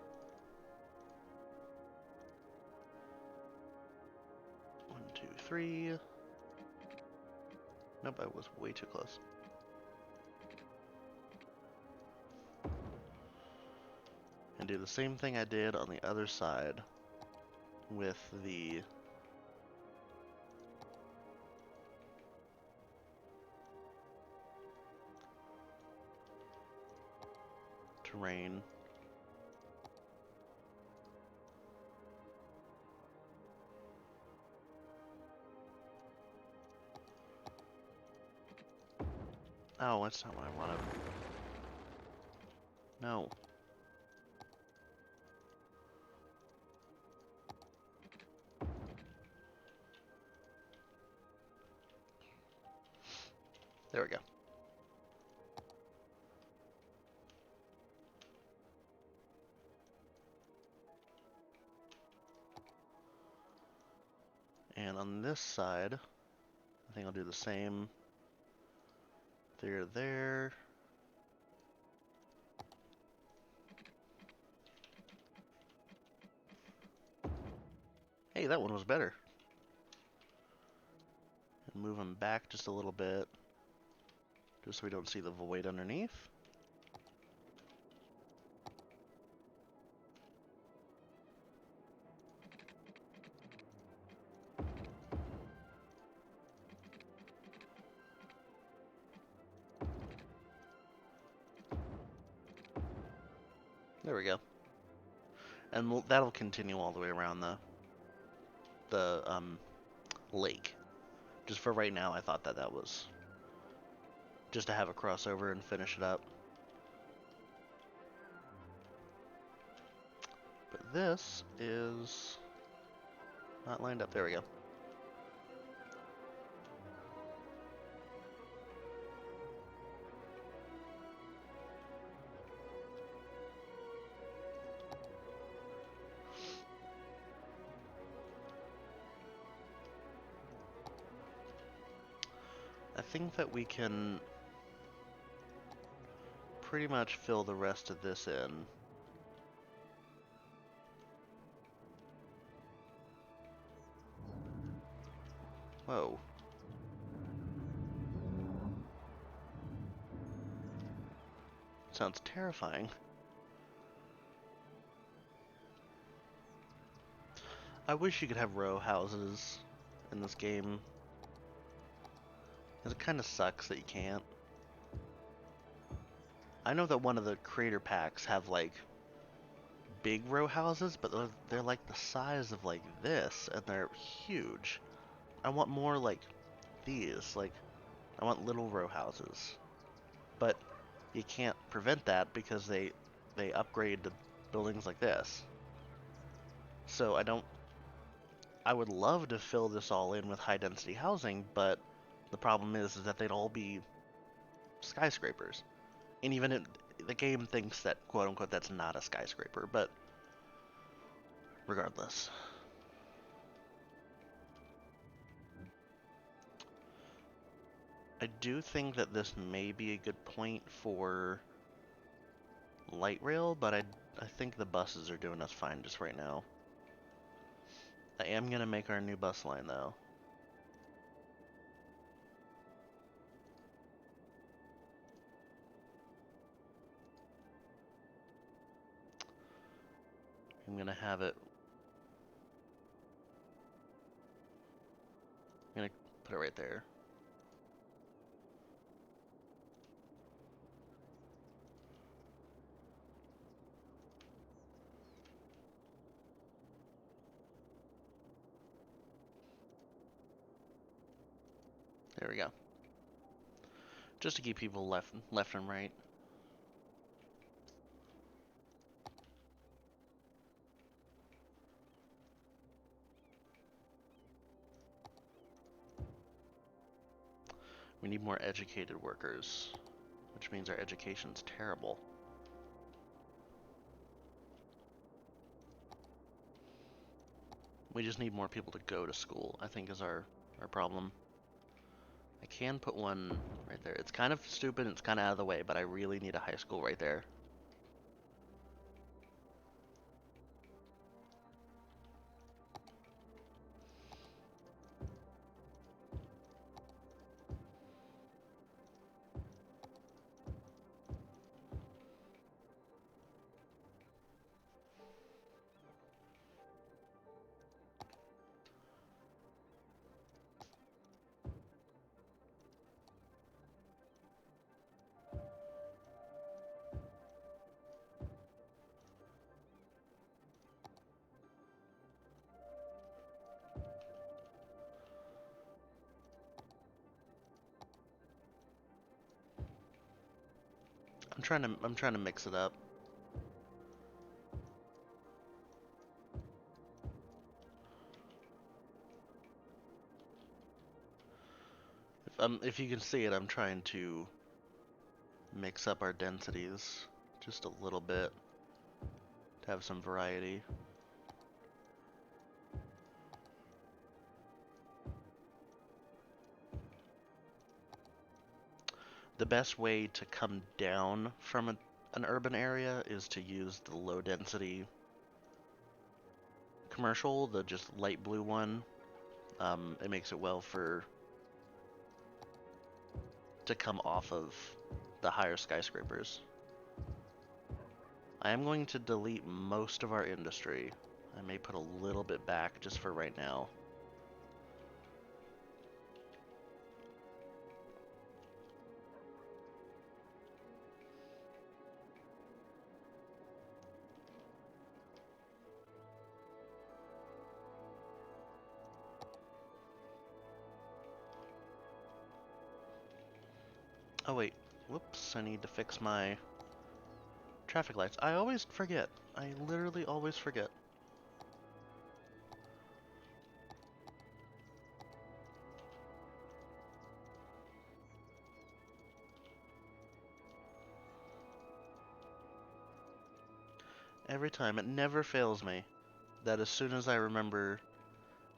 [SPEAKER 1] 1, 2, 3. Nope, I was way too close. And do the same thing I did on the other side with the terrain. Oh, that's not what I wanted. No. There we go. And on this side, I think I'll do the same. There. Hey, that one was better. And move them back just a little bit, just so we don't see the void underneath. There we go. And that'll continue all the way around the lake. Just for right now, I thought that was just to have a crossover and finish it up. But this is not lined up. There we go. I think that we can pretty much fill the rest of this in. Whoa. Sounds terrifying. I wish you could have row houses in this game. It kind of sucks that you can't. I know that one of the creator packs have like big row houses, but they're like the size of like this, and they're huge. I want more like these, like I want little row houses. But you can't prevent that because they upgrade to buildings like this. So I would love to fill this all in with high density housing, but the problem is that they'd all be skyscrapers. And even the game thinks that, quote unquote, that's not a skyscraper, but regardless. I do think that this may be a good point for light rail, but I think the buses are doing us fine just right now. I am going to make our new bus line, though. I'm going to have it... I'm going to put it right there. There we go. Just to keep people left and right. need more educated workers, which means our education's terrible. We just need more people to go to school, I think is our problem. I can put one right there. It's kind of stupid, it's kind of out of the way, but I really need a high school right there. I'm trying to mix it up. If you can see it, I'm trying to mix up our densities just a little bit to have some variety. The best way to come down from an urban area is to use the low density commercial, the just light blue one. It makes it well to come off of the higher skyscrapers. I am going to delete most of our industry. I may put a little bit back just for right now. Oh wait, whoops, I need to fix my traffic lights. I always forget. I literally always forget. Every time, it never fails me that as soon as I remember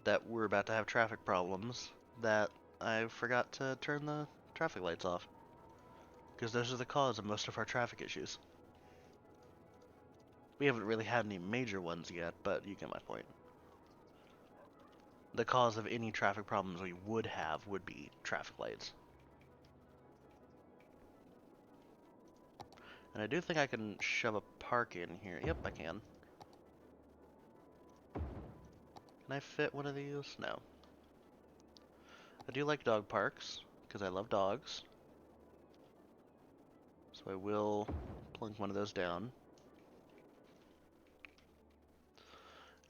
[SPEAKER 1] that we're about to have traffic problems, that I forgot to turn the traffic lights off. Because those are the cause of most of our traffic issues. We haven't really had any major ones yet, but you get my point. The cause of any traffic problems we would have would be traffic lights. And I do think I can shove a park in here. Yep, I can. Can I fit one of these? No. I do like dog parks, because I love dogs. So I will plunk one of those down.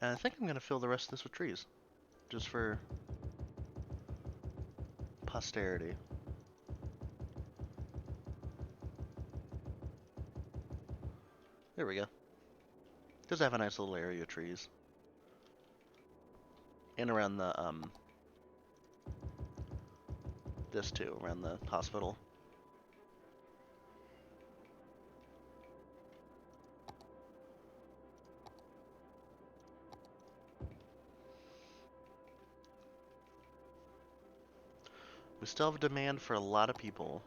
[SPEAKER 1] And I think I'm going to fill the rest of this with trees. Just for posterity. There we go. Just have a nice little area of trees. And around the, this too, around the hospital. We still have demand for a lot of people.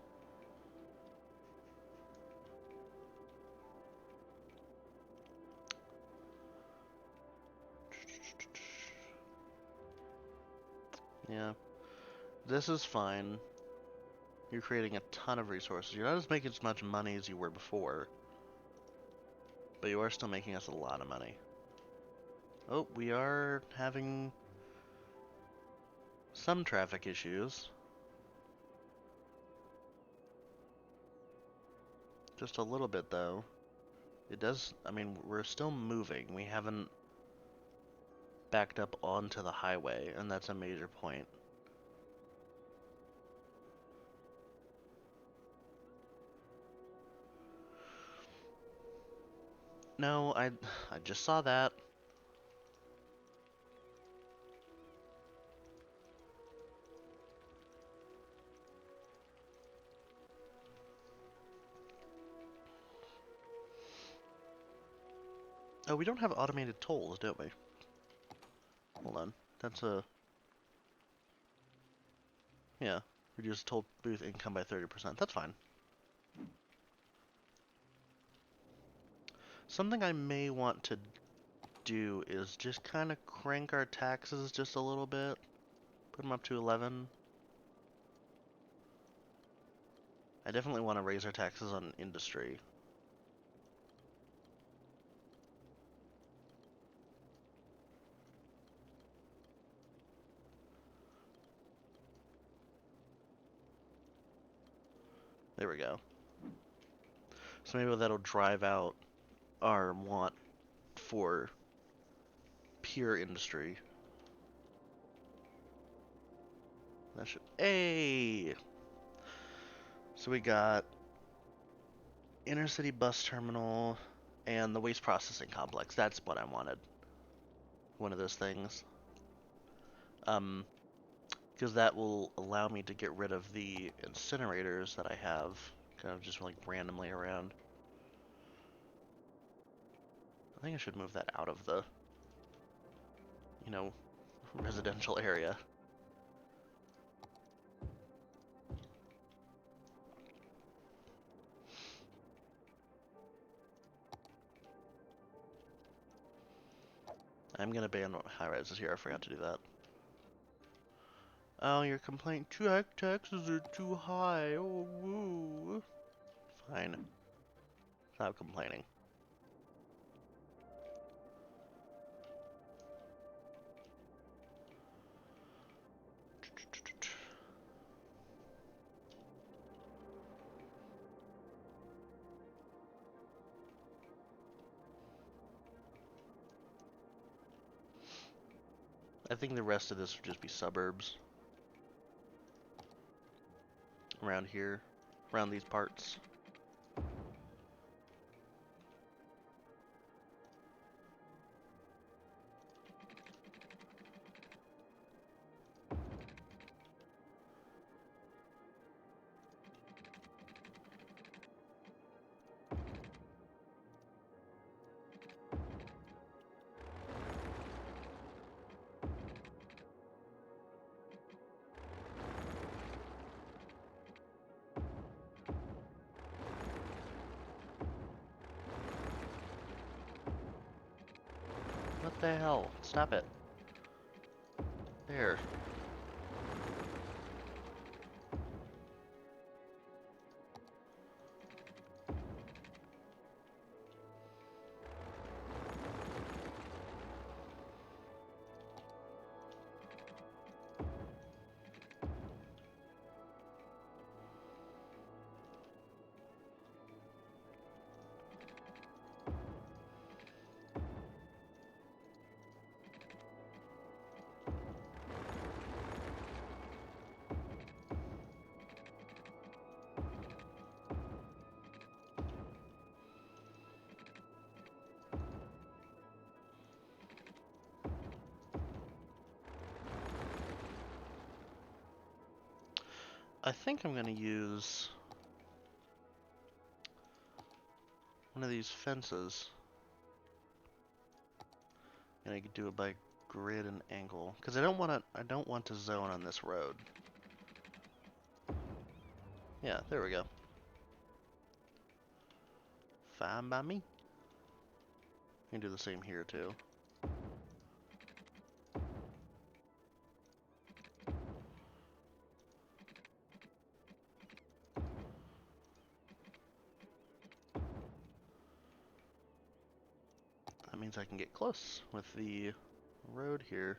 [SPEAKER 1] Yeah. This is fine. You're creating a ton of resources. You're not as making as much money as you were before. But you are still making us a lot of money. Oh, we are having some traffic issues. Just a little bit, though. It does, I mean, we're still moving. We haven't backed up onto the highway, and that's a major point. No, I just saw that. Oh, we don't have automated tolls, don't we? Hold on. That's a... Yeah. Reduce toll booth income by 30%. That's fine. Something I may want to do is just kind of crank our taxes just a little bit. Put them up to 11. I definitely want to raise our taxes on industry. There we go. So maybe that'll drive out our want for pure industry. That should... Hey! So we got inner city bus terminal and the waste processing complex. That's what I wanted. One of those things. Because that will allow me to get rid of the incinerators that I have kind of just like randomly around. I think I should move that out of the, you know, residential area. I'm gonna ban high rises here. I forgot to do that. Oh, your complaint. Taxes are too high. Oh, woo. Fine. Stop complaining. I think the rest of this would just be suburbs. Around here. Around these parts. What the hell? Stop it. There. I think I'm gonna use one of these fences. And I could do it by grid and angle. Because I don't want to zone on this road. Yeah, there we go. Fine by me. You can do the same here too. That means I can get close with the road here.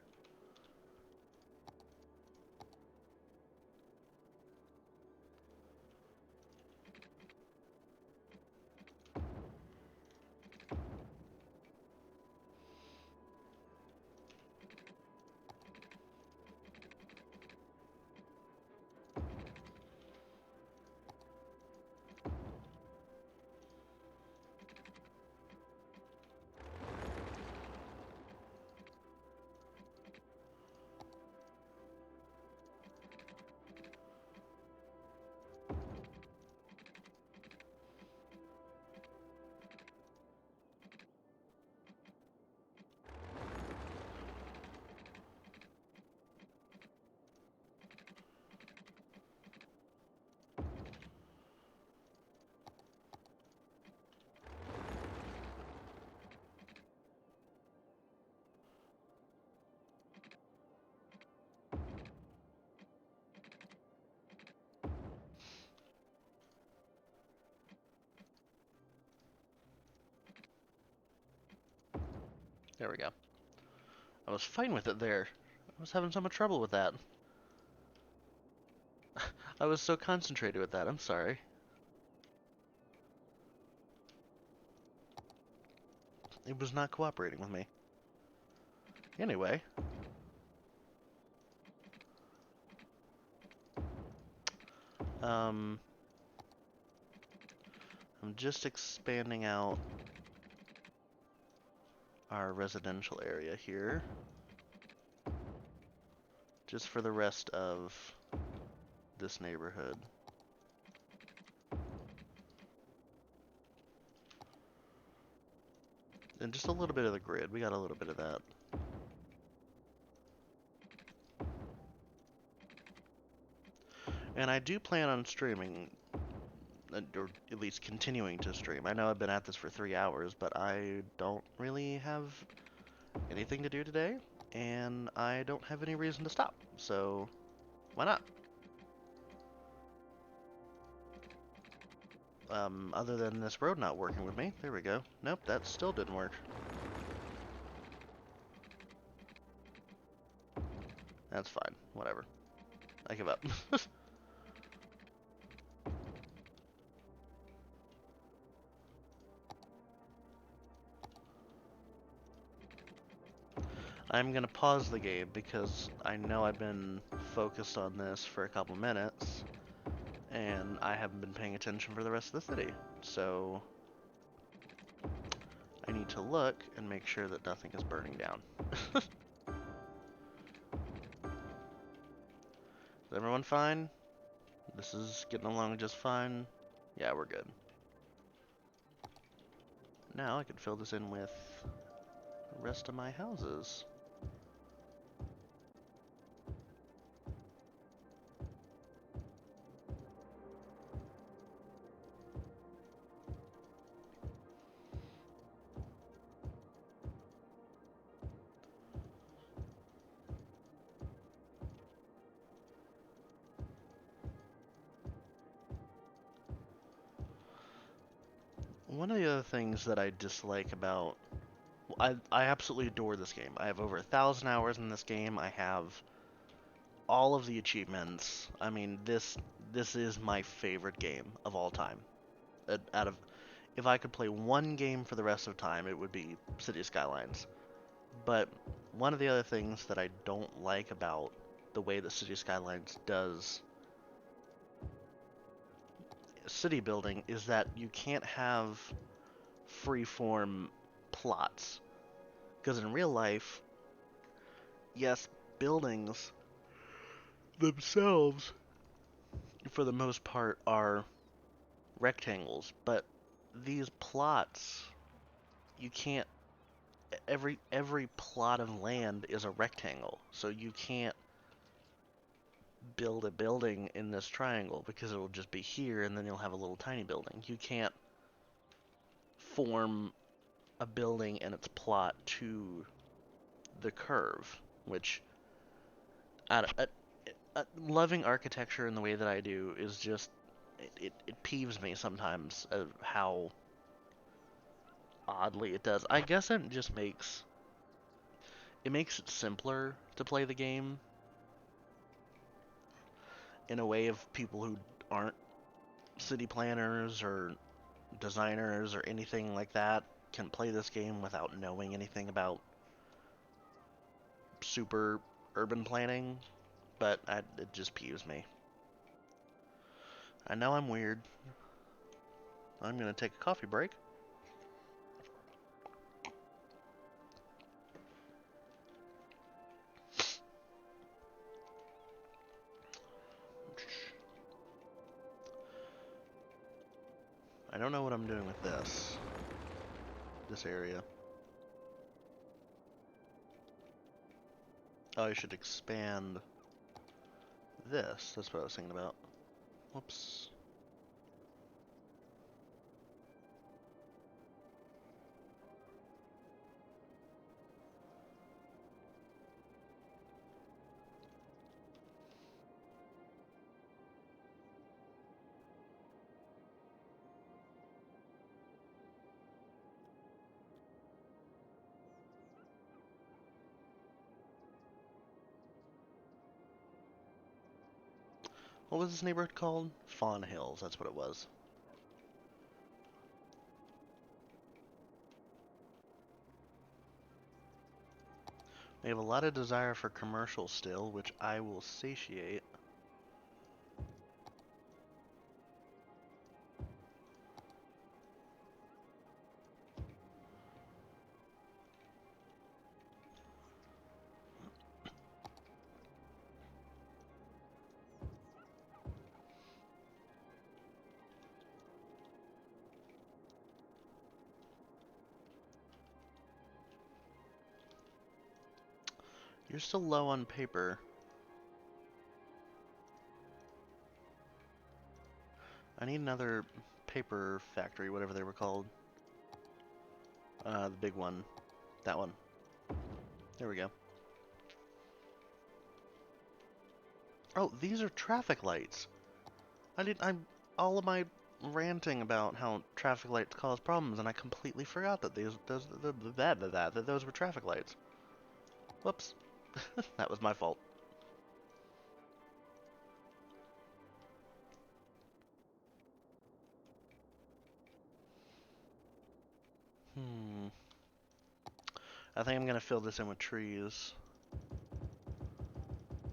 [SPEAKER 1] There we go. I was fine with it there. I was having so much trouble with that. I was so concentrated with that. I'm sorry. It was not cooperating with me. Anyway. I'm just expanding out our residential area here. Just for the rest of this neighborhood. And just a little bit of the grid. We got a little bit of that. And I do plan on streaming, or at least continuing to stream. I know I've been at this for 3 hours, but I don't really have anything to do today, and I don't have any reason to stop, so why not? Other than this road not working with me. There we go. Nope, that still didn't work. That's fine. Whatever. I give up. I'm gonna pause the game because I know I've been focused on this for a couple minutes, and I haven't been paying attention for the rest of the city. So I need to look and make sure that nothing is burning down. Is everyone fine? This is getting along just fine. Yeah, we're good. Now I can fill this in with the rest of my houses. One of the other things that I dislike about... I absolutely adore this game. I have over 1,000 hours in this game. I have all of the achievements. I mean, this is my favorite game of all time. Out of... If I could play one game for the rest of time, it would be City Skylines. But one of the other things that I don't like about the way that City Skylines does city building is that you can't have free-form plots. Because in real life, yes, buildings themselves, for the most part, are rectangles, but these plots, you can't... Every plot of land is a rectangle, so you can't build a building in this triangle because it will just be here and then you'll have a little tiny building. You can't form a building and its plot to the curve, which loving architecture in the way that I do is just it peeves me sometimes of how oddly it does. I guess it just makes it simpler to play the game in a way of people who aren't city planners or designers or anything like that can play this game without knowing anything about super urban planning, but it just peeves me. I know I'm weird. I'm gonna take a coffee break. I don't know what I'm doing with this area. Oh, I should expand this. That's what I was thinking about. Whoops. What was this neighborhood called? Fawn Hills, that's what it was. We have a lot of desire for commercial still, which I will satiate. You're still low on paper. I need another paper factory, whatever they were called. The big one. That one. There we go. Oh, these are traffic lights. I'm all of my ranting about how traffic lights cause problems, and I completely forgot that those were traffic lights. Whoops. That was my fault. I think I'm gonna fill this in with trees.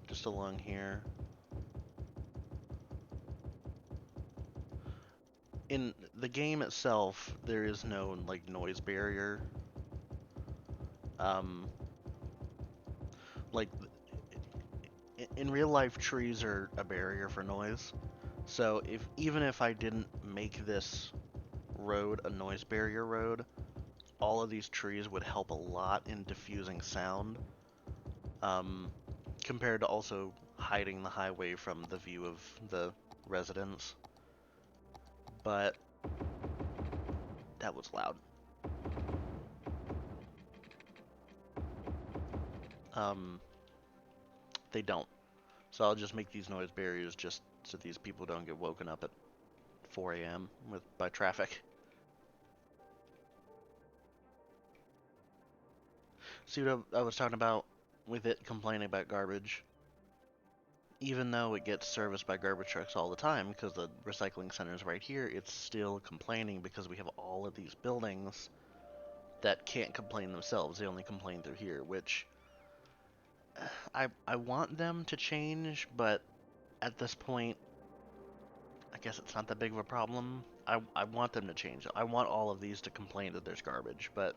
[SPEAKER 1] Just along here. In the game itself, there is no, like, noise barrier. Like, in real life, trees are a barrier for noise. So even if I didn't make this road a noise barrier road, all of these trees would help a lot in diffusing sound, compared to also hiding the highway from the view of the residents. But that was loud. They don't. So I'll just make these noise barriers just so these people don't get woken up at 4 a.m. by traffic. See what I was talking about with it complaining about garbage? Even though it gets serviced by garbage trucks all the time because the recycling center is right here, it's still complaining because we have all of these buildings that can't complain themselves. They only complain through here, which I want them to change, but at this point, I guess it's not that big of a problem. I want them to change. I want all of these to complain that there's garbage, but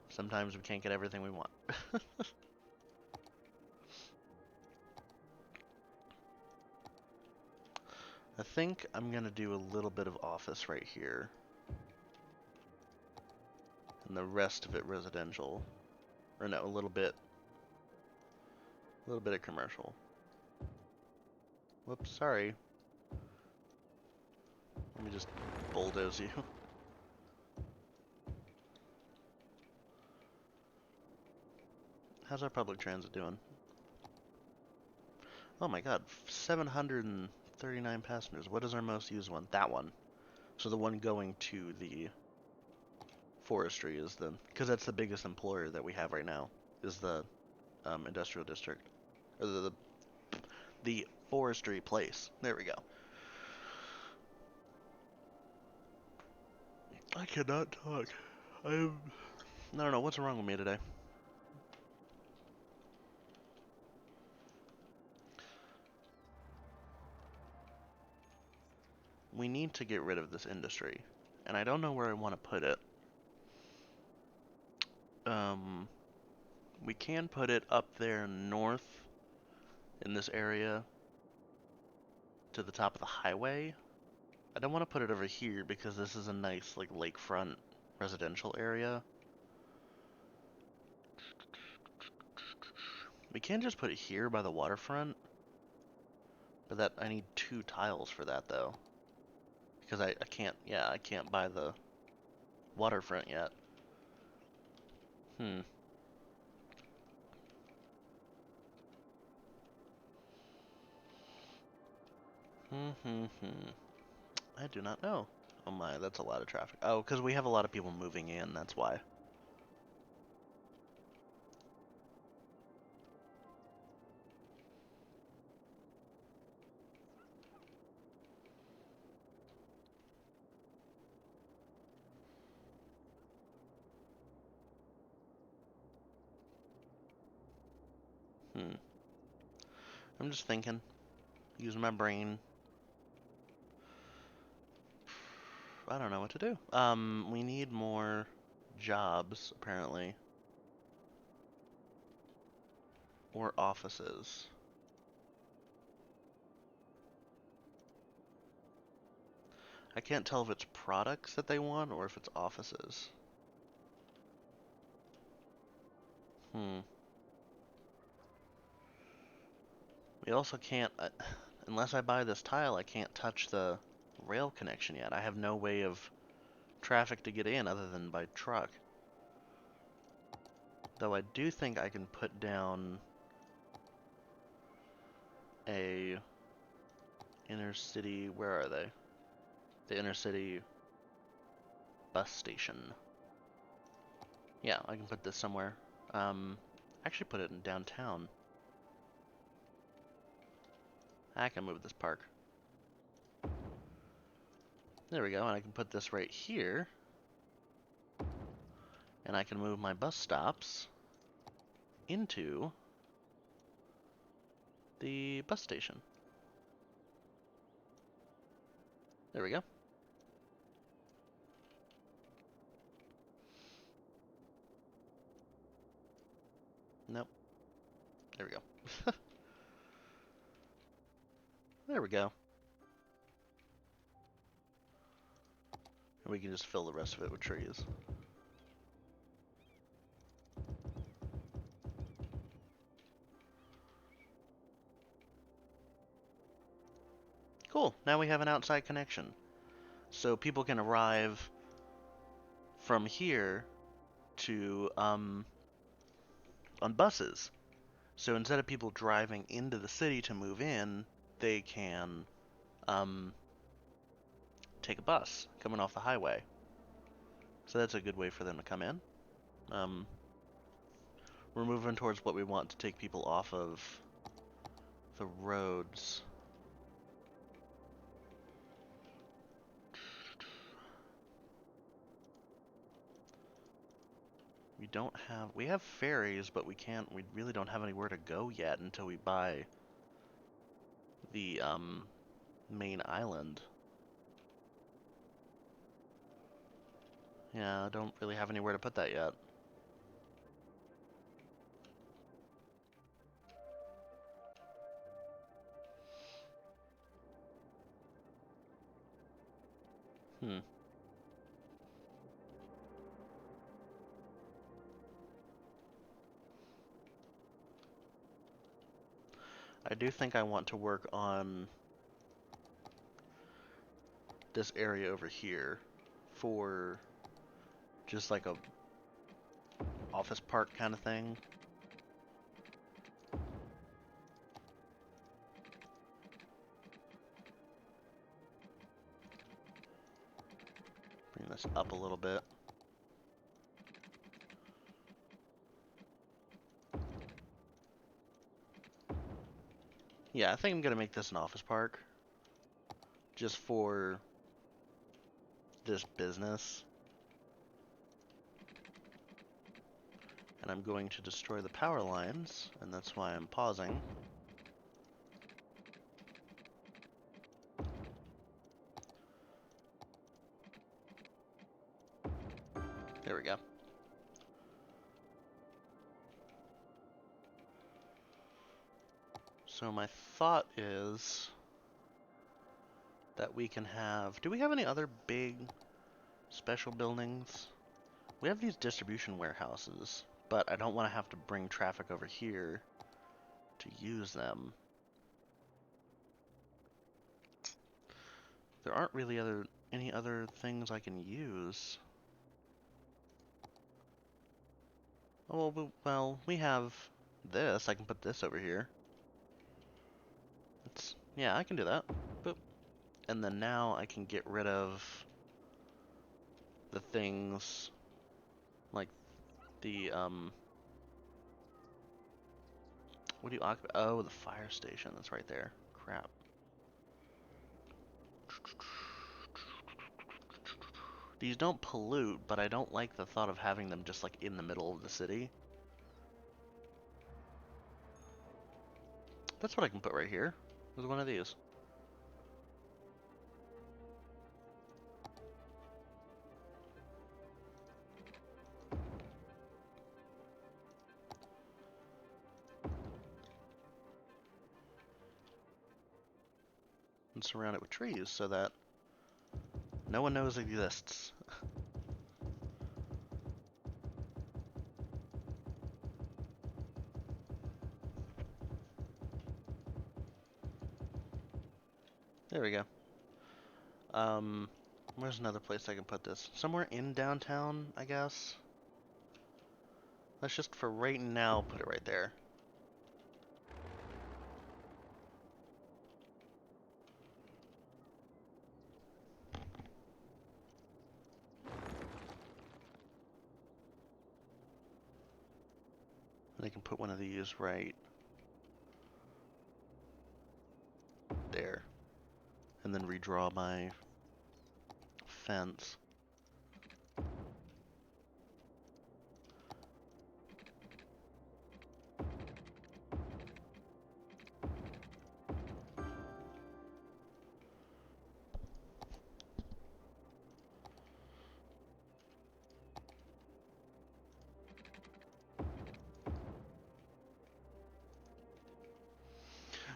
[SPEAKER 1] sometimes we can't get everything we want. I think I'm gonna do a little bit of office right here. And the rest of it residential. Or no, a little bit of commercial. Whoops, sorry. Let me just bulldoze you. How's our public transit doing? Oh my god, 739 passengers. What is our most used one? That one. So the one going to the forestry is the, because that's the biggest employer that we have right now, is the industrial district, or the forestry place. There we go. I cannot talk. I don't know what's wrong with me today. We need to get rid of this industry, and I don't know where I want to put it. We can put it up there north in this area to the top of the highway. I don't want to put it over here because this is a nice, like, lakefront residential area. We can just put it here by the waterfront, but that I need 2 tiles for that though, because I can't, yeah, I can't buy the waterfront yet. I do not know. Oh my, that's a lot of traffic. Oh, because we have a lot of people moving in, that's why. Hmm. I'm just thinking, using my brain. I don't know what to do. We need more jobs, apparently. Or offices. I can't tell if it's products that they want or if it's offices. Hmm. We also can't, unless I buy this tile, I can't touch the rail connection yet. I have no way of traffic to get in other than by truck. Though I do think I can put down a inner city, where are they? The inner city bus station. Yeah, I can put this somewhere. Actually put it in downtown. I can move this park. There we go, and I can put this right here. And I can move my bus stops into the bus station. There we go. Nope. There we go. There we go. And we can just fill the rest of it with trees. Cool, now we have an outside connection. So people can arrive from here to, on buses. So instead of people driving into the city to move in, they can, take a bus coming off the highway. So that's a good way for them to come in. We're moving towards what we want to take people off of the roads. We have ferries, but we really don't have anywhere to go yet until we buy the, main island. Yeah, I don't really have anywhere to put that yet. Hmm. I do think I want to work on this area over here for just like a office park kind of thing. Bring this up a little bit. Yeah, I think I'm gonna make this an office park. Just for this business. And I'm going to destroy the power lines, and that's why I'm pausing. There we go. So my thought is that we can have... Do we have any other big special buildings? We have these distribution warehouses, but I don't want to have to bring traffic over here to use them. There aren't really any other things I can use. Oh, well, we have this. I can put this over here. Yeah, I can do that. Boop. And then now I can get rid of the things like the, what do you occupy? Oh, the fire station. That's right there. Crap. These don't pollute, but I don't like the thought of having them just like in the middle of the city. That's what I can put right here. There's one of these. And surround it with trees so that no one knows it exists. There we go. Where's another place I can put this? Somewhere in downtown, I guess. Let's just, for right now, put it right there. And I can put one of these right there. And then redraw my fence.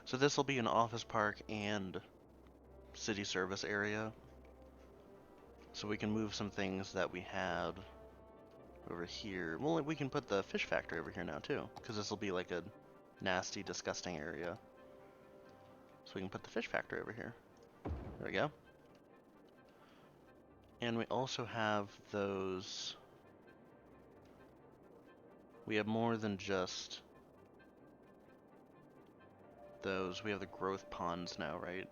[SPEAKER 1] So this will be an office park and city service area. So we can move some things that we had over here. Well, we can put the fish factory over here now too, because this will be like a nasty, disgusting area. So we can put the fish factory over here. There we go. And we also have those... We have more than just those. We have the growth ponds now, right?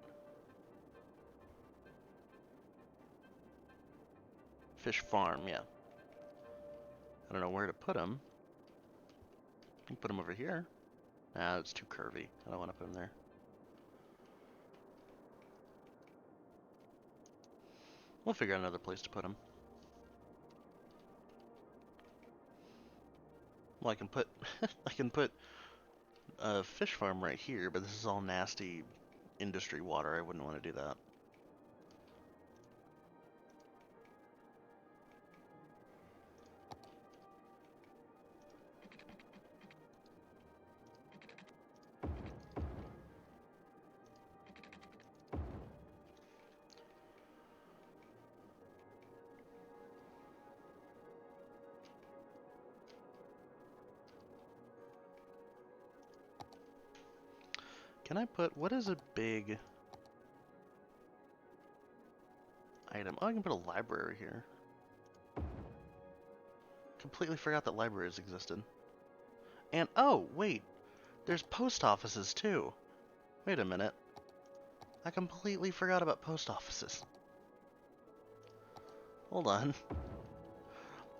[SPEAKER 1] Fish farm, yeah. I don't know where to put them. You can put them over here. Nah, it's too curvy. I don't want to put them there. We'll figure out another place to put them. Well, I can put I can put a fish farm right here, but this is all nasty industry water. I wouldn't want to do that. Can I put, what is a big item? Oh, I can put a library here. Completely forgot that libraries existed. And, oh, wait, there's post offices too. Wait a minute. I completely forgot about post offices. Hold on.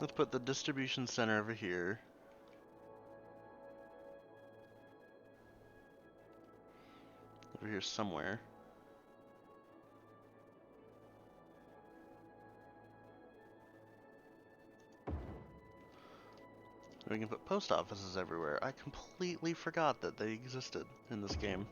[SPEAKER 1] Let's put the distribution center over here. Over here somewhere. We can put post offices everywhere. I completely forgot that they existed in this game.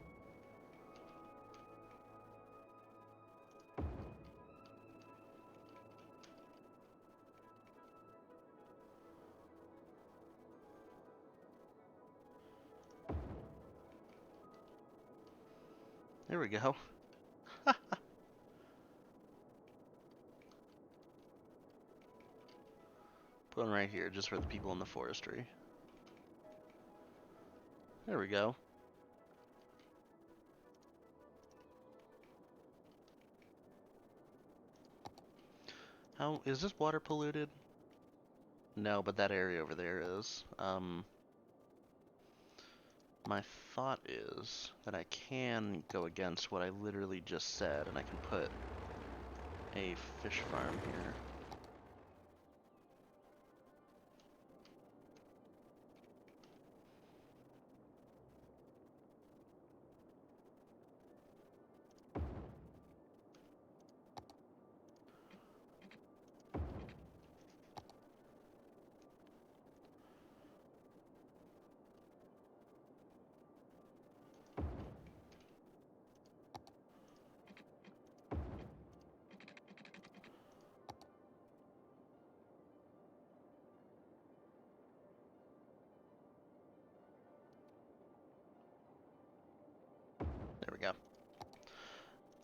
[SPEAKER 1] There we go. Put one right here, just for the people in the forestry. There we go. How, is this water polluted? No, but that area over there is. My thought is that I can go against what I literally just said, and I can put a fish farm here.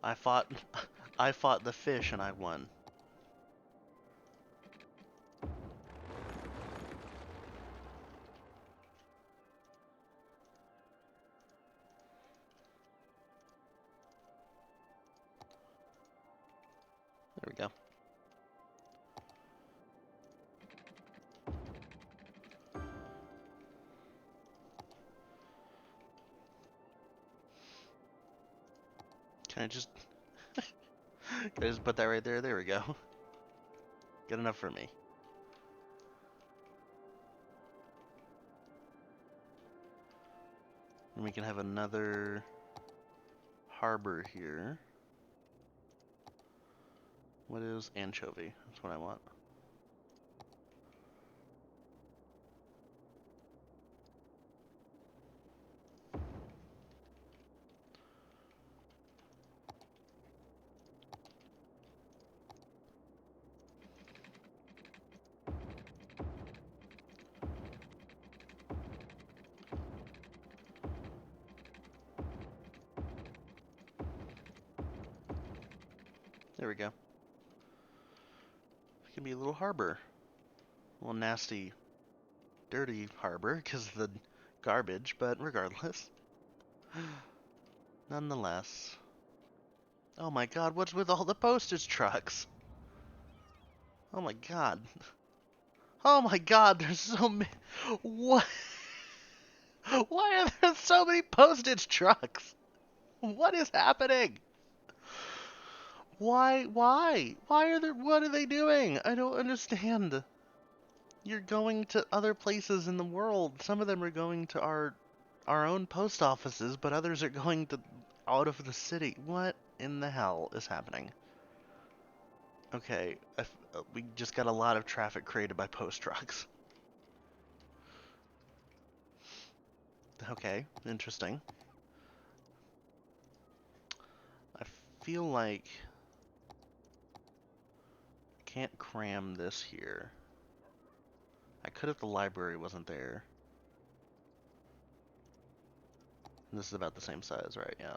[SPEAKER 1] I fought I fought the fish and I won. There we go. Can I just can I just put that right there? There we go. Good enough for me. And we can have another harbor here. What is anchovy? That's what I want. There we go. It can be a little harbor. A little nasty, dirty harbor because of the garbage, but regardless. Nonetheless. Oh my god, what's with all the postage trucks? Oh my god. Oh my god, there's so many. What? Why are there so many postage trucks? What is happening? Why? Why are there? What are they doing? I don't understand. You're going to other places in the world. Some of them are going to our own post offices, but others are going to out of the city. What in the hell is happening? Okay, we just got a lot of traffic created by post trucks. Okay, interesting. I feel like I can't cram this here. I could if the library wasn't there. And this is about the same size, right? Yeah.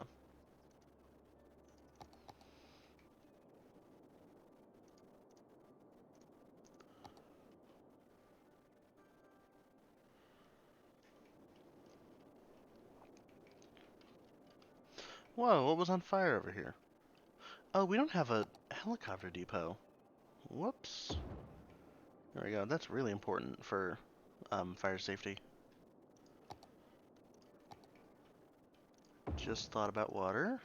[SPEAKER 1] Whoa, what was on fire over here? Oh, we don't have a helicopter depot. Whoops. There we go. That's really important for fire safety. Just thought about water.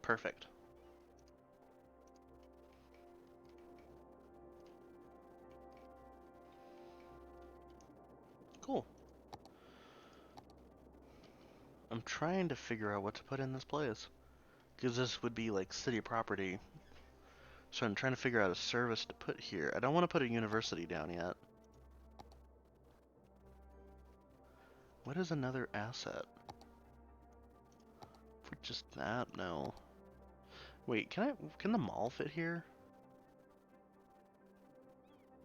[SPEAKER 1] Perfect. Cool. I'm trying to figure out what to put in this place. Because this would be like city property. So I'm trying to figure out a service to put here. I don't want to put a university down yet. What is another asset? For just that? No. Wait, can the mall fit here?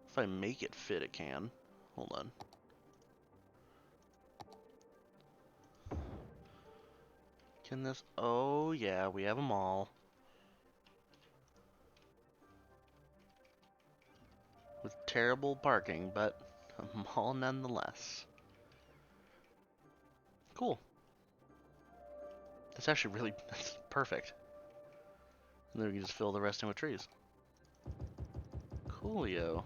[SPEAKER 1] If I make it fit, it can. Hold on. Can this? Oh yeah, we have a mall. With terrible parking, but a mall nonetheless. Cool. That's actually really, that's perfect. And then we can just fill the rest in with trees. Coolio.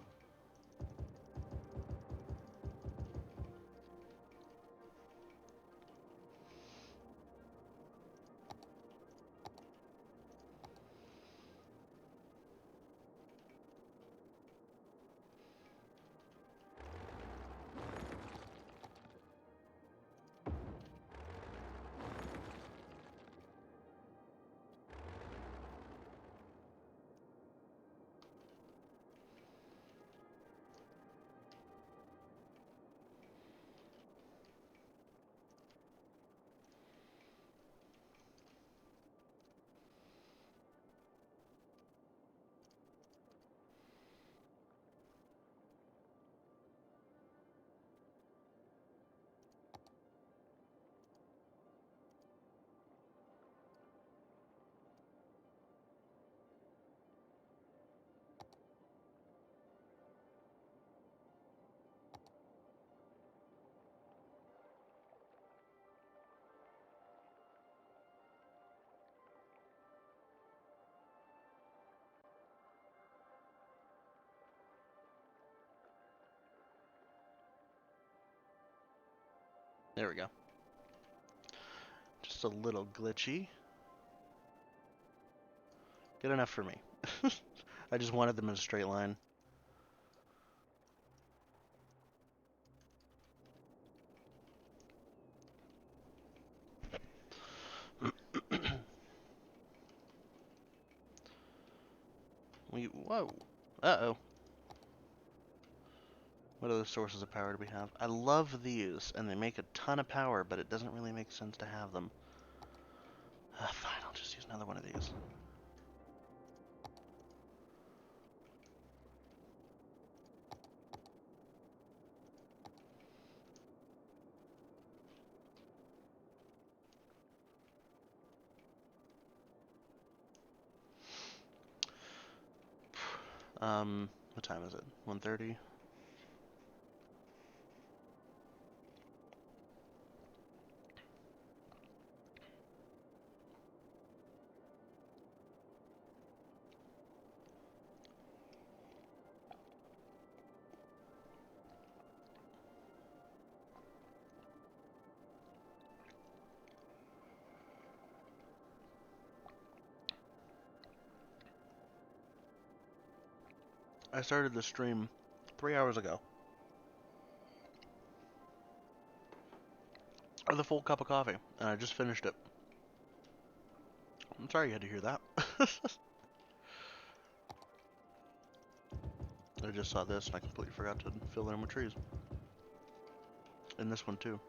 [SPEAKER 1] There we go. Just a little glitchy. Good enough for me. I just wanted them in a straight line. Whoa. Uh-oh. What other sources of power do we have? I love these, and they make a ton of power, but it doesn't really make sense to have them. Fine, I'll just use another one of these. What time is it? 1:30? I started the stream 3 hours ago. With a full cup of coffee, and I just finished it. I'm sorry you had to hear that. I just saw this and I completely forgot to fill in with trees. And this one too.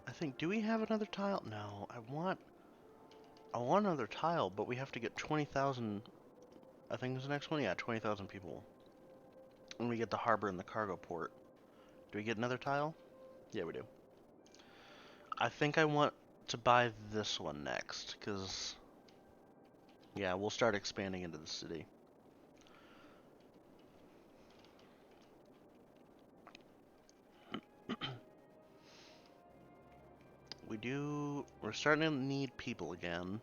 [SPEAKER 1] I think, do we have another tile? No, I want another tile, but we have to get 20,000, I think is the next one? Yeah, 20,000 people. And we get the harbor and the cargo port. Do we get another tile? Yeah, we do. I think I want to buy this one next, because, yeah, we'll start expanding into the city. We're starting to need people again.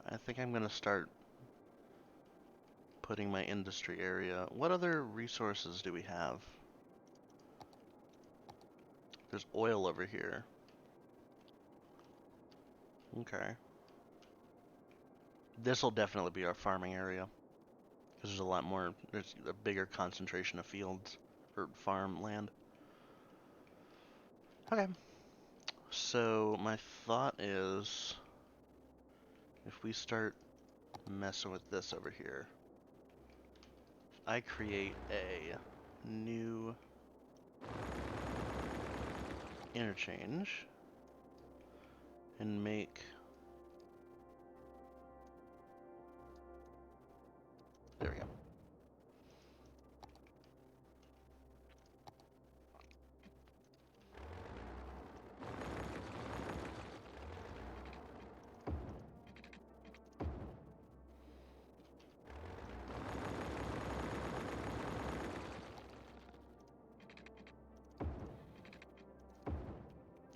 [SPEAKER 1] I think I'm going to start putting my industry area. What other resources do we have? There's oil over here. Okay. This will definitely be our farming area. Because there's a lot more, there's a bigger concentration of fields, or farmland. Okay. So, my thought is, if we start messing with this over here, I create a new interchange and make, there we go.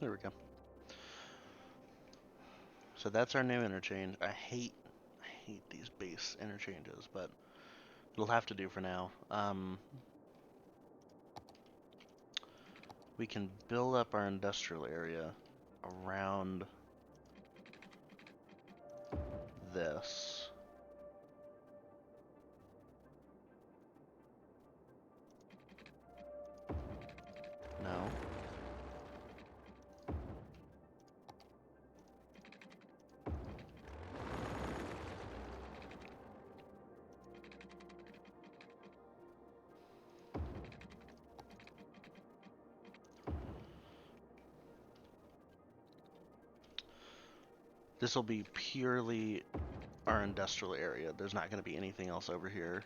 [SPEAKER 1] There we go. So that's our new interchange. I hate these base interchanges, but it'll have to do for now. We can build up our industrial area around this. No. This will be purely our industrial area. There's not going to be anything else over here.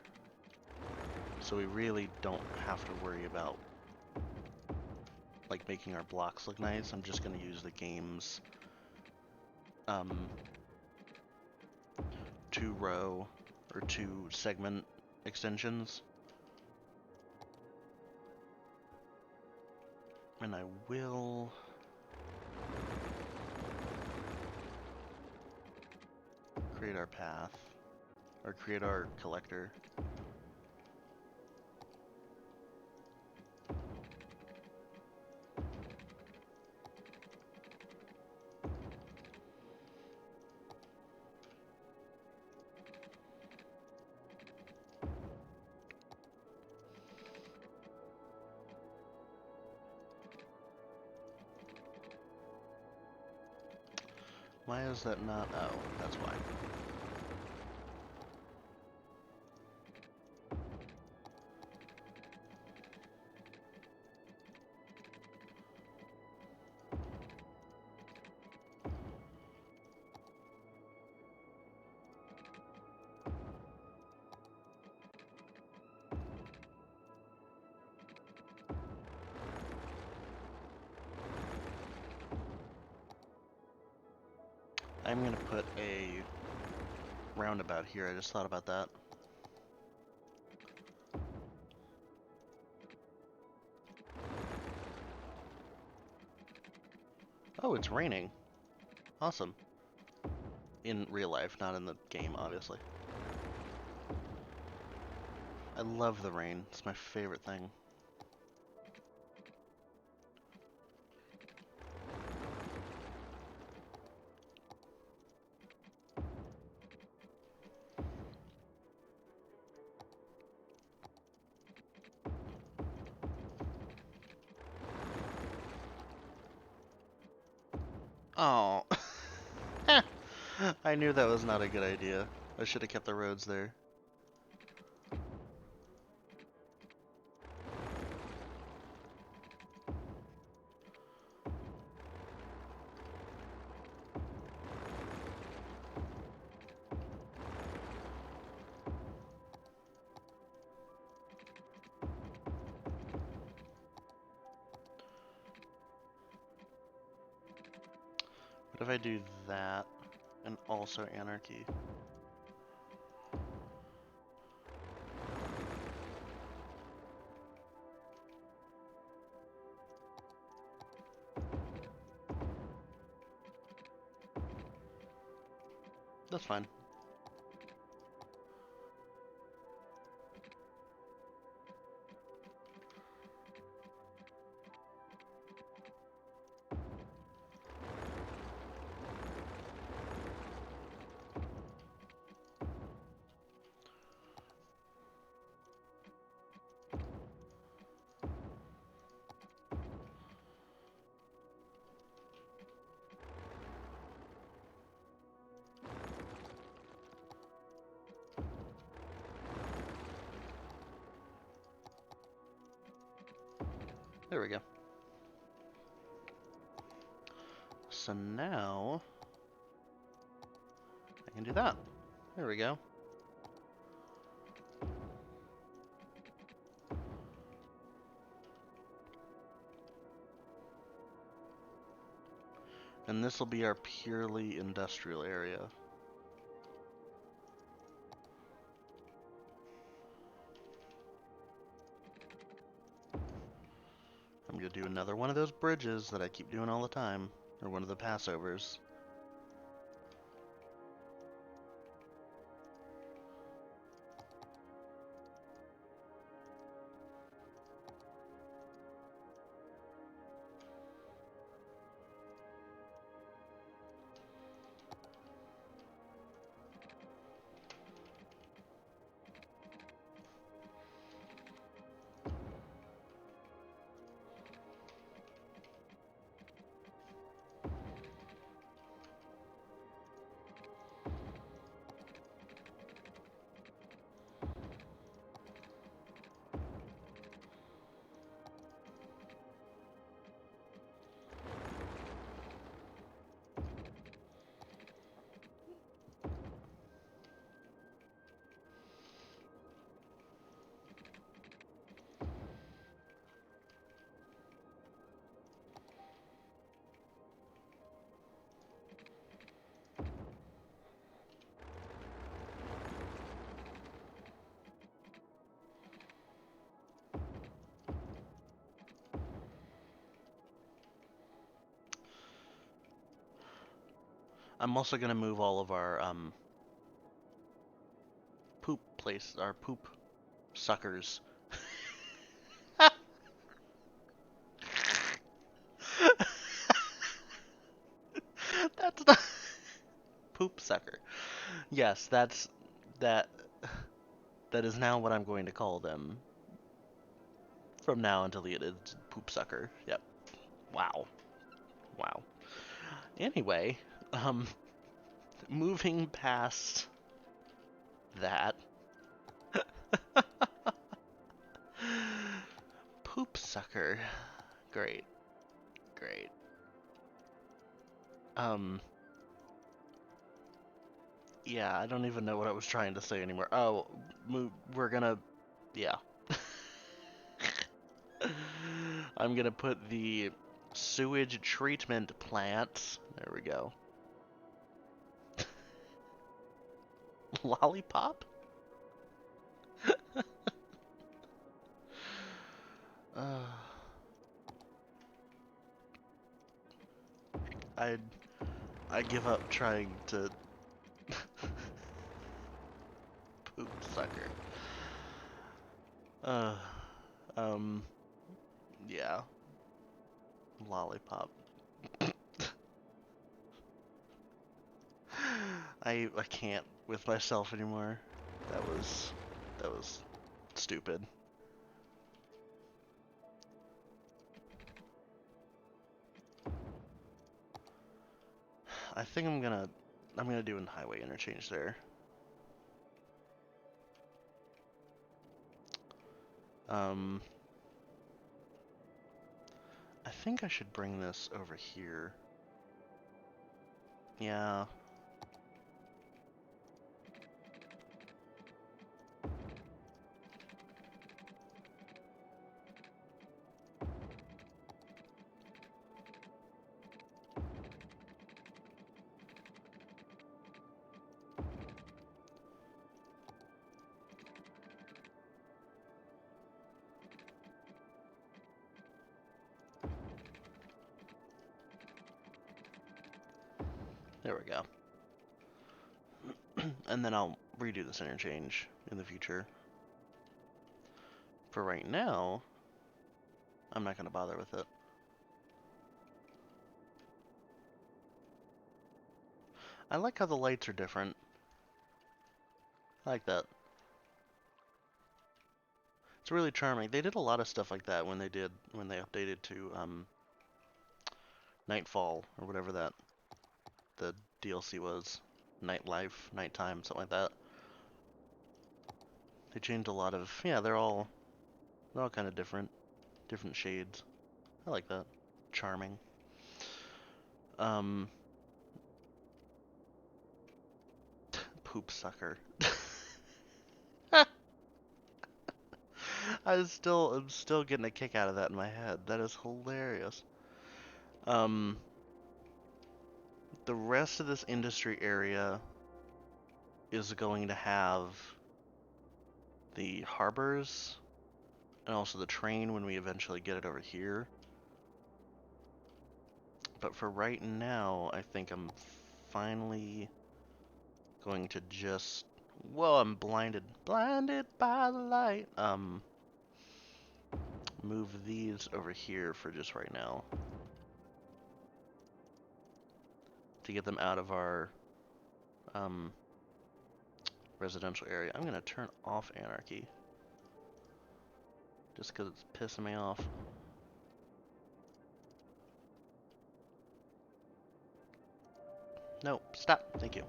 [SPEAKER 1] So we really don't have to worry about like making our blocks look nice. I'm just going to use the game's 2-row or 2-segment extensions. And I will create our path. or create our collector. Why is that not? Oh, that's why. I'm gonna put a roundabout here. I just thought about that. Oh, it's raining. Awesome. In real life, not in the game, obviously. I love the rain. It's my favorite thing. Oh. I knew that was not a good idea. I should have kept the roads there. What if I do that and also anarchy? That's fine. There we go. So now I can do that. There we go. And this will be our purely industrial area. I'm gonna do another one of those bridges that I keep doing all the time, or one of the passovers. I'm also gonna move all of our poop place, our poop suckers. That's not poop sucker. Yes, that that is now what I'm going to call them from now until the end is poop sucker. Yep. Wow. Wow. Anyway, um moving past that. Poop sucker. Great. Great. Um yeah, I don't even know what I was trying to say anymore. Oh, we're gonna yeah. I'm gonna put the sewage treatment plant. There we go. Lollipop? Uh, I I give up trying to poop sucker. Uh, um, yeah, lollipop. I can't with myself anymore. That was stupid. I think I'm gonna do an highway interchange there. Um, I think I should bring this over here. Yeah. There we go. And then I'll redo this interchange in the future. For right now, I'm not gonna bother with it. I like how the lights are different. I like that. It's really charming. They did a lot of stuff like that when they updated to Nightfall or whatever the DLC was. Nightlife, nighttime, something like that. They changed a lot of yeah, they're all kind of different shades. I like that. Charming. Um Poop sucker. I'm still getting a kick out of that in my head. That is hilarious. Um the rest of this industry area is going to have the harbors and also the train when we eventually get it over here. But for right now, I think I'm finally going to just... Whoa, I'm blinded. Blinded by the light. Move these over here for just right now. To get them out of our, residential area. I'm gonna turn off anarchy. Just because it's pissing me off. No, stop. Thank you.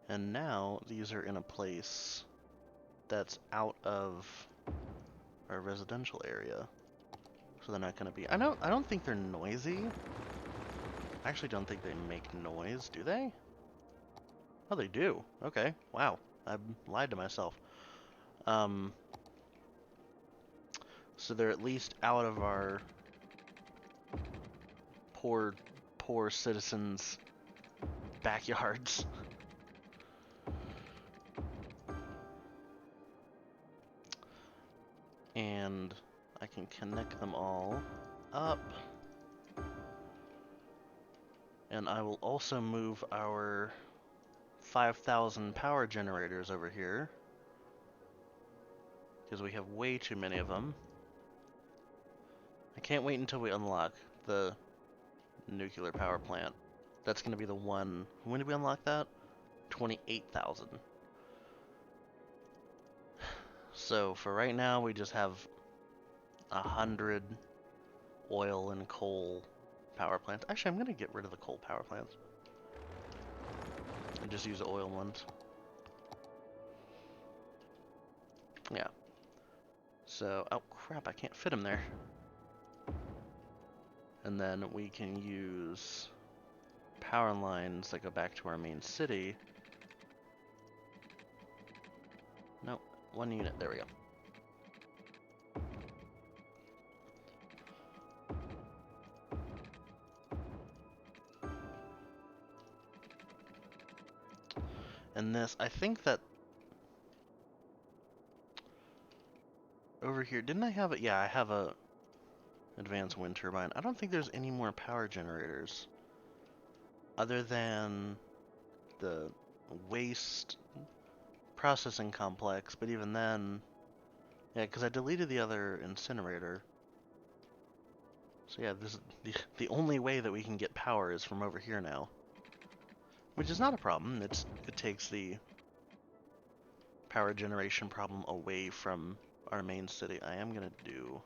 [SPEAKER 1] And now these are in a place that's out of our residential area. So they're not gonna be... I don't think they're noisy. I actually don't think they make noise, do they? Oh, they do. Okay. Wow. I lied to myself. So they're at least out of our poor citizens' backyards. And I can connect them all up. And I will also move our 5,000 power generators over here, because we have way too many of them. I can't wait until we unlock the nuclear power plant. That's going to be the one. When did we unlock that? 28,000. So for right now, we just have 100 oil and coal power plants. Actually, I'm going to get rid of the coal power plants and just use the oil ones. Yeah. So, oh crap, I can't fit them there. And then we can use power lines that go back to our main city. Nope, one unit, there we go. And this, I think that over here, didn't I have it? Yeah, I have a advanced wind turbine. I don't think there's any more power generators other than the waste processing complex, but even then, yeah, because I deleted the other incinerator. So yeah, this is the only way that we can get power is from over here now. Which is not a problem. It takes the power generation problem away from our main city. I am gonna do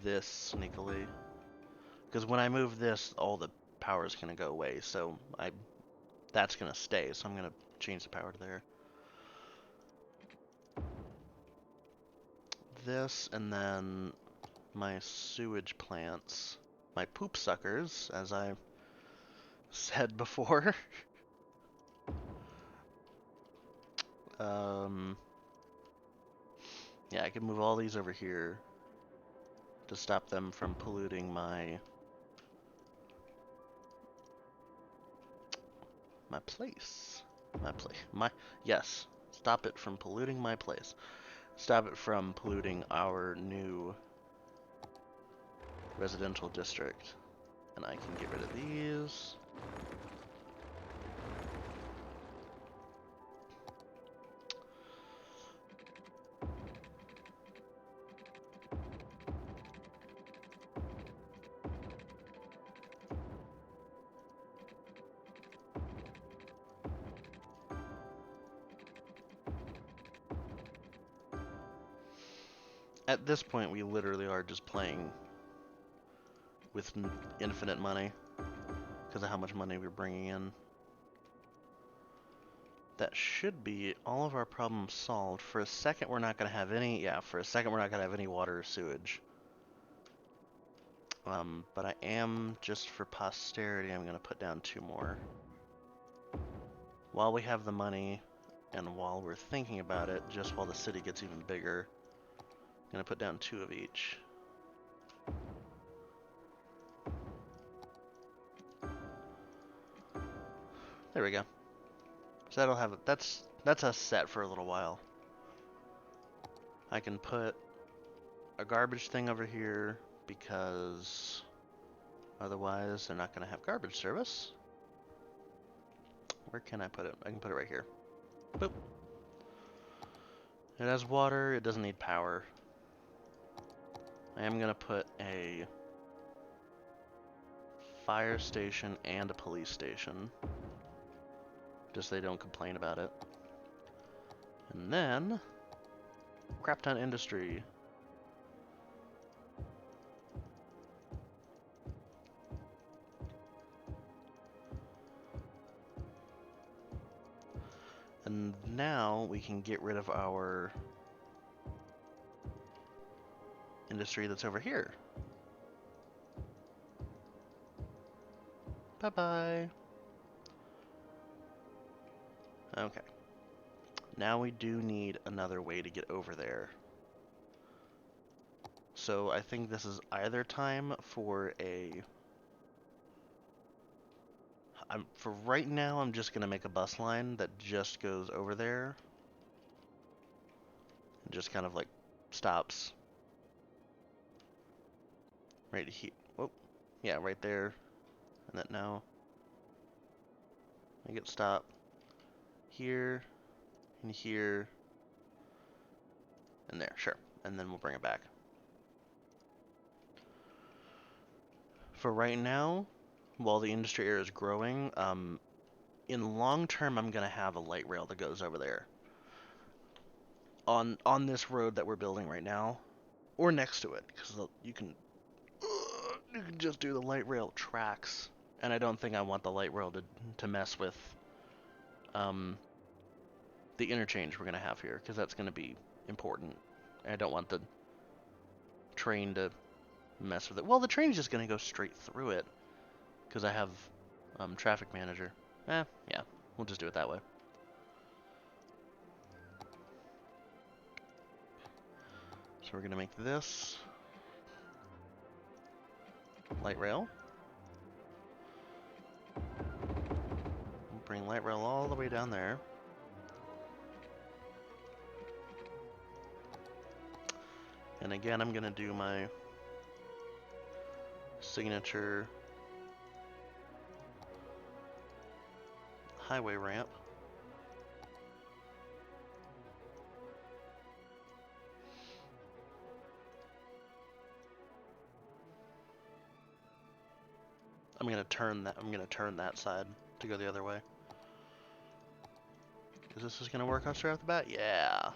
[SPEAKER 1] this sneakily, because when I move this, all the power is gonna go away. So that's gonna stay. So I'm gonna change the power to there. This, and then my sewage plants, my poop suckers, as I said before. Yeah, I can move all these over here to stop them from polluting my place. Yes. Stop it from polluting my place. Stop it from polluting our new residential district. And I can get rid of these. At this point, we literally are just playing with infinite money because of how much money we're bringing in. That should be all of our problems solved. For a second, we're not going to have any. Yeah, for a second, we're not going to have any water or sewage. But I am, just for posterity, I'm going to put down 2 more. While we have the money, and while we're thinking about it, just while the city gets even bigger, I'm going to put down 2 of each. There we go. So that'll have that's us set for a little while. I can put a garbage thing over here because otherwise they're not going to have garbage service. Where can I put it? I can put it right here. Boop. It has water, it doesn't need power. I am going to put a fire station and a police station, just so they don't complain about it. And then crap ton industry. And now we can get rid of our industry that's over here. Bye-bye. Okay. Now we do need another way to get over there. So I think this is either time for a... for right now, I'm just going to make a bus line that just goes over there. And just kind of like stops. Right here. Oh, yeah, right there. And then now, make it stop here, and here, and there, sure. And then we'll bring it back. For right now, while the industry area is growing, in long term, I'm gonna have a light rail that goes over there. On this road that we're building right now, or next to it, because you can just do the light rail tracks, and I don't think I want the light rail to mess with the interchange we're gonna have here, because that's gonna be important. I don't want the train to mess with it. Well, the train's just gonna go straight through it, because I have traffic manager. Yeah, we'll just do it that way. So we're gonna make this light rail. We'll bring light rail all the way down there. And again, I'm gonna do my signature highway ramp. I'm gonna turn that side to go the other way. Is this just gonna work out straight off the bat? Yeah.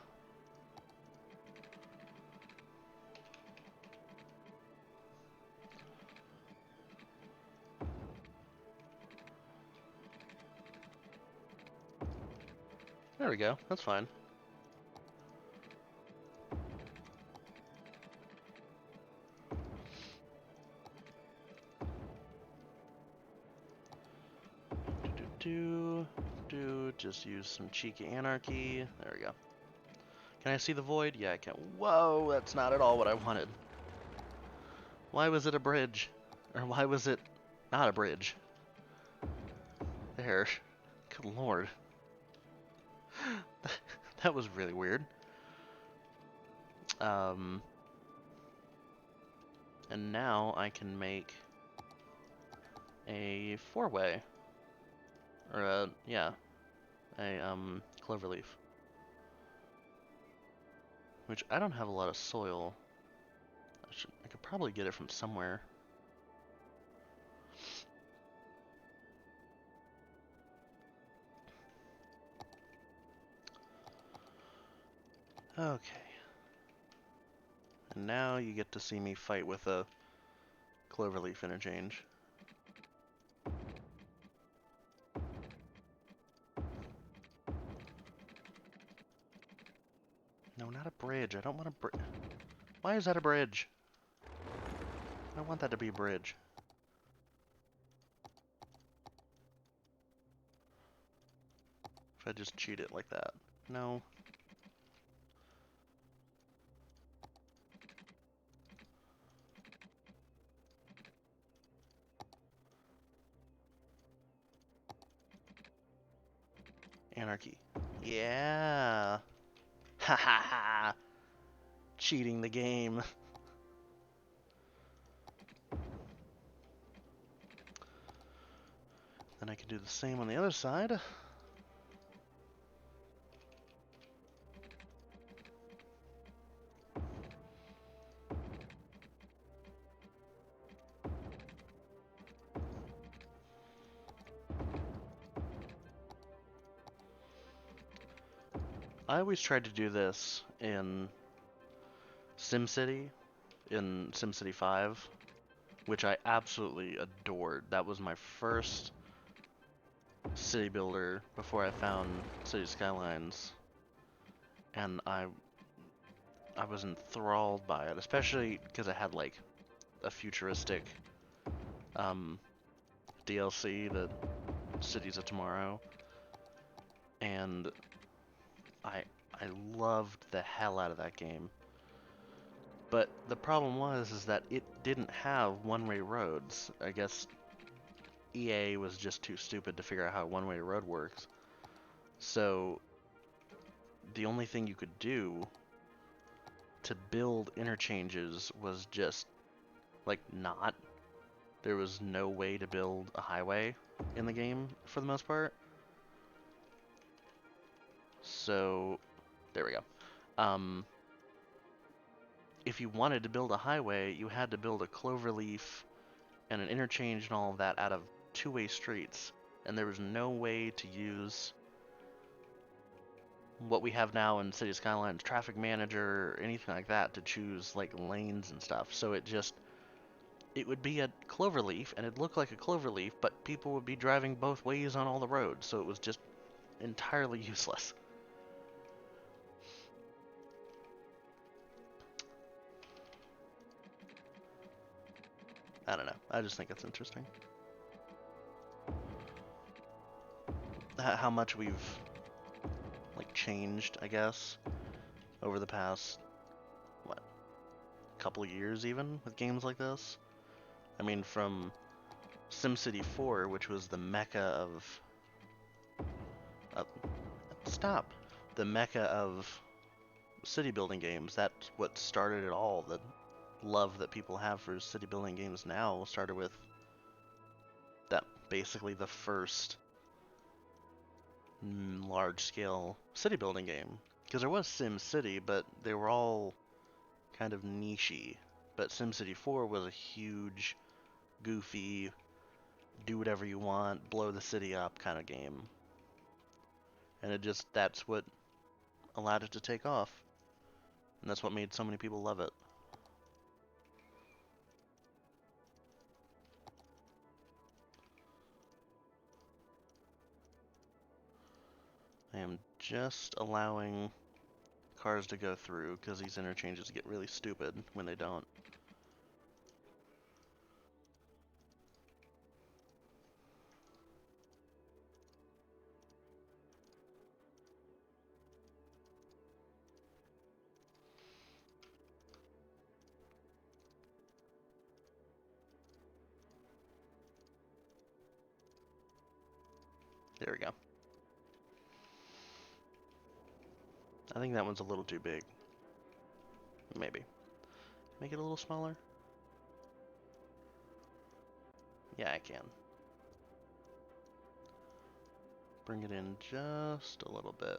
[SPEAKER 1] There we go. That's fine. Just use some cheeky anarchy. There we go. Can I see the void? Yeah, I can. Whoa, that's not at all what I wanted. Why was it a bridge? Or why was it not a bridge? There. Good lord. That was really weird. And now I can make a four-way. Or a, yeah. A, cloverleaf. Which I don't have a lot of soil. I could probably get it from somewhere. Okay. And now you get to see me fight with a cloverleaf interchange. No, not a bridge. I don't want a bridge. Why is that a bridge? I don't want that to be a bridge. If I just cheat it like that. No. Anarchy. Yeah. Ha ha ha. Cheating the game. Then I can do the same on the other side. I always tried to do this in SimCity, in SimCity 5, which I absolutely adored. That was my first city builder before I found City Skylines, and I was enthralled by it, especially because it had like a futuristic DLC, the Cities of Tomorrow, and I loved the hell out of that game. But the problem is that it didn't have one-way roads. I guess EA was just too stupid to figure out how a one-way road works. So the only thing you could do to build interchanges was just like not there was no way to build a highway in the game for the most part. So, there we go. If you wanted to build a highway, you had to build a cloverleaf and an interchange and all of that out of two-way streets. And there was no way to use what we have now in City Skylines Traffic Manager or anything like that to choose like lanes and stuff. So it would be a cloverleaf and it'd look like a cloverleaf, but people would be driving both ways on all the roads. So it was just entirely useless. I don't know. I just think it's interesting. How much we've like changed, I guess, over the past what, couple years even with games like this. I mean, from SimCity 4, which was the mecca of stop, the mecca of city building games. That's what started it all. The love that people have for city building games now started with that, basically the first large-scale city building game. Because there was SimCity, but they were all kind of nichey. But SimCity 4 was a huge, goofy, do whatever you want, blow the city up kind of game. And that's what allowed it to take off. And that's what made so many people love it. I am just allowing cars to go through because these interchanges get really stupid when they don't. There we go. I think that one's a little too big. Maybe. Make it a little smaller? Yeah, I can. Bring it in just a little bit.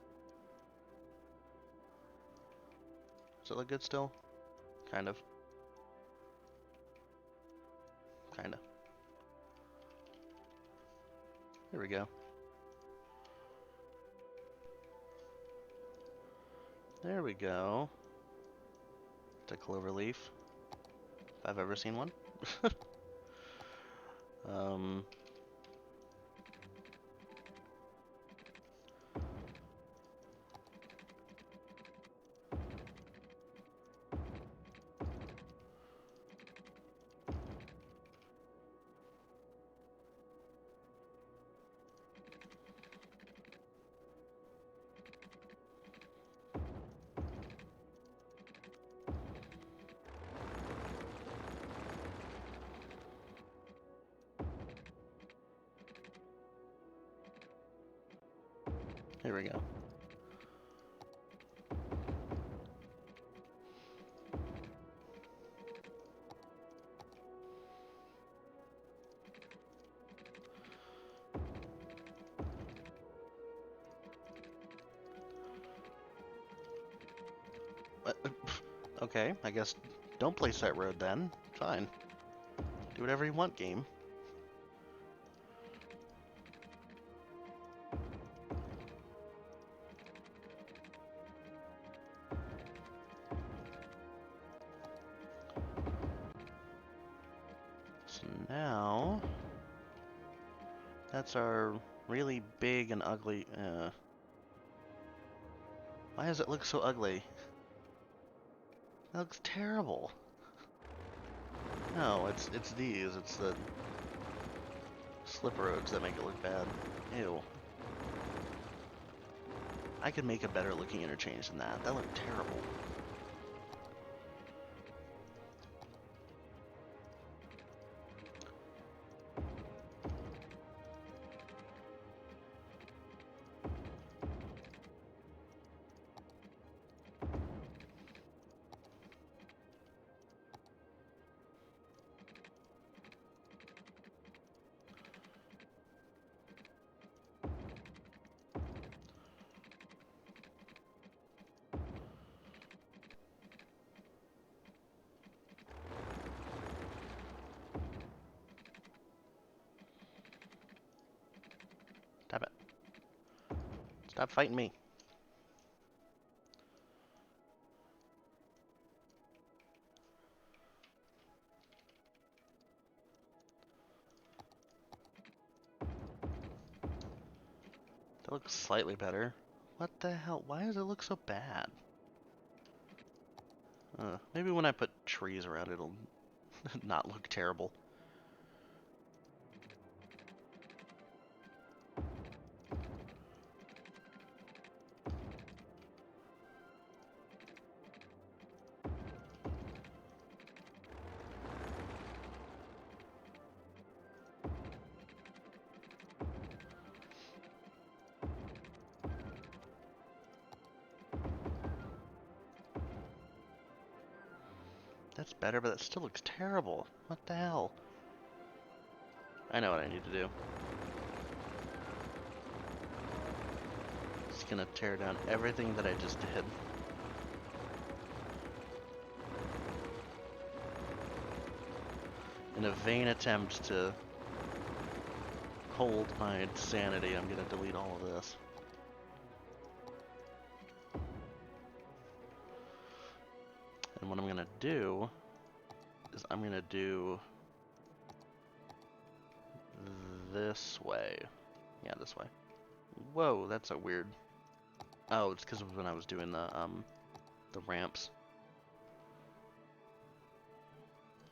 [SPEAKER 1] Does it look good still? Kind of. Kinda. There we go. There we go. It's a cloverleaf. If I've ever seen one. Here we go. Okay, I guess don't place that road then. Fine. Do whatever you want, game. So now, that's our really big and ugly, why does it look so ugly? That looks terrible. No, it's these. It's the slip roads that make it look bad. Ew. I could make a better looking interchange than that. That looked terrible. Stop fighting me. That looks slightly better. What the hell? Why does it look so bad? Maybe when I put trees around it'll not look terrible. That's better, but that still looks terrible. What the hell? I know what I need to do. Just gonna tear down everything that I just did. In a vain attempt to hold my sanity, I'm gonna delete all of this. And what I'm gonna do is I'm gonna do this way. Yeah, this way. Whoa, that's a weird. Oh, it's because of when I was doing the ramps.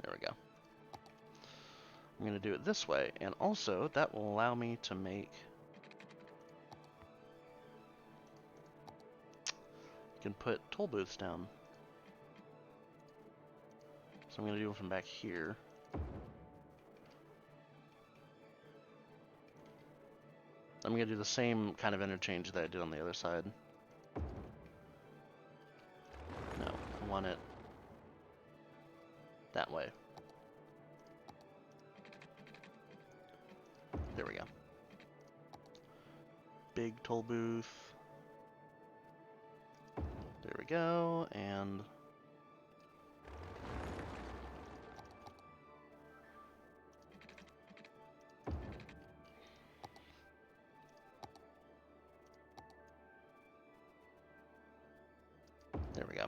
[SPEAKER 1] There we go. I'm gonna do it this way, and also that will allow me to make. You can put toll booths down. So I'm gonna do it from back here. I'm gonna do the same kind of interchange that I did on the other side. No, I want it that way. There we go. Big toll booth. There we go, and there we go.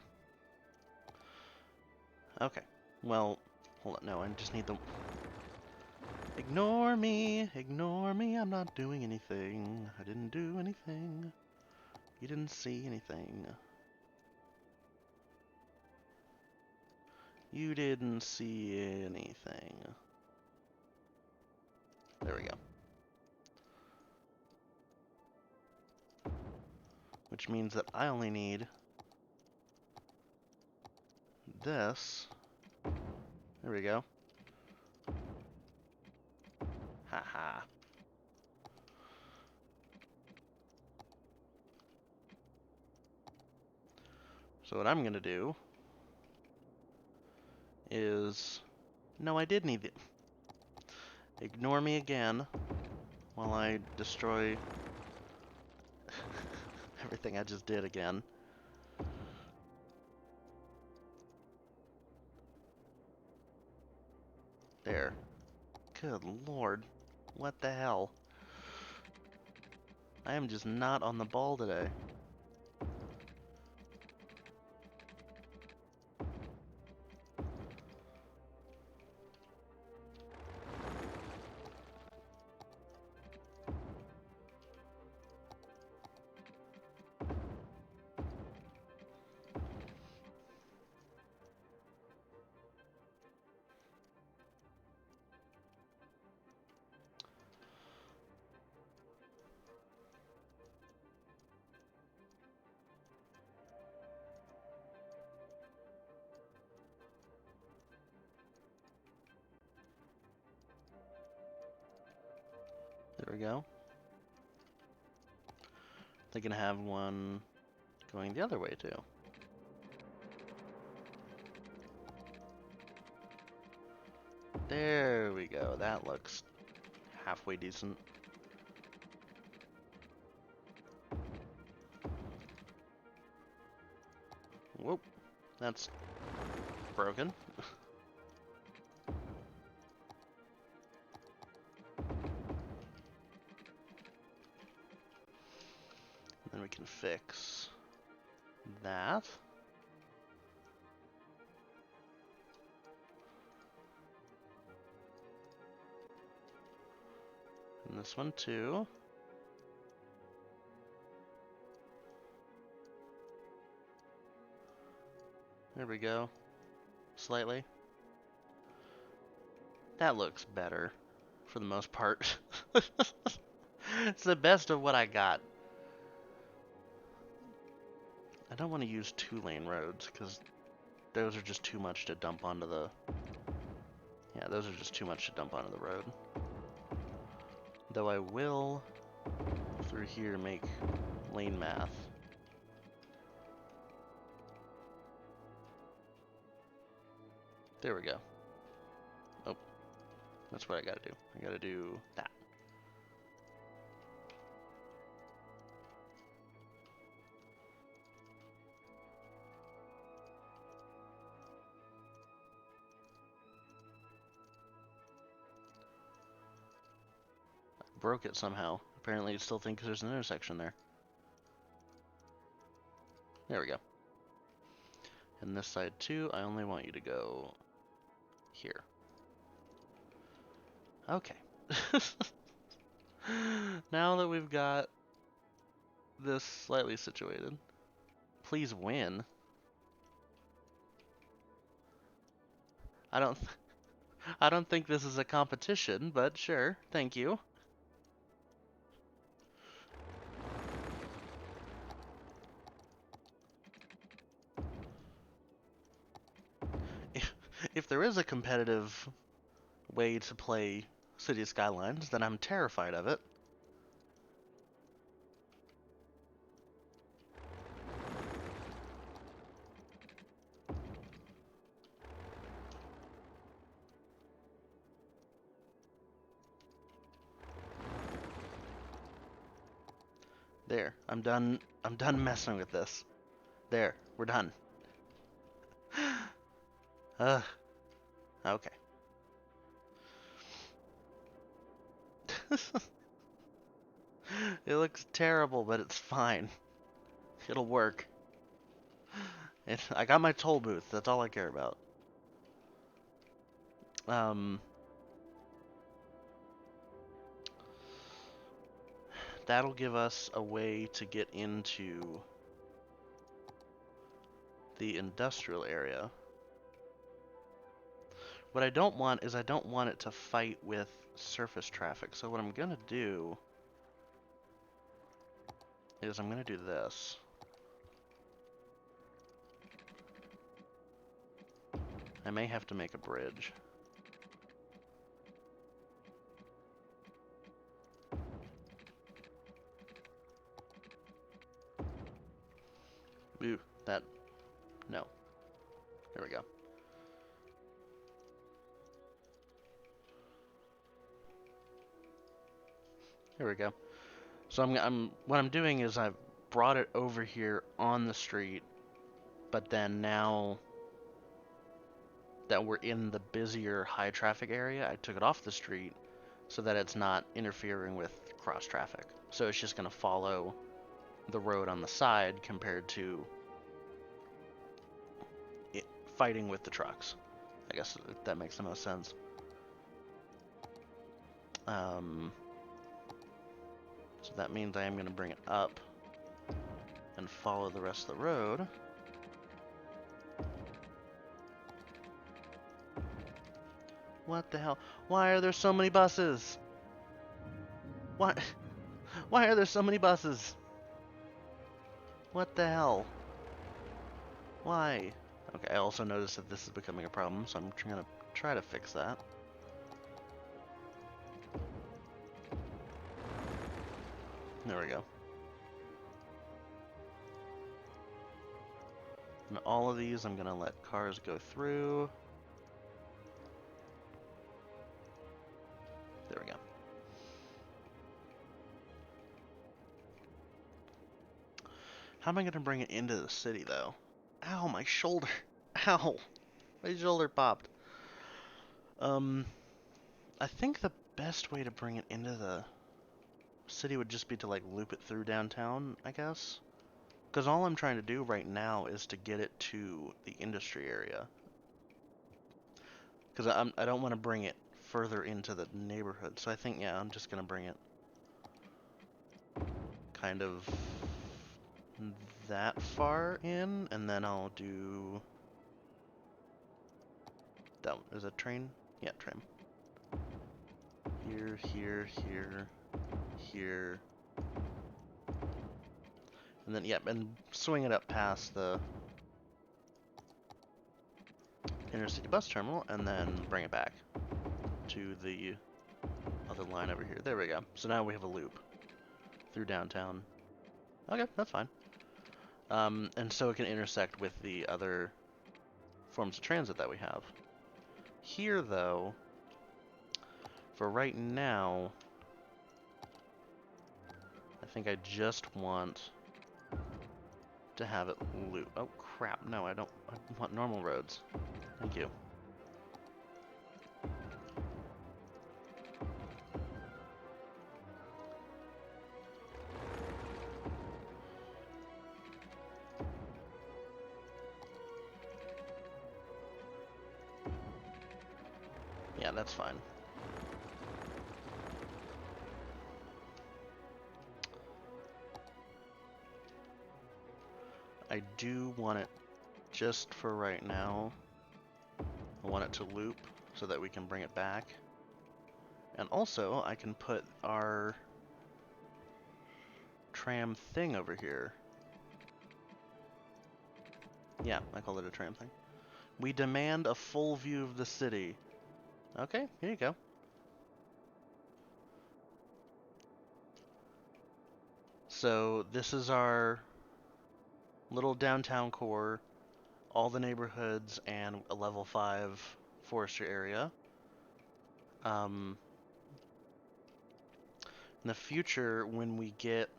[SPEAKER 1] Okay, well, hold on, no, I just need the... Ignore me, I'm not doing anything. I didn't do anything. You didn't see anything. You didn't see anything. There we go. Which means that I only need this. There we go. Haha. So what I'm gonna do is... No, I did need it. Ignore me again while I destroy everything I just did again. There. Good lord. What the hell? I am just not on the ball today. There we go. They can have one going the other way too. There we go. That looks halfway decent. Whoop. That's broken. can fix that. And this one too. There we go. Slightly. That looks better, for the most part. It's the best of what I got. I don't want to use 2-lane roads, because those are just too much to dump onto the... Yeah, those are just too much to dump onto the road. Though I will, through here, make lane math. There we go. Oh, that's what I gotta do. I gotta do that. I broke it somehow. Apparently it still thinks there's an intersection there. There we go. And this side too, I only want you to go here. Okay. Now that we've got this slightly situated, please win. I don't think this is a competition, but sure, thank you. If there is a competitive way to play City Skylines, then I'm terrified of it. There, I'm done messing with this. There, we're done. Okay. It looks terrible, but it's fine. It'll work. I got my toll booth, that's all I care about. That'll give us a way to get into the industrial area. What I don't want is I don't want it to fight with surface traffic. So what I'm gonna do is I'm gonna do this. I may have to make a bridge. Ooh, that, no. There we go. There we go. So what I'm doing is I've brought it over here on the street, but then now that we're in the busier high traffic area, I took it off the street so that it's not interfering with cross traffic. So it's just gonna follow the road on the side compared to it fighting with the trucks. I guess that makes the most sense. So that means I am going to bring it up and follow the rest of the road. What the hell? Why are there so many buses? Why are there so many buses? What the hell? Why? Okay, I also noticed that this is becoming a problem, so I'm gonna try to fix that. There we go. And all of these I'm gonna let cars go through. There we go. How am I gonna bring it into the city though? Ow, my shoulder. Ow. My shoulder popped. I think the best way to bring it into the city would just be to like loop it through downtown, I guess. Because all I'm trying to do right now is to get it to the industry area. Because I don't want to bring it further into the neighborhood. So I think, yeah, I'm just going to bring it kind of that far in, and then I'll do that. Is a train? Yeah, train. Here, here, here, here, and then yep, and swing it up past the intercity bus terminal, and then bring it back to the other line over here. There we go. So now we have a loop through downtown. Okay, that's fine. And so it can intersect with the other forms of transit that we have. Here, though, for right now, I think I just want to have it loop. Oh, crap. No, I don't. I want normal roads. Thank you. Yeah, that's fine. I do want it just for right now. I want it to loop so that we can bring it back. And also, I can put our tram thing over here. Yeah, I call it a tram thing. We demand a full view of the city. Okay, here you go. So this is our little downtown core, all the neighborhoods, and a level 5 forestry area. In the future, when we get...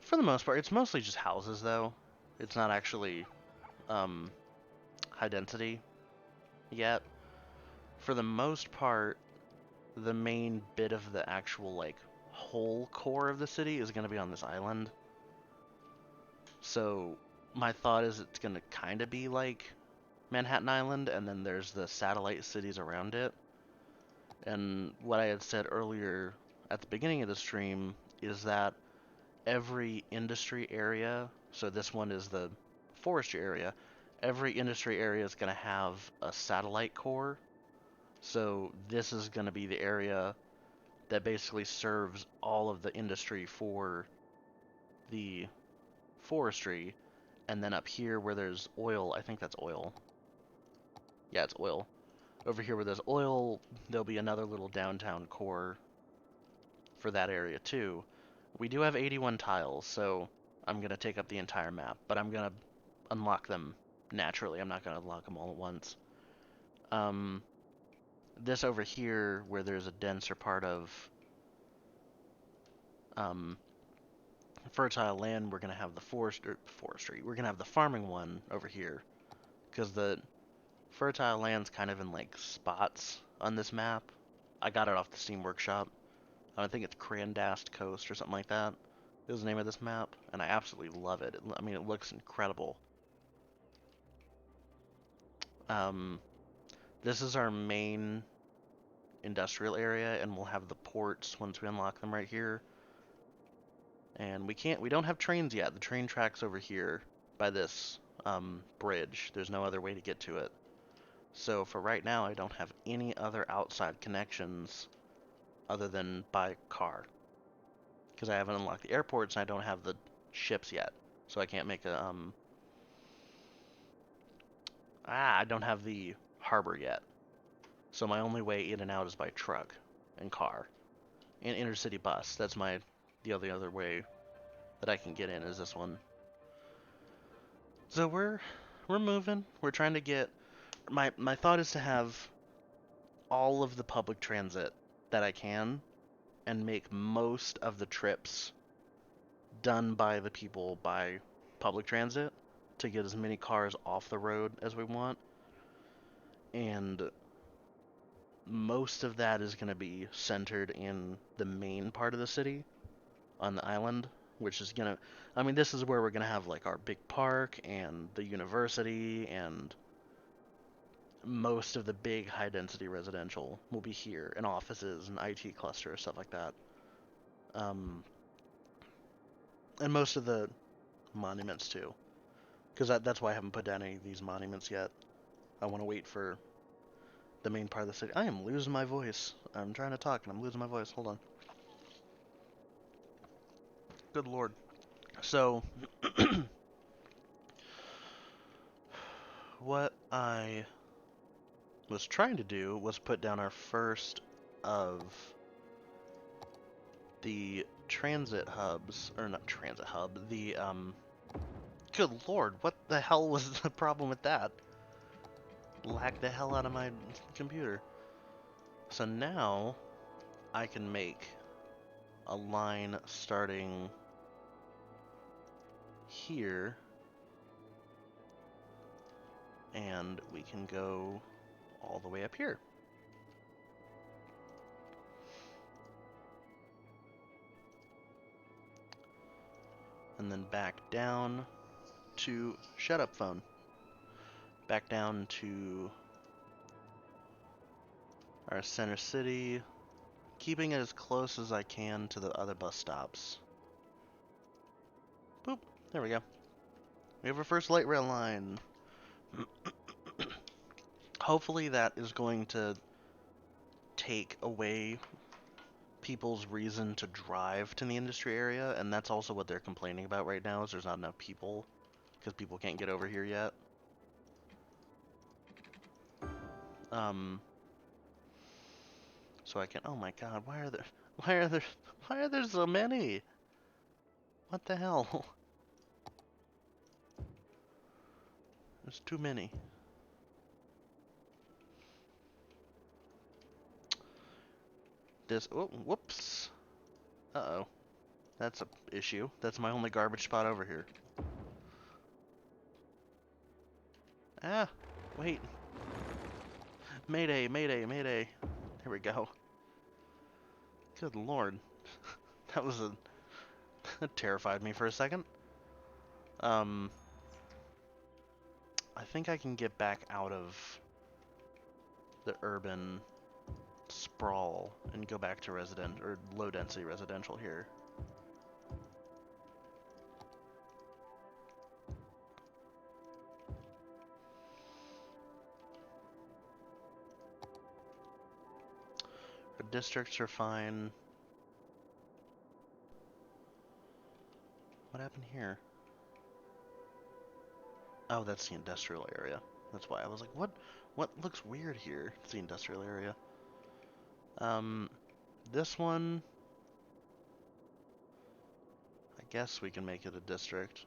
[SPEAKER 1] For the most part, it's mostly just houses, though. It's not actually high density yet. For the most part, the main bit of the actual, like, whole core of the city is going to be on this island. So my thought is it's going to kind of be like Manhattan Island, and then there's the satellite cities around it. And what I had said earlier at the beginning of the stream is that every industry area, so this one is the forestry area, every industry area is going to have a satellite core. So this is going to be the area that basically serves all of the industry for the forestry. And then up here where there's oil, I think that's oil. Yeah, it's oil. Over here where there's oil, there'll be another little downtown core for that area too. We do have 81 tiles, so I'm going to take up the entire map, but I'm going to unlock them naturally. I'm not going to unlock them all at once. This over here, where there's a denser part of fertile land, we're going to have the forestry. We're going to have the farming one over here, because the fertile land's kind of in like spots on this map. I got it off the Steam Workshop. I think it's Crandast Coast or something like that is the name of this map, and I absolutely love it. I mean, it looks incredible. This is our main industrial area, and we'll have the ports once we unlock them right here. And we don't have trains yet. The train track's over here by this bridge. There's no other way to get to it. So for right now, I don't have any other outside connections other than by car. Because I haven't unlocked the airports and I don't have the ships yet. So I can't make a, I don't have the harbor yet. So my only way in and out is by truck and car. And intercity bus. That's the other way that I can get in is this one. So we're moving. We're trying to get... My thought is to have all of the public transit that I can and make most of the trips done by the people by public transit to get as many cars off the road as we want. And most of that is going to be centered in the main part of the city on the island, which is going to, I mean, this is where we're going to have like our big park and the university, and most of the big high density residential will be here, and offices and IT cluster, stuff like that. And most of the monuments too, because that's why I haven't put down any of these monuments yet. I want to wait for the main part of the city. I am losing my voice. I'm trying to talk and I'm losing my voice. Hold on. Good lord. So, what I was trying to do was put down our first of the transit hubs, or not transit hub, the, good lord, what the hell was the problem with that? Lagged the hell out of my computer. So now, I can make a line starting here, and we can go all the way up here. And then back down to, shut up phone, back down to our center city, keeping it as close as I can to the other bus stops. Boop, there we go. We have our first light rail line. Hopefully that is going to take away people's reason to drive to the industry area, and that's also what they're complaining about right now, is there's not enough people, because people can't get over here yet. So I can, oh my god, why are there so many? What the hell? There's too many. This, oh, whoops. Uh-oh. That's a issue. That's my only garbage spot over here. Ah, wait. Mayday, mayday, mayday. There we go. Good lord. That was a... that terrified me for a second. I think I can get back out of the urban sprawl and go back to resident, or low density residential here. The districts are fine. What happened here? Oh, that's the industrial area. That's why I was like, what looks weird here? It's the industrial area. This one, I guess we can make it a district.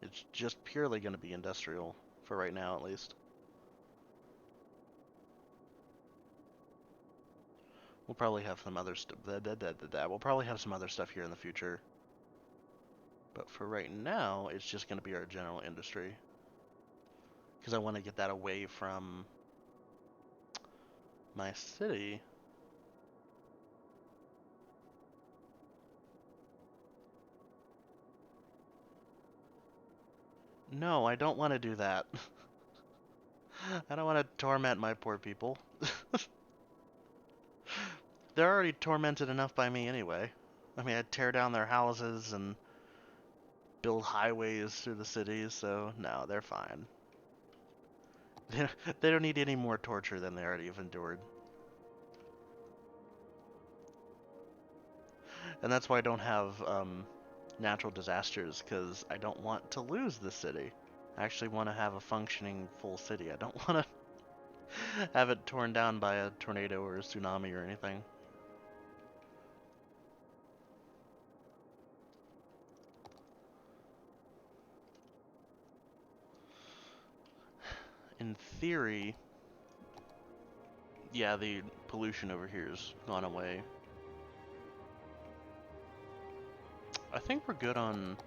[SPEAKER 1] It's just purely going to be industrial, for right now at least. We'll probably have some other stuff. We'll probably have some other stuff here in the future. But for right now, it's just going to be our general industry. Because I want to get that away from my city. No, I don't want to do that. I don't want to torment my poor people. They're already tormented enough by me anyway. I mean, I'd tear down their houses and build highways through the cities, so no, they're fine. They don't need any more torture than they already have endured. And that's why I don't have natural disasters, because I don't want to lose the city. I actually want to have a functioning full city. I don't want to have it torn down by a tornado or a tsunami or anything. In theory, yeah, the pollution over here has gone away. I think we're good on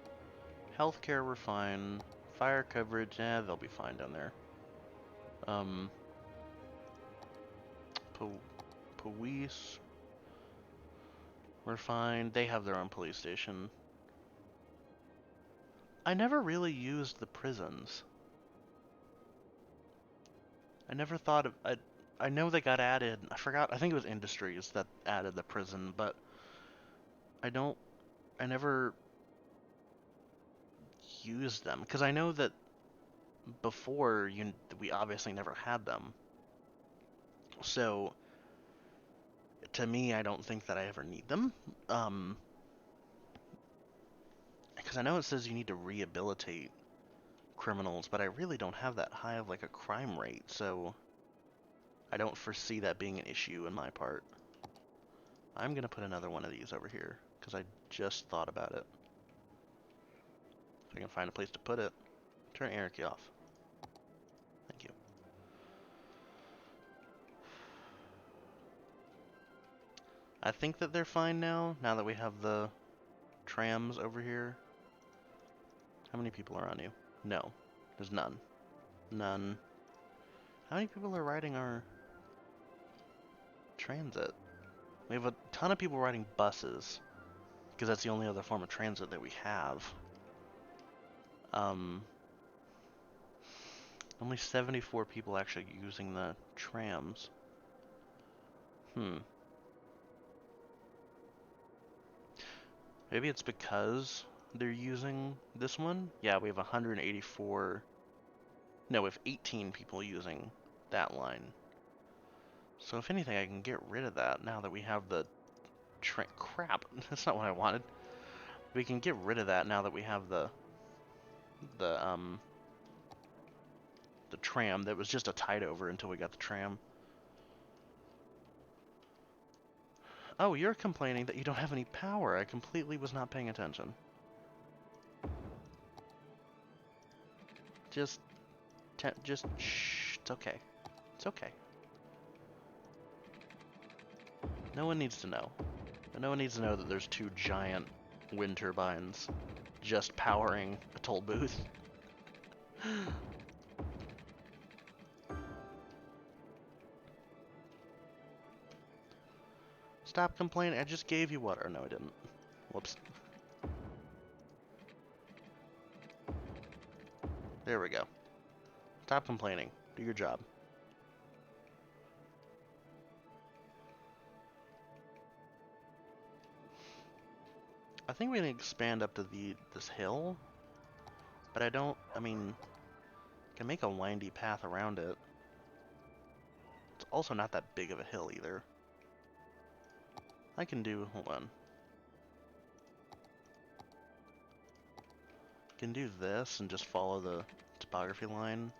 [SPEAKER 1] healthcare, we're fine. Fire coverage, they'll be fine down there. Police. We're fine. They have their own police station. I never really used the prisons. I never thought of... I know they got added. I forgot. I think it was Industries that added the prison, but I never used them. Because I know that before, we obviously never had them. So, to me, I don't think that I ever need them. Because I know it says you need to rehabilitate criminals, but I really don't have that high of like a crime rate, so I don't foresee that being an issue in my part. I'm gonna put another one of these over here, because I just thought about it. If I can find a place to put it. Turn anarchy off. Thank you. I think that they're fine now that we have the trams over here. How many people are on you? No. There's none. None. How many people are riding our transit? We have a ton of people riding buses, because that's the only other form of transit that we have. Only 74 people actually using the trams. Maybe it's because they're using this one? Yeah, we have 184... No, we have 18 people using that line. So if anything, I can get rid of that now that we have the... Crap, that's not what I wanted. We can get rid of that now that we have the tram. That was just a tide over until we got the tram. Oh, you're complaining that you don't have any power. I completely was not paying attention. Just shh. It's okay. It's okay. No one needs to know. No one needs to know that there's 2 giant wind turbines just powering a toll booth. Stop complaining. I just gave you water. No, I didn't. Whoops. There we go. Stop complaining. Do your job. I think we can expand up to this hill, but I mean, can make a windy path around it. It's also not that big of a hill either. I can do, hold on. Can do this and just follow the topography line.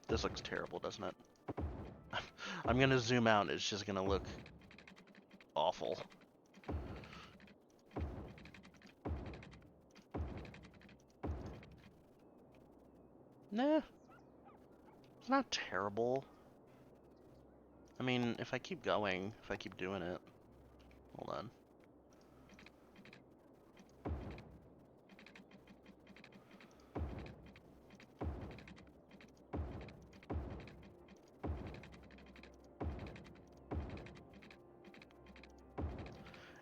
[SPEAKER 1] This looks terrible, doesn't it? I'm gonna zoom out and it's just gonna look awful. Nah. It's not terrible. I mean, if I keep going, if I keep doing it. Hold on.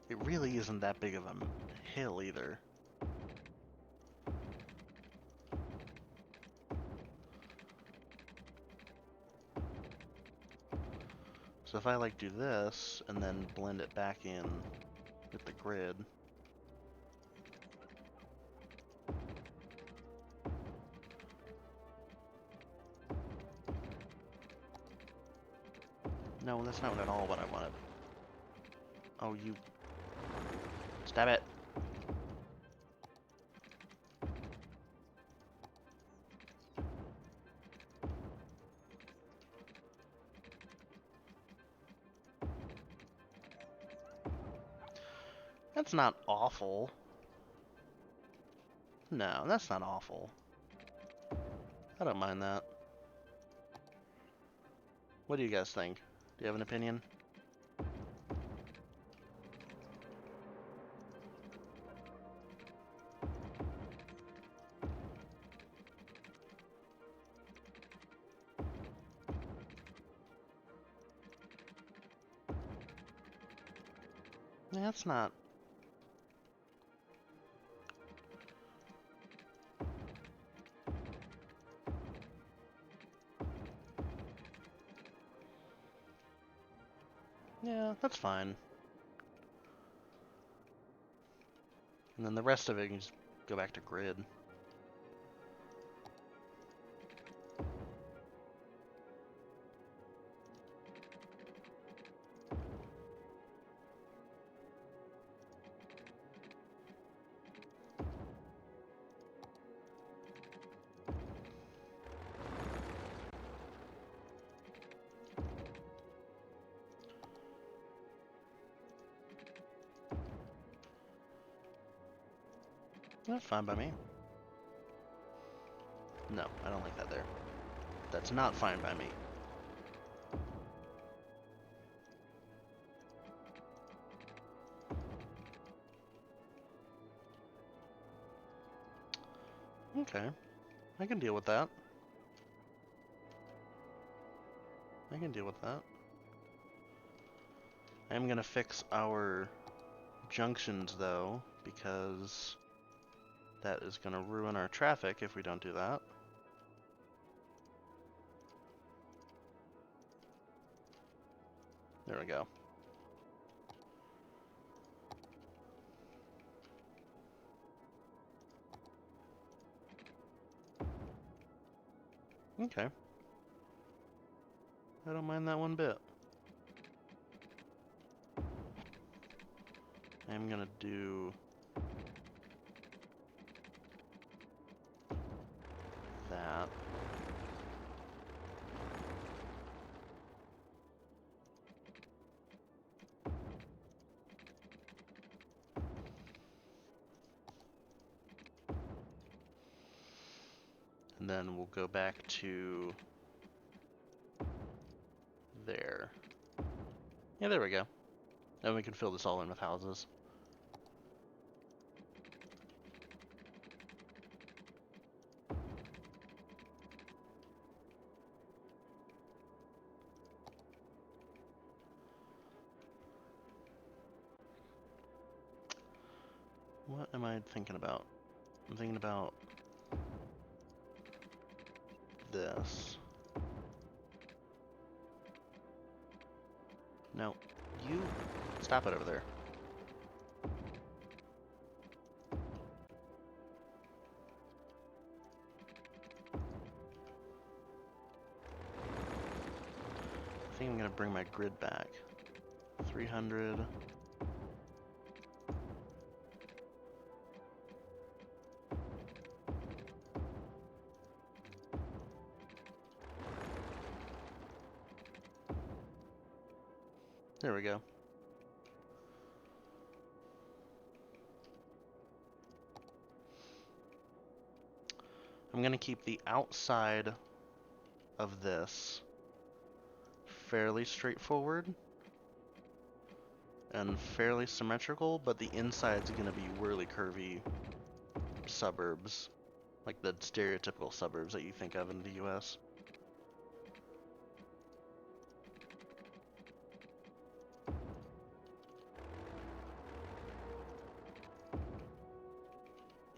[SPEAKER 1] It really isn't that big of a hill either. So if I like do this and then blend it back in with the grid. No, that's not at all what I wanted. Oh, you... Stab it! That's not awful. No, that's not awful. I don't mind that. What do you guys think? Do you have an opinion? Yeah, that's not... Yeah, that's fine. And then the rest of it, you can just go back to grid. That's fine by me. No, I don't like that there. That's not fine by me. Okay, I can deal with that. I can deal with that. I'm gonna fix our junctions though, because that is gonna ruin our traffic if we don't do that. There we go. Okay. I don't mind that one bit. I'm gonna do that. And then we'll go back to there. Yeah, there we go. And we can fill this all in with houses. What am I thinking about? I'm thinking about this. No, you stop it over there. I think I'm gonna bring my grid back. 300. There we go. I'm gonna keep the outside of this fairly straightforward and fairly symmetrical, but the inside's gonna be really curvy suburbs, like the stereotypical suburbs that you think of in the US.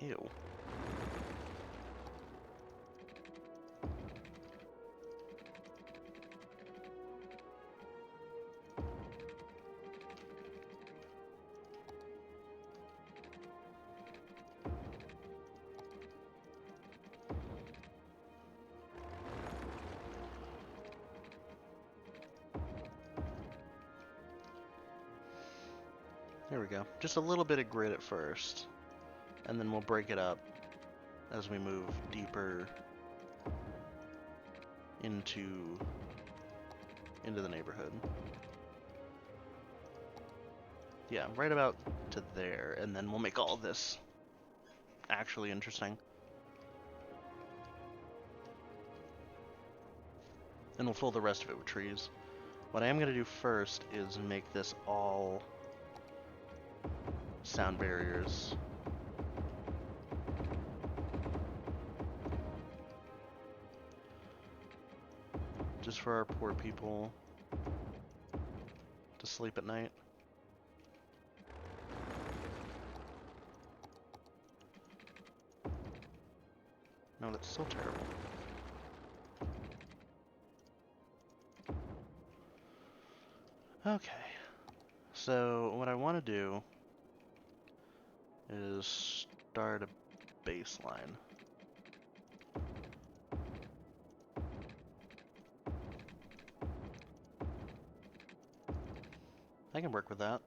[SPEAKER 1] Ew. There we go. Just a little bit of grid at first, and then we'll break it up as we move deeper into the neighborhood. Yeah, right about to there, and then we'll make all this actually interesting. and we'll fill the rest of it with trees. What I am going to do first is make this all sound barriers. Just for our poor people to sleep at night. No, that's still terrible. Okay, so what I want to do is start a baseline. I can work with that.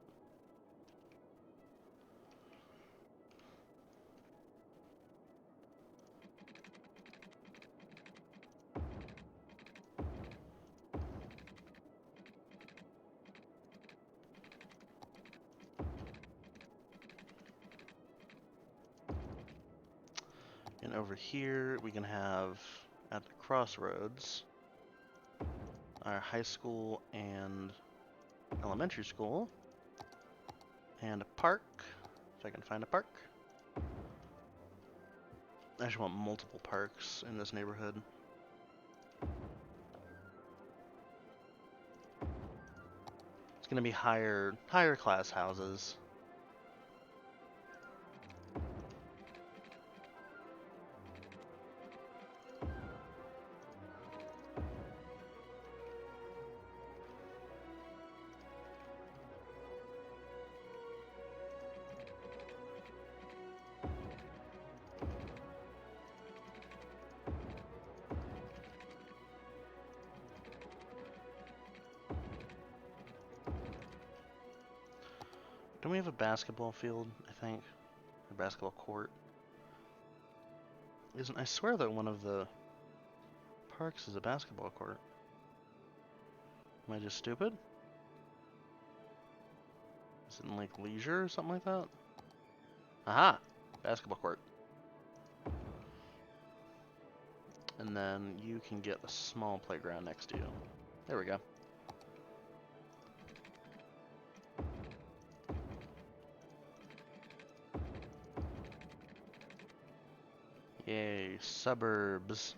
[SPEAKER 1] And over here, we can have, at the crossroads, our high school and elementary school, and a park, if I can find a park. I just want multiple parks in this neighborhood. It's gonna be higher class houses. Don't we have a basketball field, I think? A basketball court? I swear that one of the parks is a basketball court. Am I just stupid? Is it in like leisure or something like that? Aha! Basketball court. And then you can get a small playground next to you. There we go. Yay, suburbs.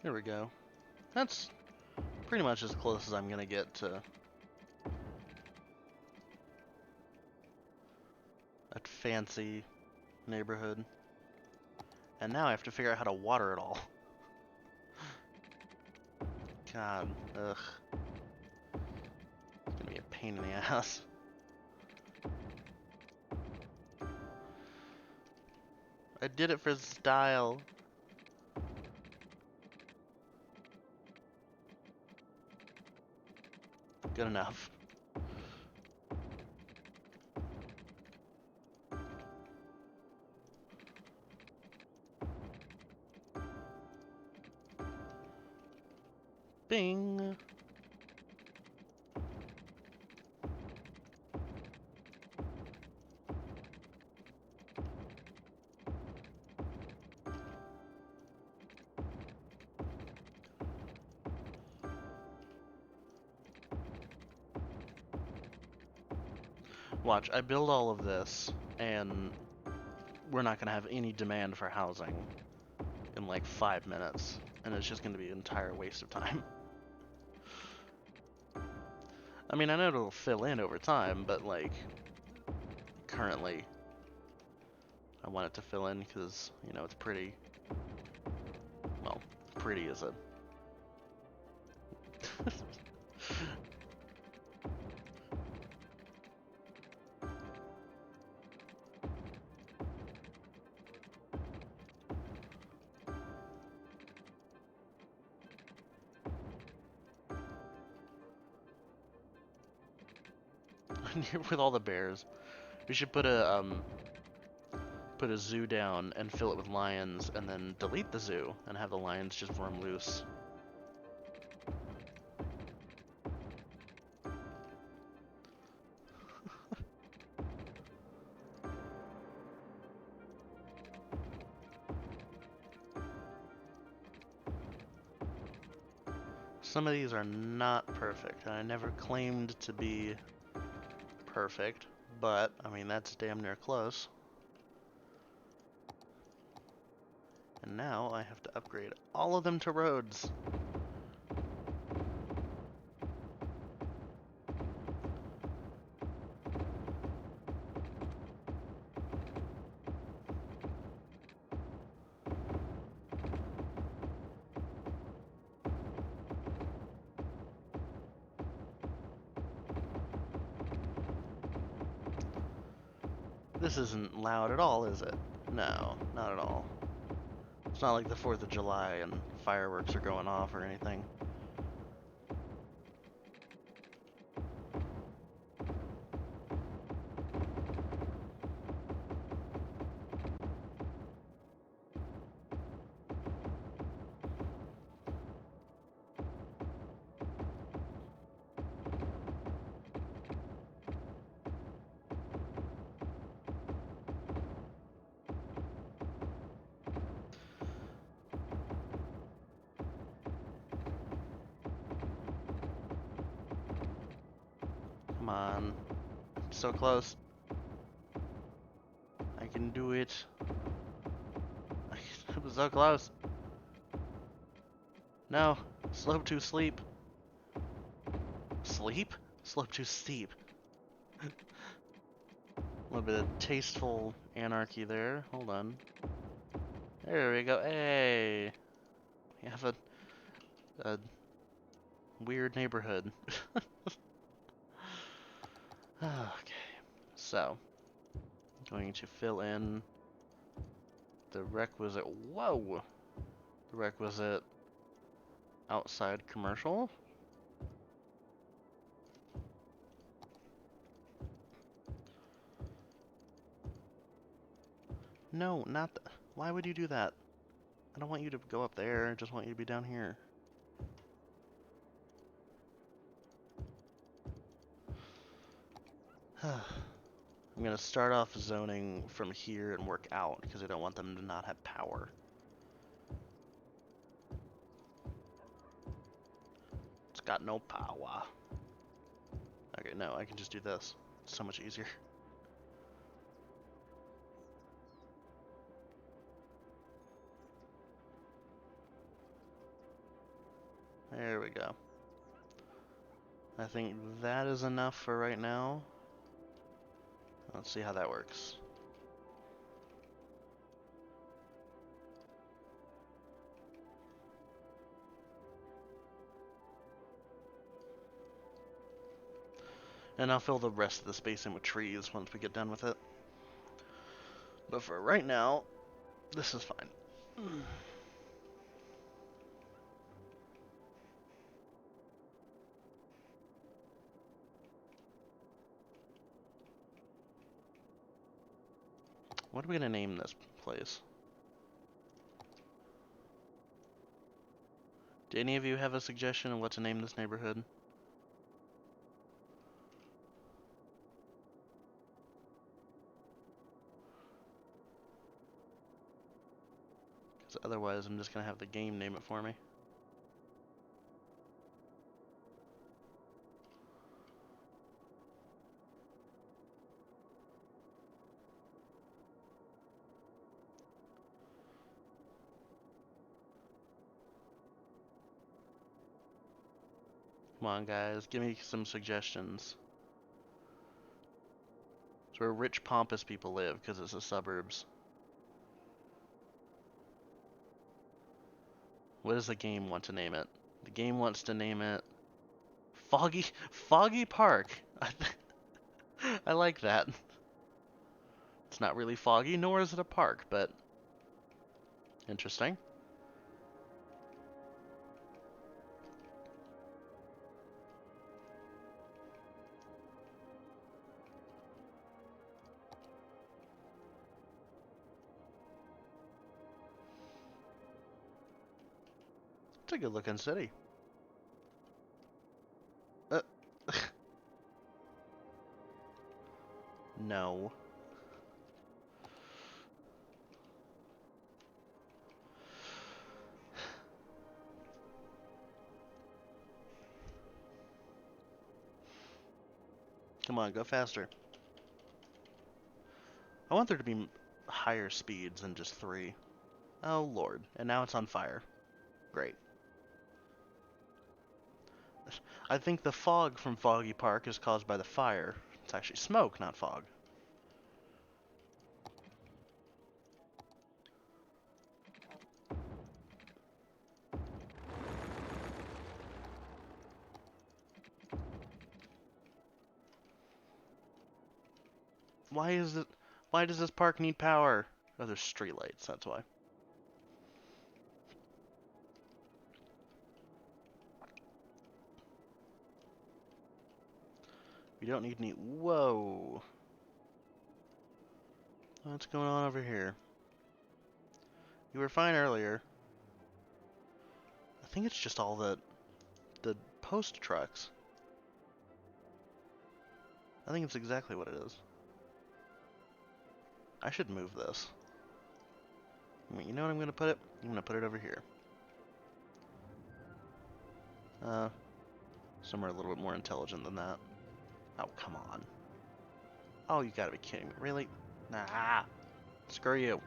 [SPEAKER 1] There we go. That's pretty much as close as I'm gonna get to a fancy neighborhood. And now I have to figure out how to water it all. God, ugh. It's gonna be a pain in the ass. I did it for style. Good enough. Bing. Watch, I build all of this, and we're not gonna have any demand for housing in like 5 minutes, and it's just gonna be an entire waste of time. I mean, I know it'll fill in over time, but like, currently, I want it to fill in because, you know, it's pretty. Well, pretty is a. with all the bears. We should put a zoo down and fill it with lions, and then delete the zoo and have the lions just roam loose. Some of these are not perfect, and I never claimed to be perfect, but, I mean, that's damn near close. And now I have to upgrade all of them to roads. This isn't loud at all, is it? No, not at all. It's not like the 4th of July and fireworks are going off or anything. Come on. So close. I can do it. It was so close. No. Slope to sleep. Sleep? Slope to steep. A little bit of tasteful anarchy there. Hold on. There we go. Hey! We have a weird neighborhood. Okay. So, going to fill in the requisite, whoa! The requisite outside commercial. No, not why would you do that? I don't want you to go up there, I just want you to be down here. I'm gonna start off zoning from here and work out, because I don't want them to not have power. It's got no power. Okay, no, I can just do this. It's so much easier. There we go. I think that is enough for right now. Let's see how that works. And I'll fill the rest of the space in with trees once we get done with it. But for right now, this is fine. What are we gonna name this place? Do any of you have a suggestion of what to name this neighborhood? Because otherwise I'm just gonna have the game name it for me. Come on, guys, give me some suggestions. It's where rich, pompous people live, because it's the suburbs. What does the game want to name it? The game wants to name it Foggy Park. I like that. It's not really foggy, nor is it a park, but interesting. It's a good looking city. Uh, no. Come on, go faster. I want there to be higher speeds than just 3. Oh, Lord. And now it's on fire. Great. I think the fog from Foggy Park is caused by the fire. It's actually smoke, not fog. Why does this park need power? Oh, there's streetlights, that's why. We don't need any... Whoa! What's going on over here? You were fine earlier. I think it's just all the post trucks. I think it's exactly what it is. I should move this. I mean, you know what I'm gonna put it? I'm gonna put it over here. Somewhere a little bit more intelligent than that. Oh, come on. Oh, you gotta be kidding me. Really? Nah. Screw you.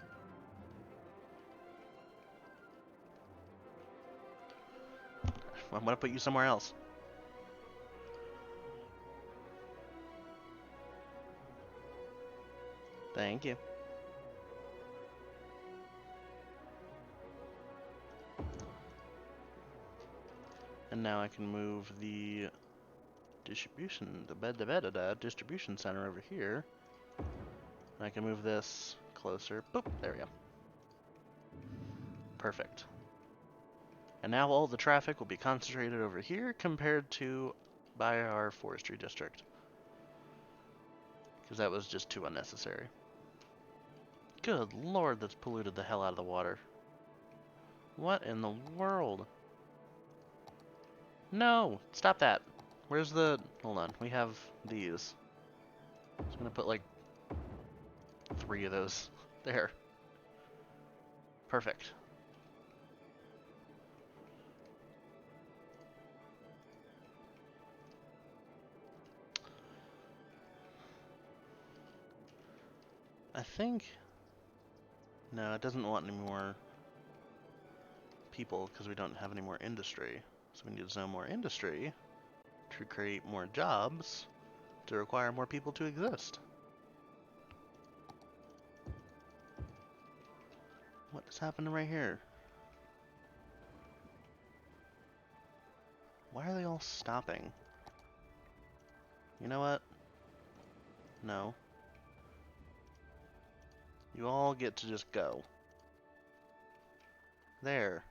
[SPEAKER 1] I'm gonna put you somewhere else. Thank you. And now I can move the distribution center over here. And I can move this closer. Boop, there we go. Perfect. And now all the traffic will be concentrated over here compared to by our forestry district. Because that was just too unnecessary. Good lord, that's polluted the hell out of the water. What in the world? No! Stop that! Where's the... Hold on, we have these. I'm just gonna put like 3 of those there. Perfect. I think... No, it doesn't want any more people because we don't have any more industry. So we need to zone more industry to create more jobs to require more people to exist. What is happening right here? Why are they all stopping? You know what? No. You all get to just go. There.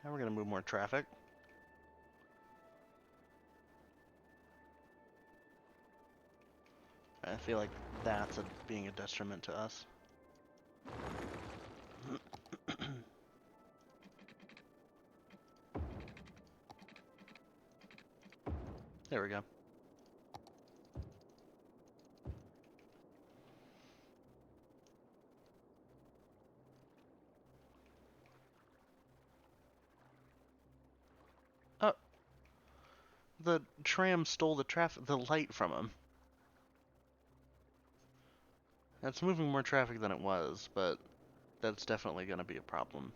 [SPEAKER 1] Now we're gonna move more traffic. I feel like that's being a detriment to us. There we go. Oh, the tram stole the light from him. That's moving more traffic than it was, but that's definitely going to be a problem.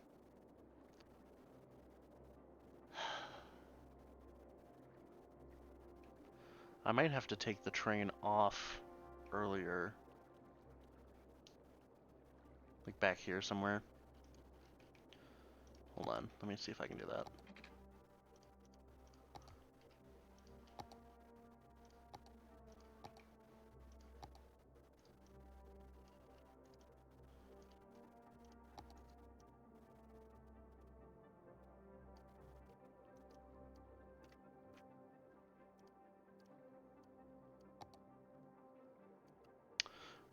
[SPEAKER 1] I might have to take the train off earlier. Like back here somewhere. Hold on, let me see if I can do that.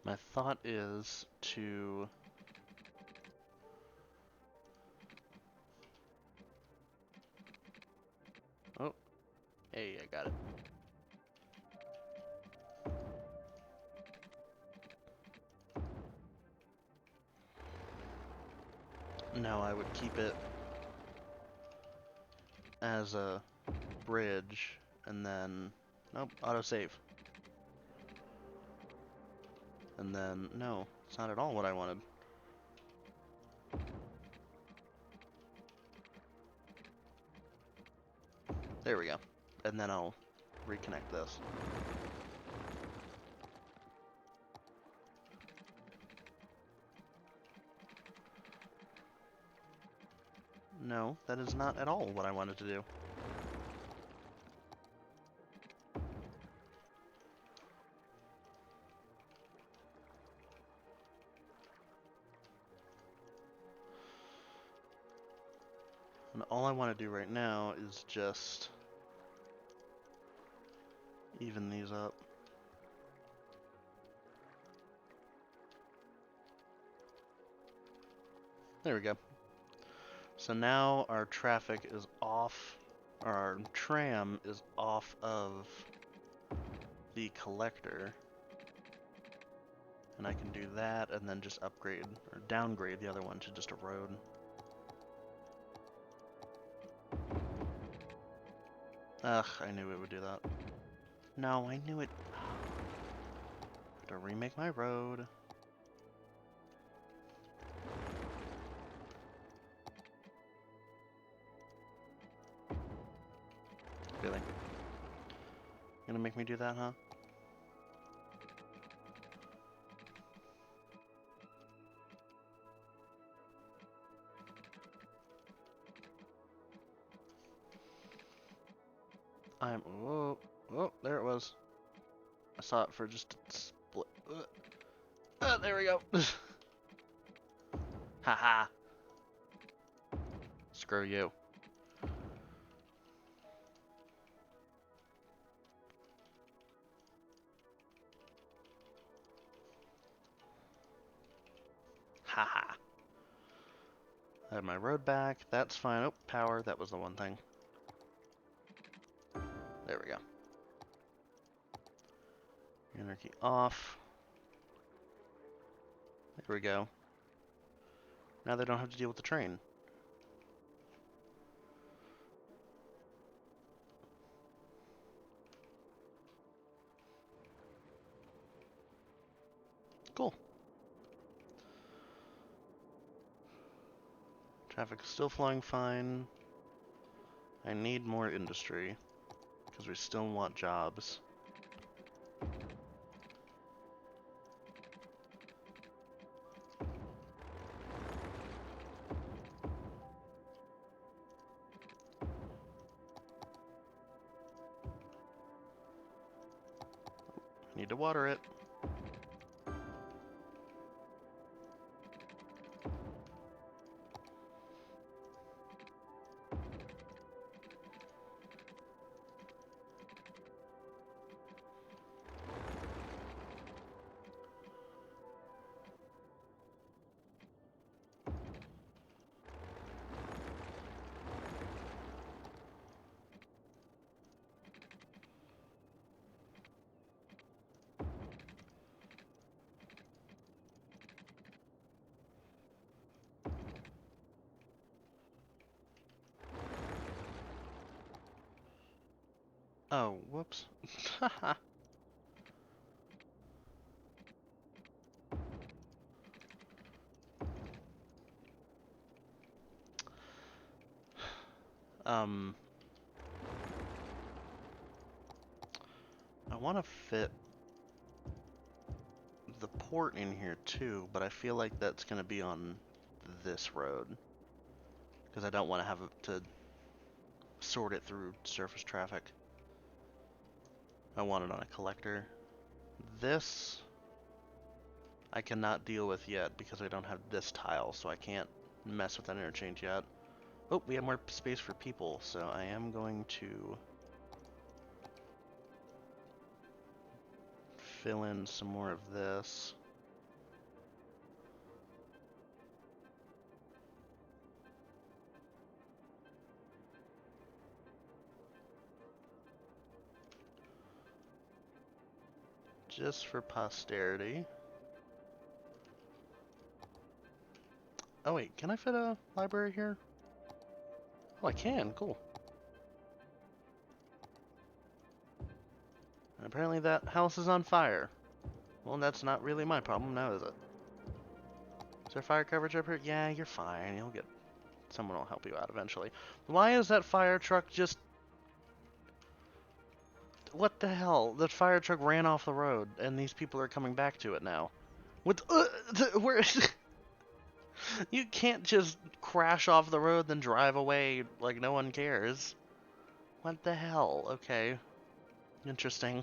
[SPEAKER 1] My thought is to Hey, I got it. No, I would keep it as a bridge, and then... Nope, autosave. And then, no, it's not at all what I wanted. There we go. And then I'll reconnect this. No, that is not at all what I wanted to do. And all I want to do right now is just even these up. There we go. So now our traffic is off, or our tram is off of the collector. And I can do that and then just upgrade, or downgrade the other one to just a road. Ugh, I knew it would do that. No, I knew it. To remake my road. Really? Gonna make me do that, huh? Whoa, oh, there it was. I saw it for just a split. There we go. Haha. Screw you. Haha. I have my road back. That's fine. Oh, power. That was the one thing. There we go. Anarchy off. There we go. Now they don't have to deal with the train. Cool. Traffic's still flowing fine. I need more industry, because we still want jobs. Need to water it. Oh, whoops. I want to fit the port in here too, but I feel like that's going to be on this road. Because I don't want to have to sort it through surface traffic. I want it on a collector. This I cannot deal with yet because I don't have this tile, so I can't mess with that interchange yet. Oh, we have more space for people, so I am going to fill in some more of this. just for posterity. Oh wait, can I fit a library here? Oh, I can, cool. And apparently that house is on fire. Well, that's not really my problem now, is it? Is there fire coverage up here? Yeah, you're fine. You'll get... Someone will help you out eventually. Why is that fire truck just... What the hell? The fire truck ran off the road, and these people are coming back to it now. What? Where? You can't just crash off the road then drive away like no one cares. What the hell? Okay. Interesting.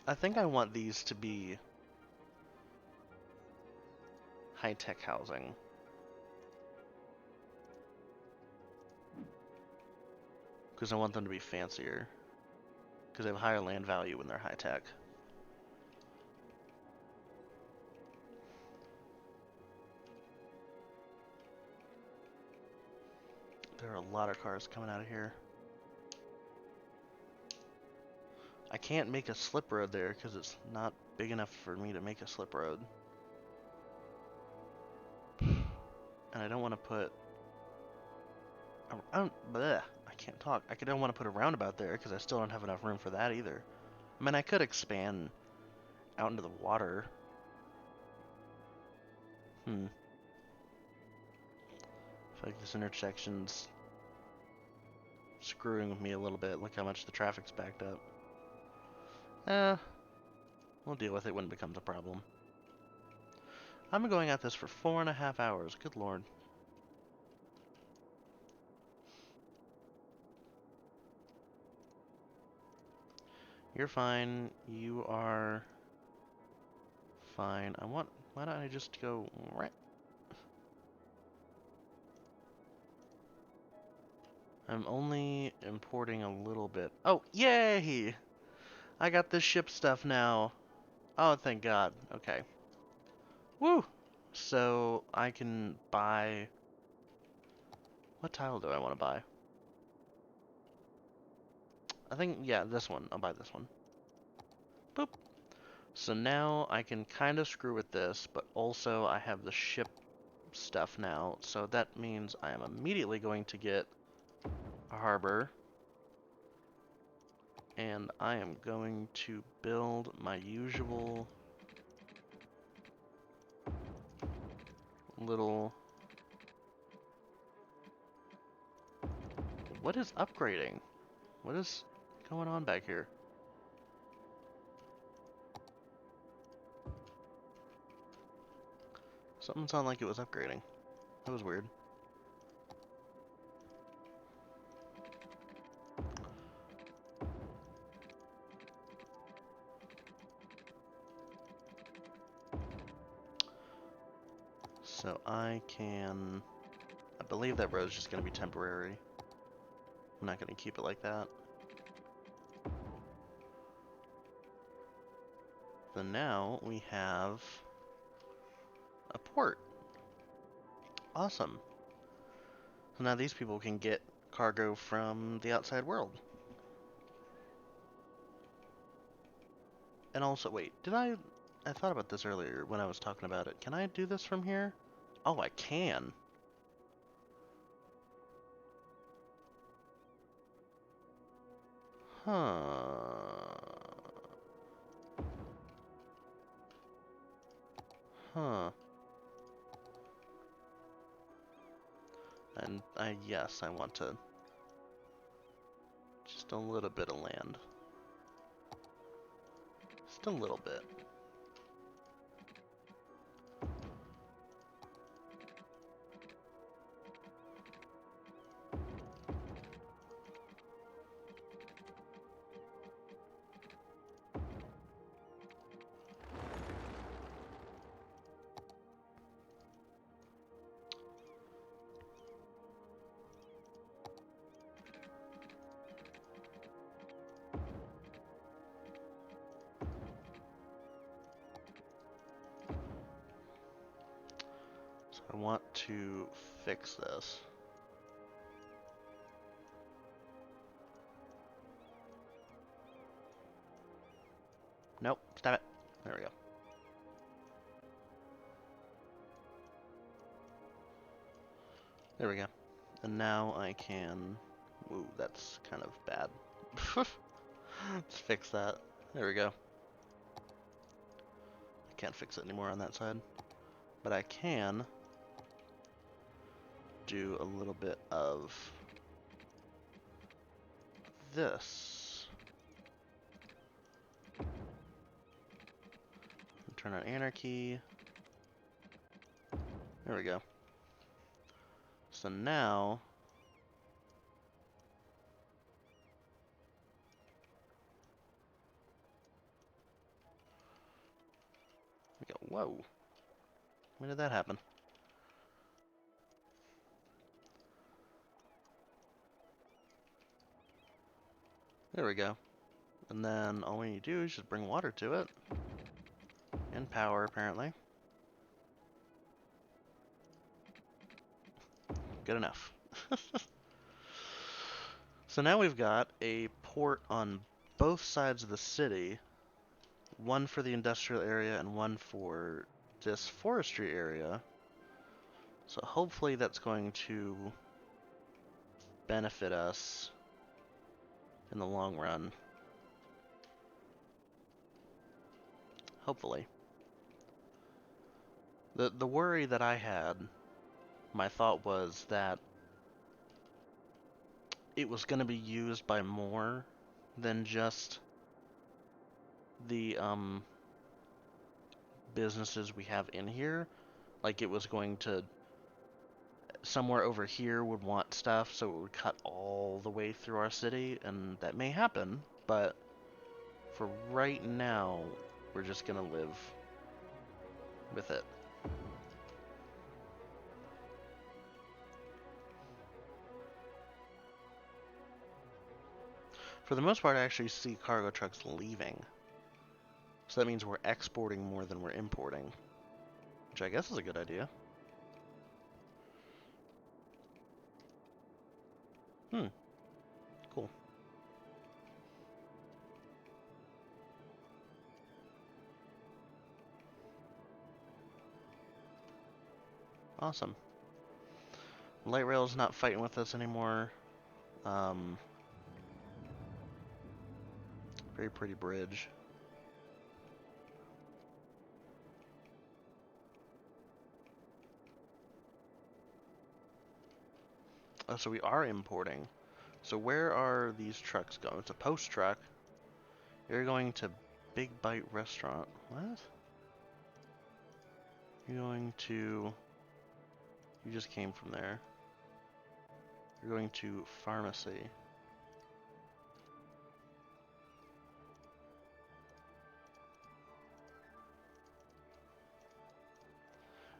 [SPEAKER 1] I think I want these to be high-tech housing. Because I want them to be fancier. Because they have higher land value when they're high-tech. There are a lot of cars coming out of here. I can't make a slip road there because it's not big enough for me to make a slip road. And I don't want to put... I can't talk. I don't want to put a roundabout there because I still don't have enough room for that either. I mean, I could expand out into the water. I feel like this intersection's screwing with me a little bit. Look how much the traffic's backed up. We'll deal with it when it becomes a problem. I'm going at this for 4.5 hours. Good lord. You're fine. You are fine. Why don't I just go right? I'm only importing a little bit. Oh, yay! I got this ship stuff now. Oh, thank God. Okay. Woo! So I can buy... What tile do I want to buy? I think, yeah, this one. I'll buy this one. Boop. So now I can kind of screw with this, but also I have the ship stuff now. So that means I am immediately going to get a harbor. And I am going to build my usual little... What is upgrading? What is going on back here? Something sounded like it was upgrading. That was weird. So I can... I believe that road's just going to be temporary. I'm not going to keep it like that. So now we have a port. Awesome. So now these people can get cargo from the outside world. And also, wait, I thought about this earlier when I was talking about it. Can I do this from here? Oh, I can. Huh. Huh. And yes, I want to just a little bit of land. Just a little bit. I want to fix this. Nope, stop it. There we go. There we go. And now I can... Ooh, that's kind of bad. Let's fix that. There we go. I can't fix it anymore on that side. But I can do a little bit of this. Turn on anarchy. There we go. So now we go. Whoa. When did that happen? There we go. And then all we need to do is just bring water to it. And power, apparently. Good enough. So now we've got a port on both sides of the city. One for the industrial area and one for this forestry area. So hopefully that's going to benefit us in the long run. Hopefully. The worry that I had, my thought was that it was going to be used by more than just the businesses we have in here. Like it was going to, somewhere over here would want stuff, so it would cut all the way through our city, and that may happen, but for right now, we're just gonna live with it. For the most part, I actually see cargo trucks leaving. So that means we're exporting more than we're importing, which I guess is a good idea. Cool. Awesome. Light rail's not fighting with us anymore. Very pretty bridge. Oh, so we are importing. So where are these trucks going? It's a post truck. You're going to Big Bite Restaurant. What? You're going to... You just came from there. You're going to Pharmacy.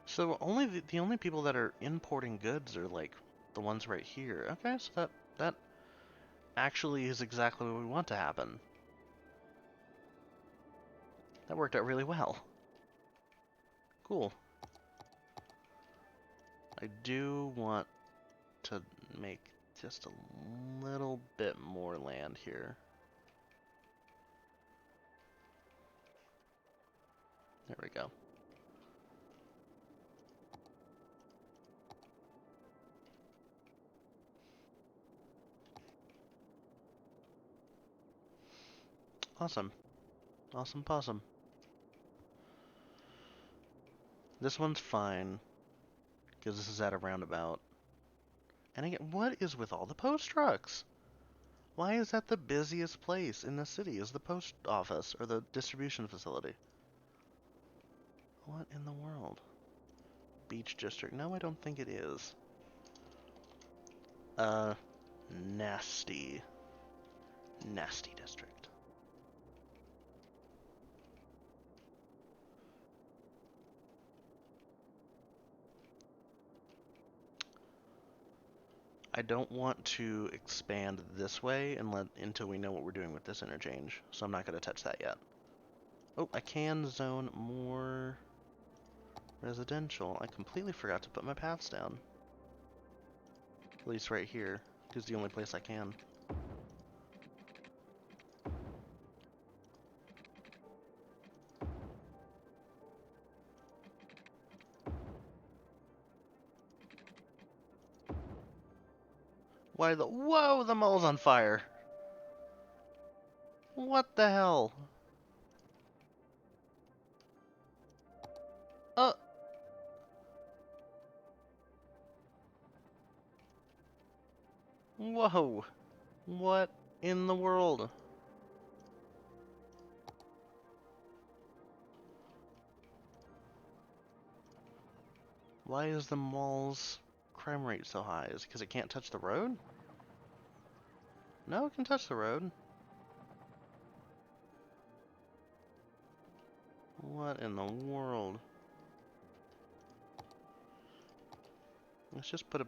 [SPEAKER 1] So only the only people that are importing goods are like the ones right here. Okay, so that actually is exactly what we want to happen. That worked out really well. Cool. I do want to make just a little bit more land here. There we go. Awesome. Awesome possum. This one's fine, because this is at a roundabout. And again, what is with all the post trucks? Why is that the busiest place in the city, is the post office, or the distribution facility? What in the world? Beach district. No, I don't think it is. Nasty. Nasty district. I don't want to expand this way until we know what we're doing with this interchange, so I'm not going to touch that yet. Oh, I can zone more residential. I completely forgot to put my paths down. At least right here, because the only place I can. Why the... Whoa, the mall's on fire. What the hell? Uh... Whoa. What in the world? Why is the mall's crime rate so high? Is it because it can't touch the road? No, it can touch the road. What in the world? Let's just put a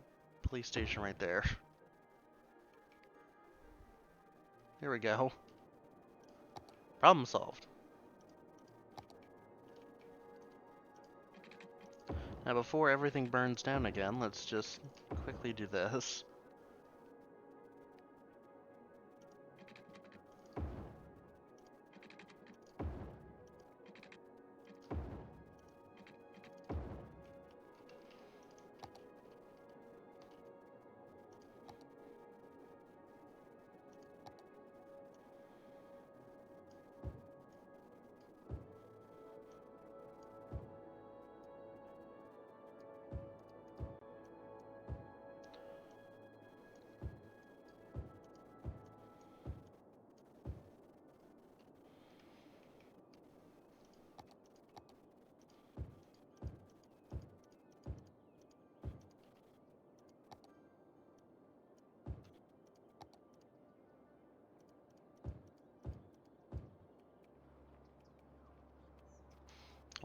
[SPEAKER 1] police station right there. Here we go. Problem solved. Now before everything burns down again, let's just quickly do this.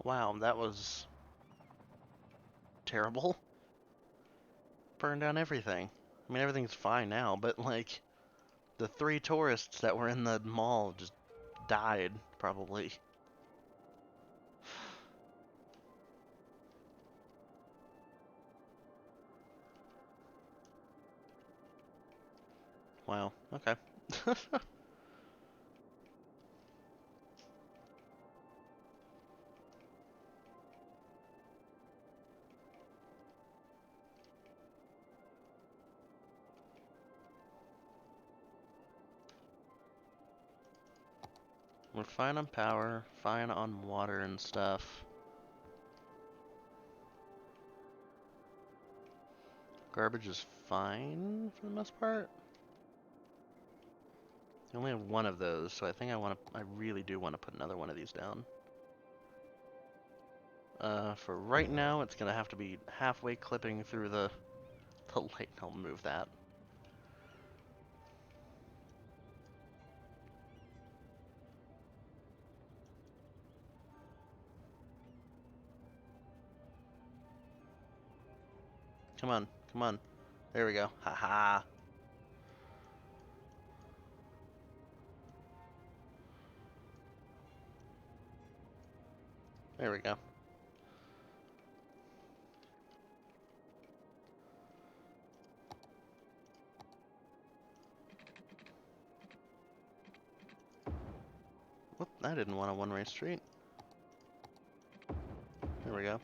[SPEAKER 1] Wow, that was terrible. Burned down everything. I mean, everything's fine now, but like, the 3 tourists that were in the mall just died, probably. Wow, okay. We're fine on power, fine on water and stuff. Garbage is fine for the most part. I only have one of those, so I think I really do want to put another one of these down. For right now, it's gonna have to be halfway clipping through the light. I'll move that. Come on, come on. There we go. Haha. There we go. Whoop, I didn't want a one-way street. There we go.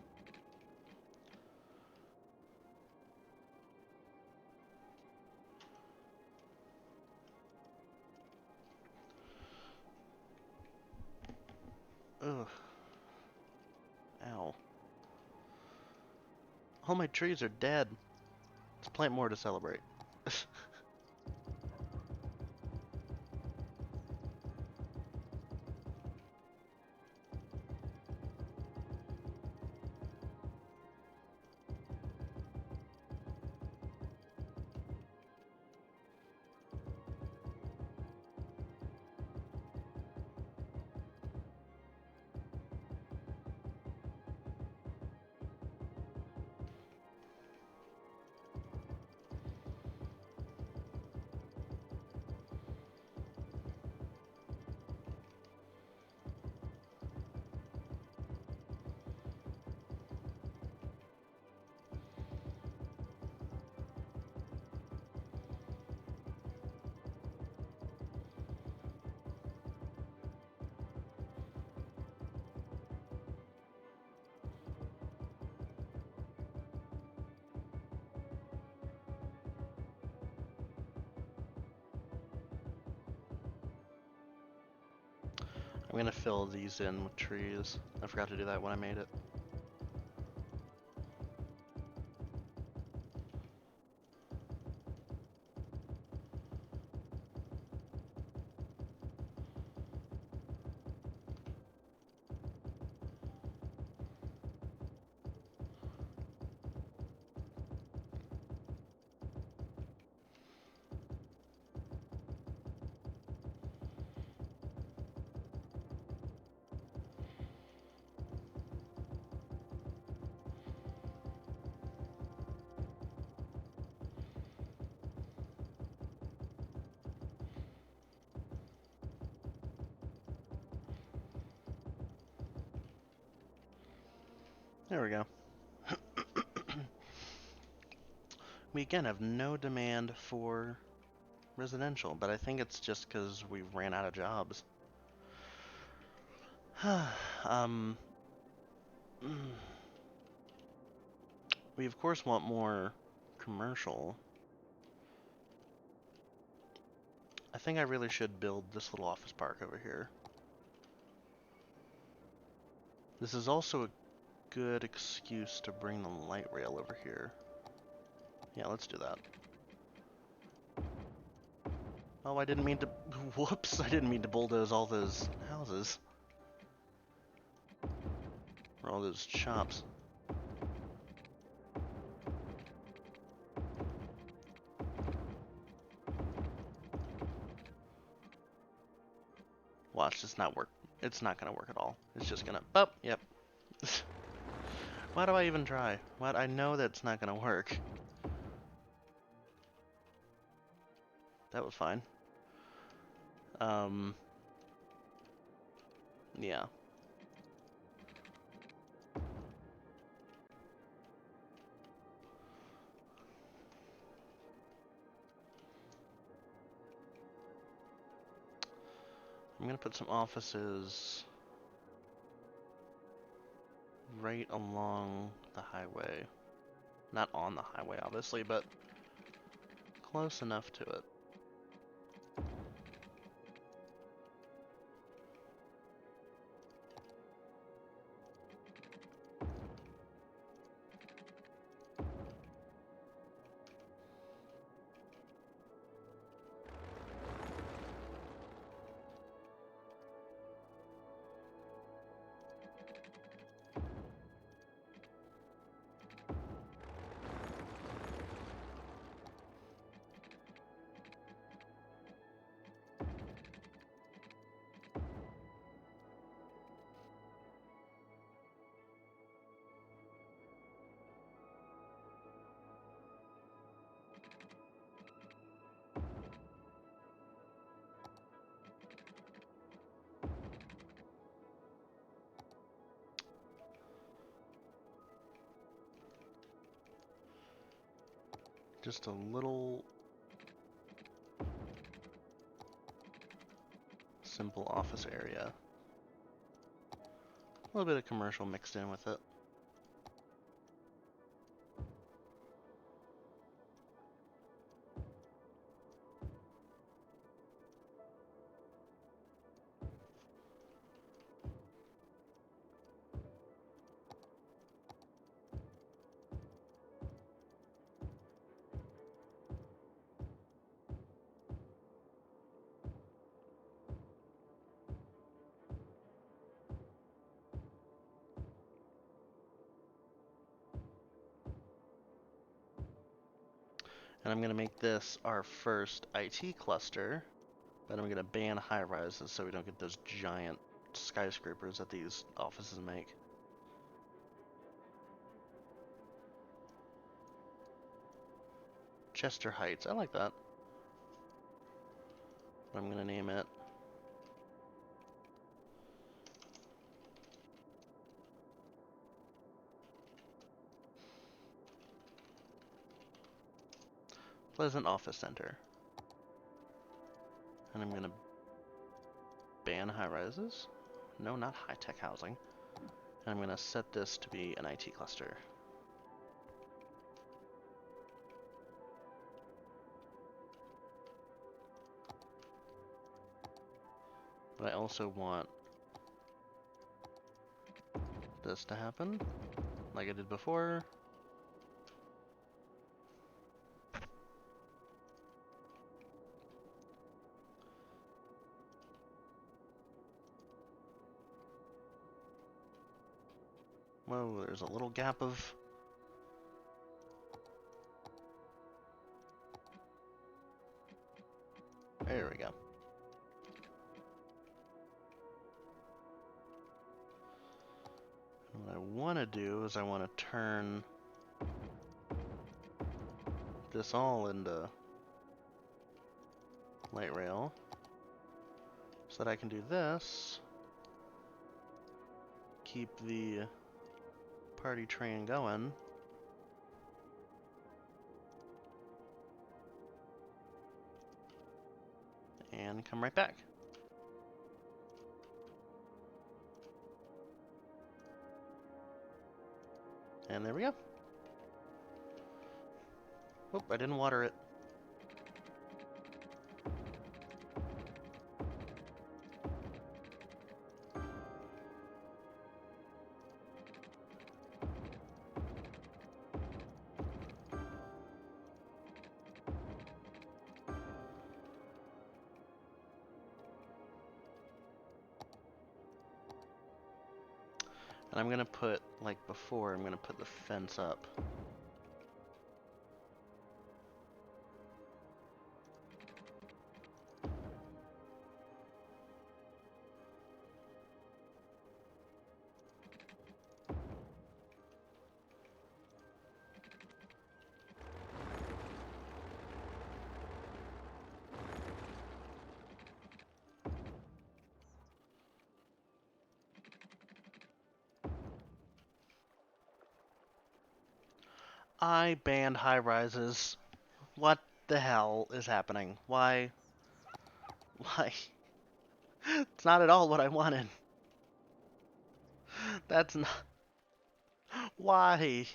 [SPEAKER 1] Ugh. Ow. All my trees are dead. Let's plant more to celebrate. I'm gonna fill these in with trees. I forgot to do that when I made it. There we go. We again have no demand for residential, but I think it's just because we ran out of jobs. um, we of course want more commercial. I think I really should build this little office park over here. This is also a good excuse to bring the light rail over here. Yeah, let's do that. Oh, I didn't mean to... Whoops, I didn't mean to bulldoze all those houses. Or all those shops. Watch, it's not work. It's not gonna work at all. It's just gonna... Oh, yep. Why do I even try? What? I know that's not gonna work. That was fine. Yeah. I'm gonna put some offices right along the highway. Not on the highway, obviously, but close enough to it. Just a little simple office area. A little bit of commercial mixed in with it. And I'm going to make this our first IT cluster, but I'm going to ban high rises so we don't get those giant skyscrapers that these offices make. Chester Heights, I like that. I'm going to name it Pleasant Office Center. And I'm going to ban high rises. No, not high-tech housing. And I'm going to set this to be an IT cluster. But I also want this to happen, like I did before. Whoa, there's a little gap of... There we go. What I want to do is I want to turn this all into light rail so that I can do this, keep the party train going, and come right back. And there we go. Oop, I didn't water it. And I'm gonna put, like before, I'm gonna put the fence up. I banned high rises. What the hell is happening? Why? Why? It's not at all what I wanted. That's not... Why?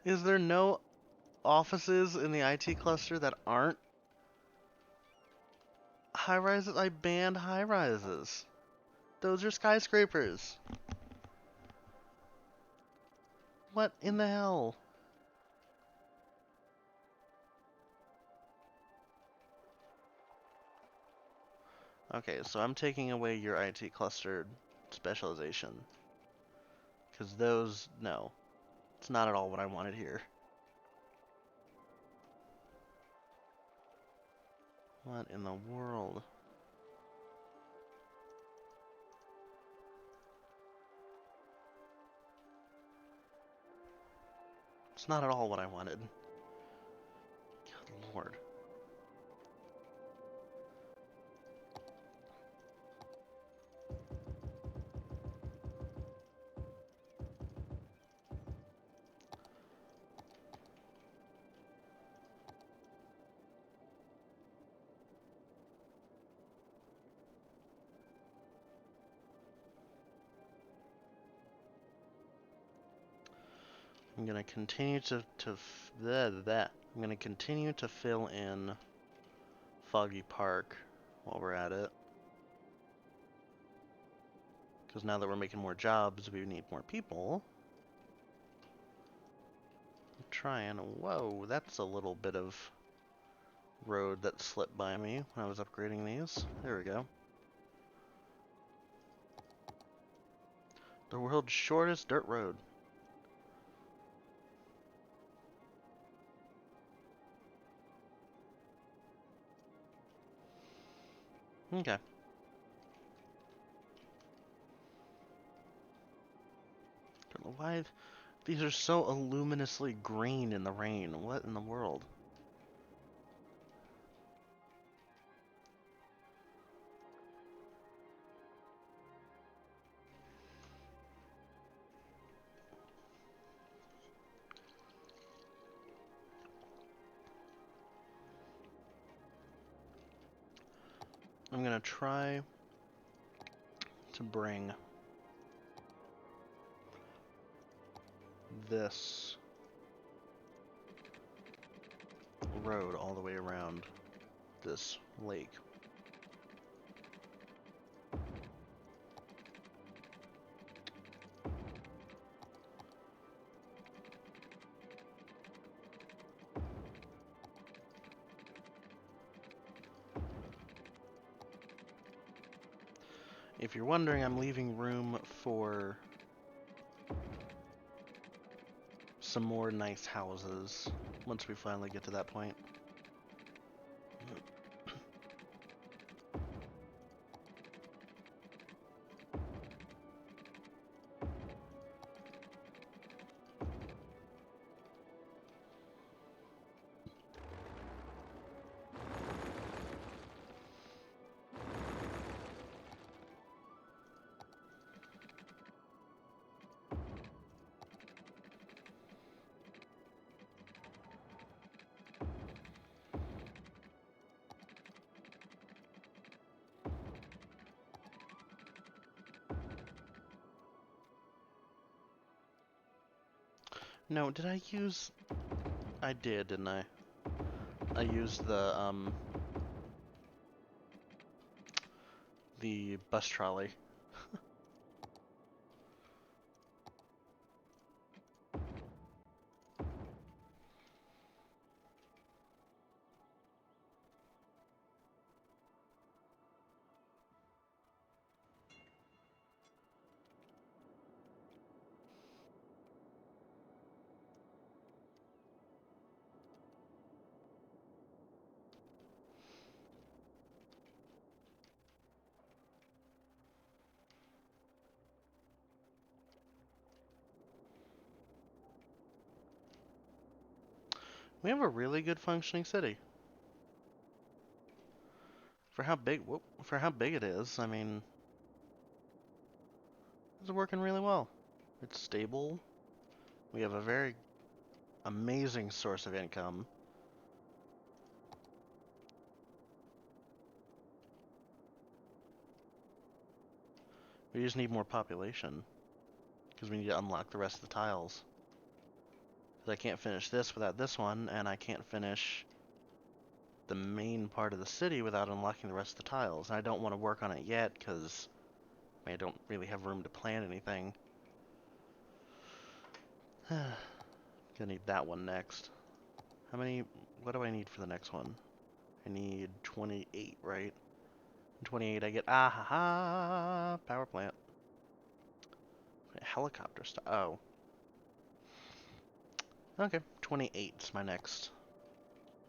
[SPEAKER 1] Is there no offices in the IT cluster that aren't high rises? I banned high rises. Those are skyscrapers. What in the hell? Okay, so I'm taking away your IT cluster specialization. Because those, no. It's not at all what I wanted here. What in the world? It's not at all what I wanted. Good lord. I'm gonna continue I'm gonna continue to fill in Foggy Park while we're at it. Because now that we're making more jobs, we need more people. I'm trying. Whoa, that's a little bit of road that slipped by me when I was upgrading these. There we go. The world's shortest dirt road. Okay. Don't know why these are so luminously green in the rain. What in the world? I'm gonna try to bring this road all the way around this lake. If you're wondering, I'm leaving room for some more nice houses once we finally get to that point. No, did I use... I did, didn't I? I used the bus trolley. We have a really good functioning city. For how big it is, I mean, it's working really well. It's stable. We have a very amazing source of income. We just need more population because we need to unlock the rest of the tiles. Because I can't finish this without this one, and I can't finish the main part of the city without unlocking the rest of the tiles. And I don't want to work on it yet because I don't really have room to plan anything. Gonna need that one next. What do I need for the next one? I need 28, right? 28 I get, power plant. Helicopter stuff, oh. Okay, 28 is my next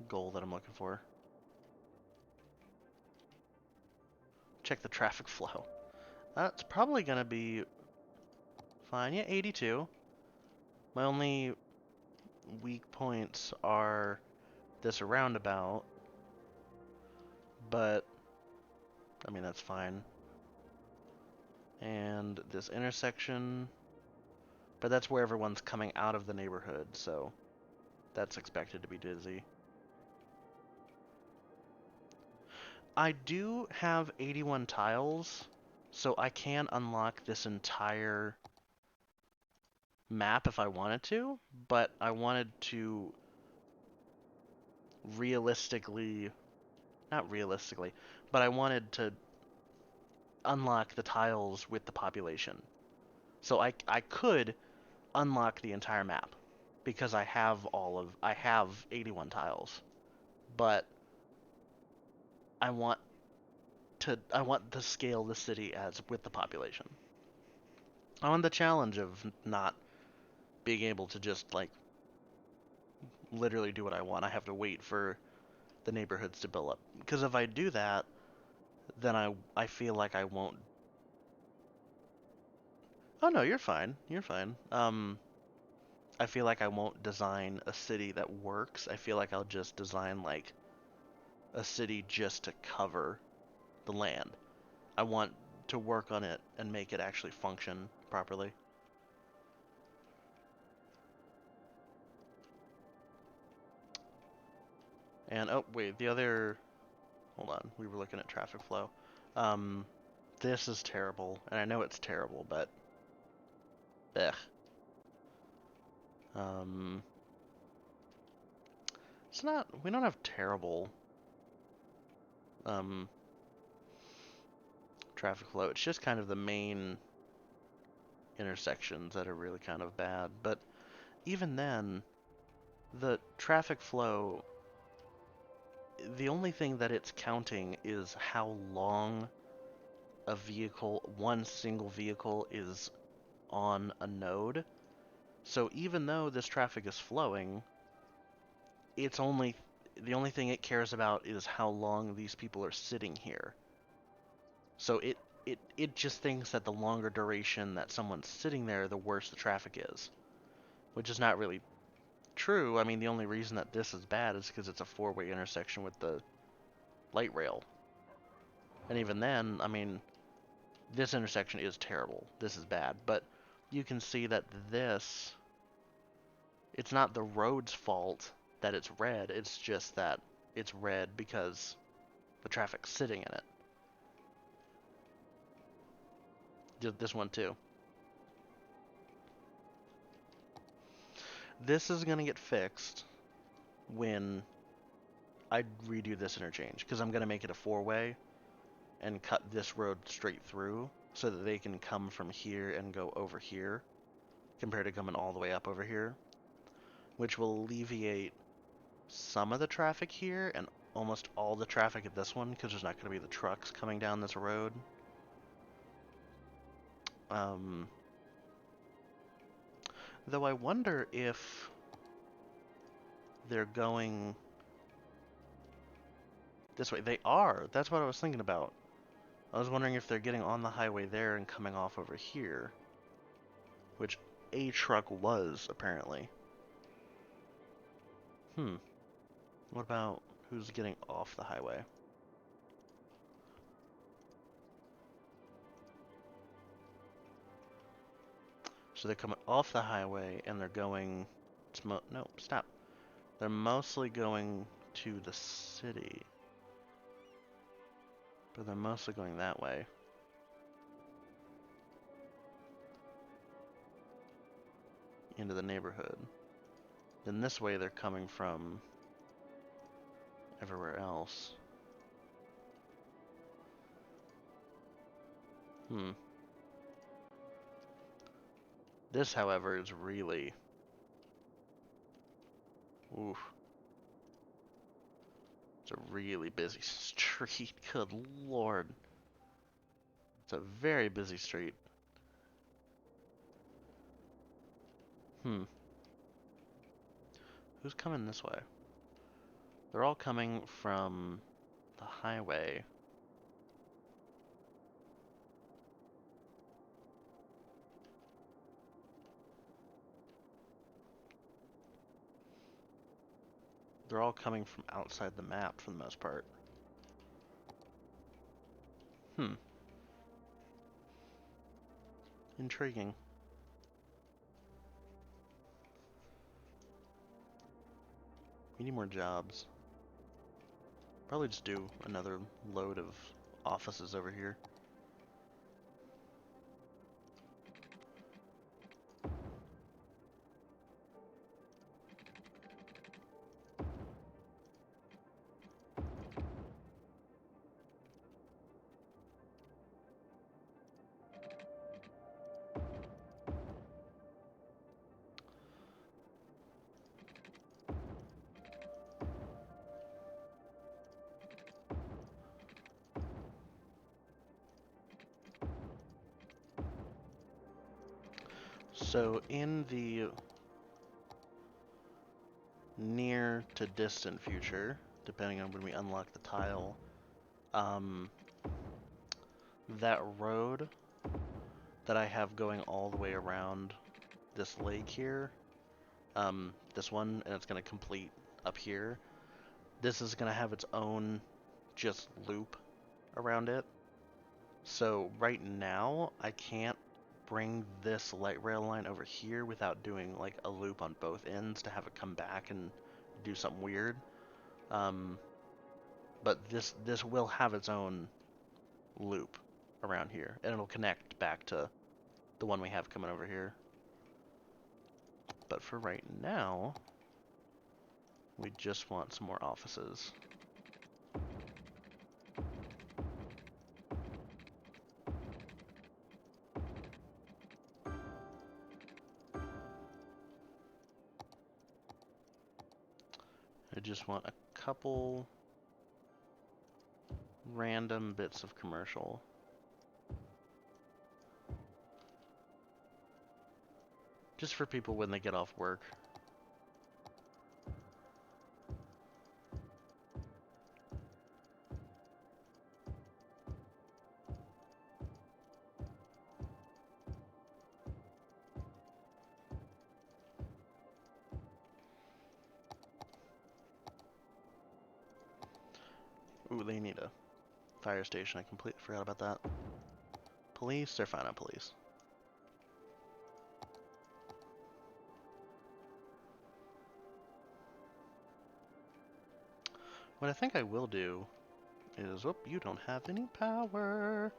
[SPEAKER 1] goal that I'm looking for. Check the traffic flow. That's probably gonna be fine. Yeah, 82. My only weak points are this roundabout, but I mean that's fine. And this intersection, but that's where everyone's coming out of the neighborhood, so that's expected to be busy. I do have 81 tiles, so I can unlock this entire map if I wanted to, but I wanted to not realistically, but I wanted to unlock the tiles with the population. So I could unlock the entire map because I have 81 tiles, but I want to scale the city as with the population. I want the challenge of not being able to just like literally do what I want. I have to wait for the neighborhoods to build up. Because if I do that, then I feel like I won't. Oh no, you're fine. You're fine. I feel like I won't design a city that works. I feel like I'll just design like a city just to cover the land. I want to work on it and make it actually function properly. And oh wait, hold on, we were looking at traffic flow. This is terrible, and I know it's terrible, but ugh. It's not. We don't have terrible traffic flow. It's just kind of the main intersections that are really kind of bad. But even then, the traffic flow, the only thing that it's counting is how long a vehicle, one single vehicle is on a node. So even though this traffic is flowing, it's only the only thing it cares about is how long these people are sitting here. So it just thinks that the longer duration that someone's sitting there, the worse the traffic is, which is not really true. I mean, the only reason that this is bad is because it's a four-way intersection with the light rail. And even then, I mean, this intersection is terrible. This is bad. But you can see that this, it's not the road's fault that it's red. It's just that it's red because the traffic's sitting in it. This one too. This is going to get fixed when I redo this interchange, because I'm going to make it a four-way and cut this road straight through so that they can come from here and go over here compared to coming all the way up over here, which will alleviate some of the traffic here and almost all the traffic at this one, because there's not going to be the trucks coming down this road. Though I wonder if they're going this way. They are. That's what I was thinking about. I was wondering if they're getting on the highway there and coming off over here, which a truck was, apparently. What about who's getting off the highway? So they're coming off the highway and they're going... No, stop. They're mostly going to the city. But they're mostly going that way. Into the neighborhood. Then this way they're coming from everywhere else. This, however, is really... Oof. It's a really busy street. Good lord. It's a very busy street. Who's coming this way? They're all coming from the highway. They're all coming from outside the map for the most part. Intriguing. We need more jobs. Probably just do another load of offices over here. So in the near to distant future, depending on when we unlock the tile, that road that I have going all the way around this lake here, this one, and it's going to complete up here, this is going to have its own just loop around it. So right now, I can't bring this light rail line over here without doing like a loop on both ends to have it come back and do something weird. But this will have its own loop around here, and it'll connect back to the one we have coming over here. But for right now, we just want some more offices. I just want a couple random bits of commercial. Just for people when they get off work. Ooh, they need a fire station. I completely forgot about that. Police? They're fine on police. What I think I will do is, whoop, you don't have any power.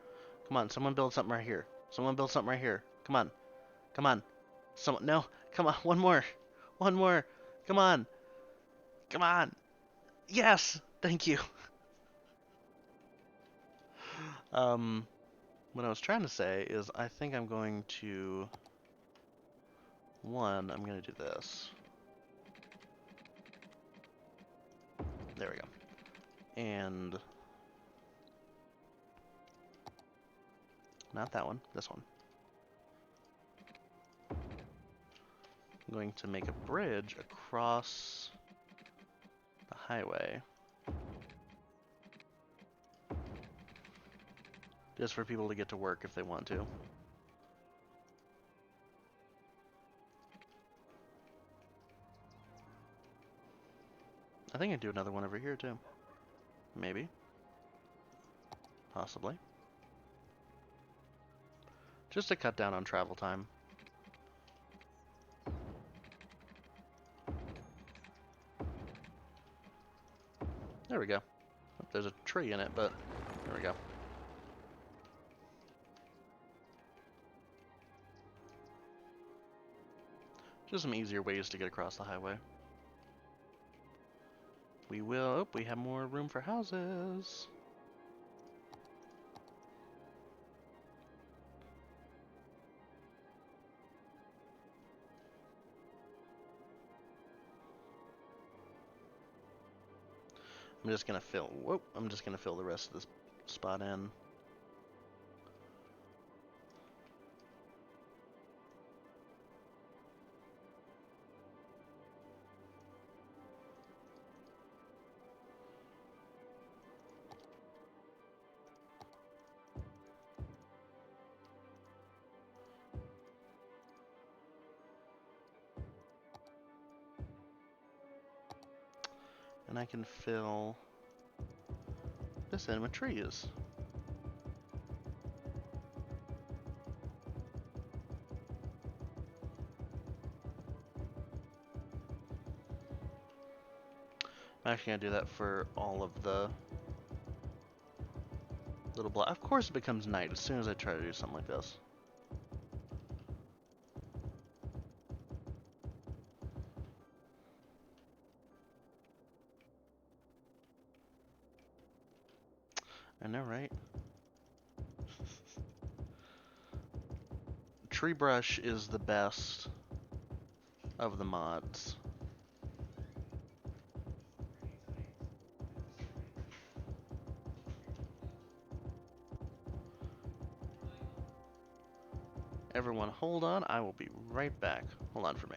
[SPEAKER 1] Come on, someone build something right here. Someone build something right here. Come on. Come on. Someone, no, come on, one more. One more. Come on. Come on. Yes! Thank you. What I was trying to say is I think I'm going to, I'm going to do this. There we go. And not that one, this one. I'm going to make a bridge across the highway. Just for people to get to work if they want to. I think I'd do another one over here too. Maybe. Possibly. Just to cut down on travel time. There we go. Oh, there's a tree in it, but there we go. Just some easier ways to get across the highway. We will, we have more room for houses. I'm just gonna fill, I'm just gonna fill the rest of this spot in. And I can fill this in with trees. I'm actually gonna do that for all of the little blocks. Of course it becomes night as soon as I try to do something like this. I know, right? Tree brush is the best of the mods. Everyone hold on, I will be right back. Hold on for me.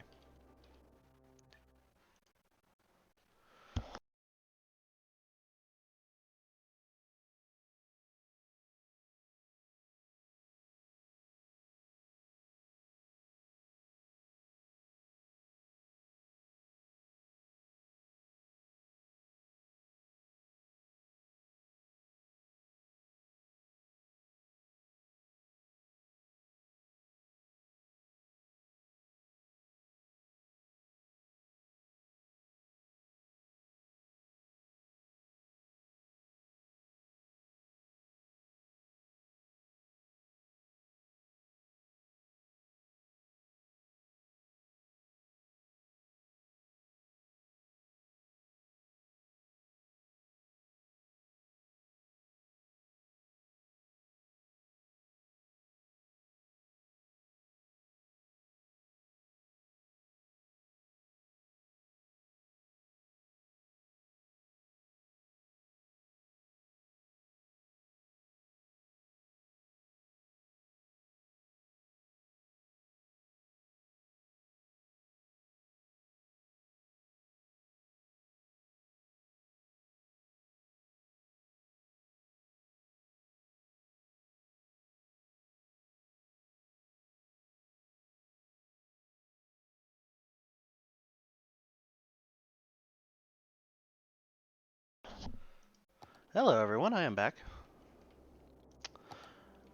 [SPEAKER 1] Hello everyone, I am back.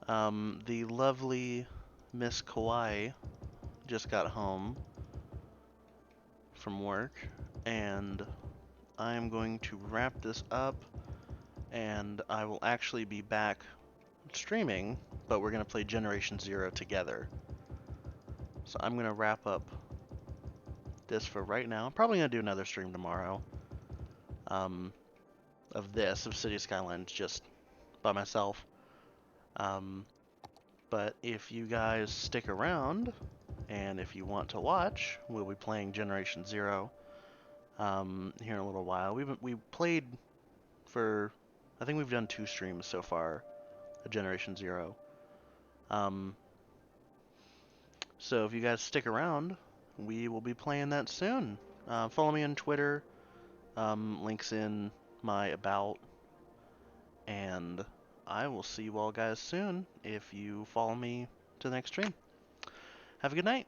[SPEAKER 1] The lovely Miss Kawaii just got home from work, and I am going to wrap this up, and I will actually be back streaming, but we're going to play Generation Zero together. So I'm going to wrap up this for right now. I'm probably going to do another stream tomorrow of City Skylines, just by myself. But if you guys stick around, and if you want to watch, we'll be playing Generation Zero here in a little while. We played for, I think we've done 2 streams so far of Generation Zero. So if you guys stick around, we will be playing that soon. Follow me on Twitter, links in my about, and I will see you all guys soon if you follow me to the next stream. Have a good night.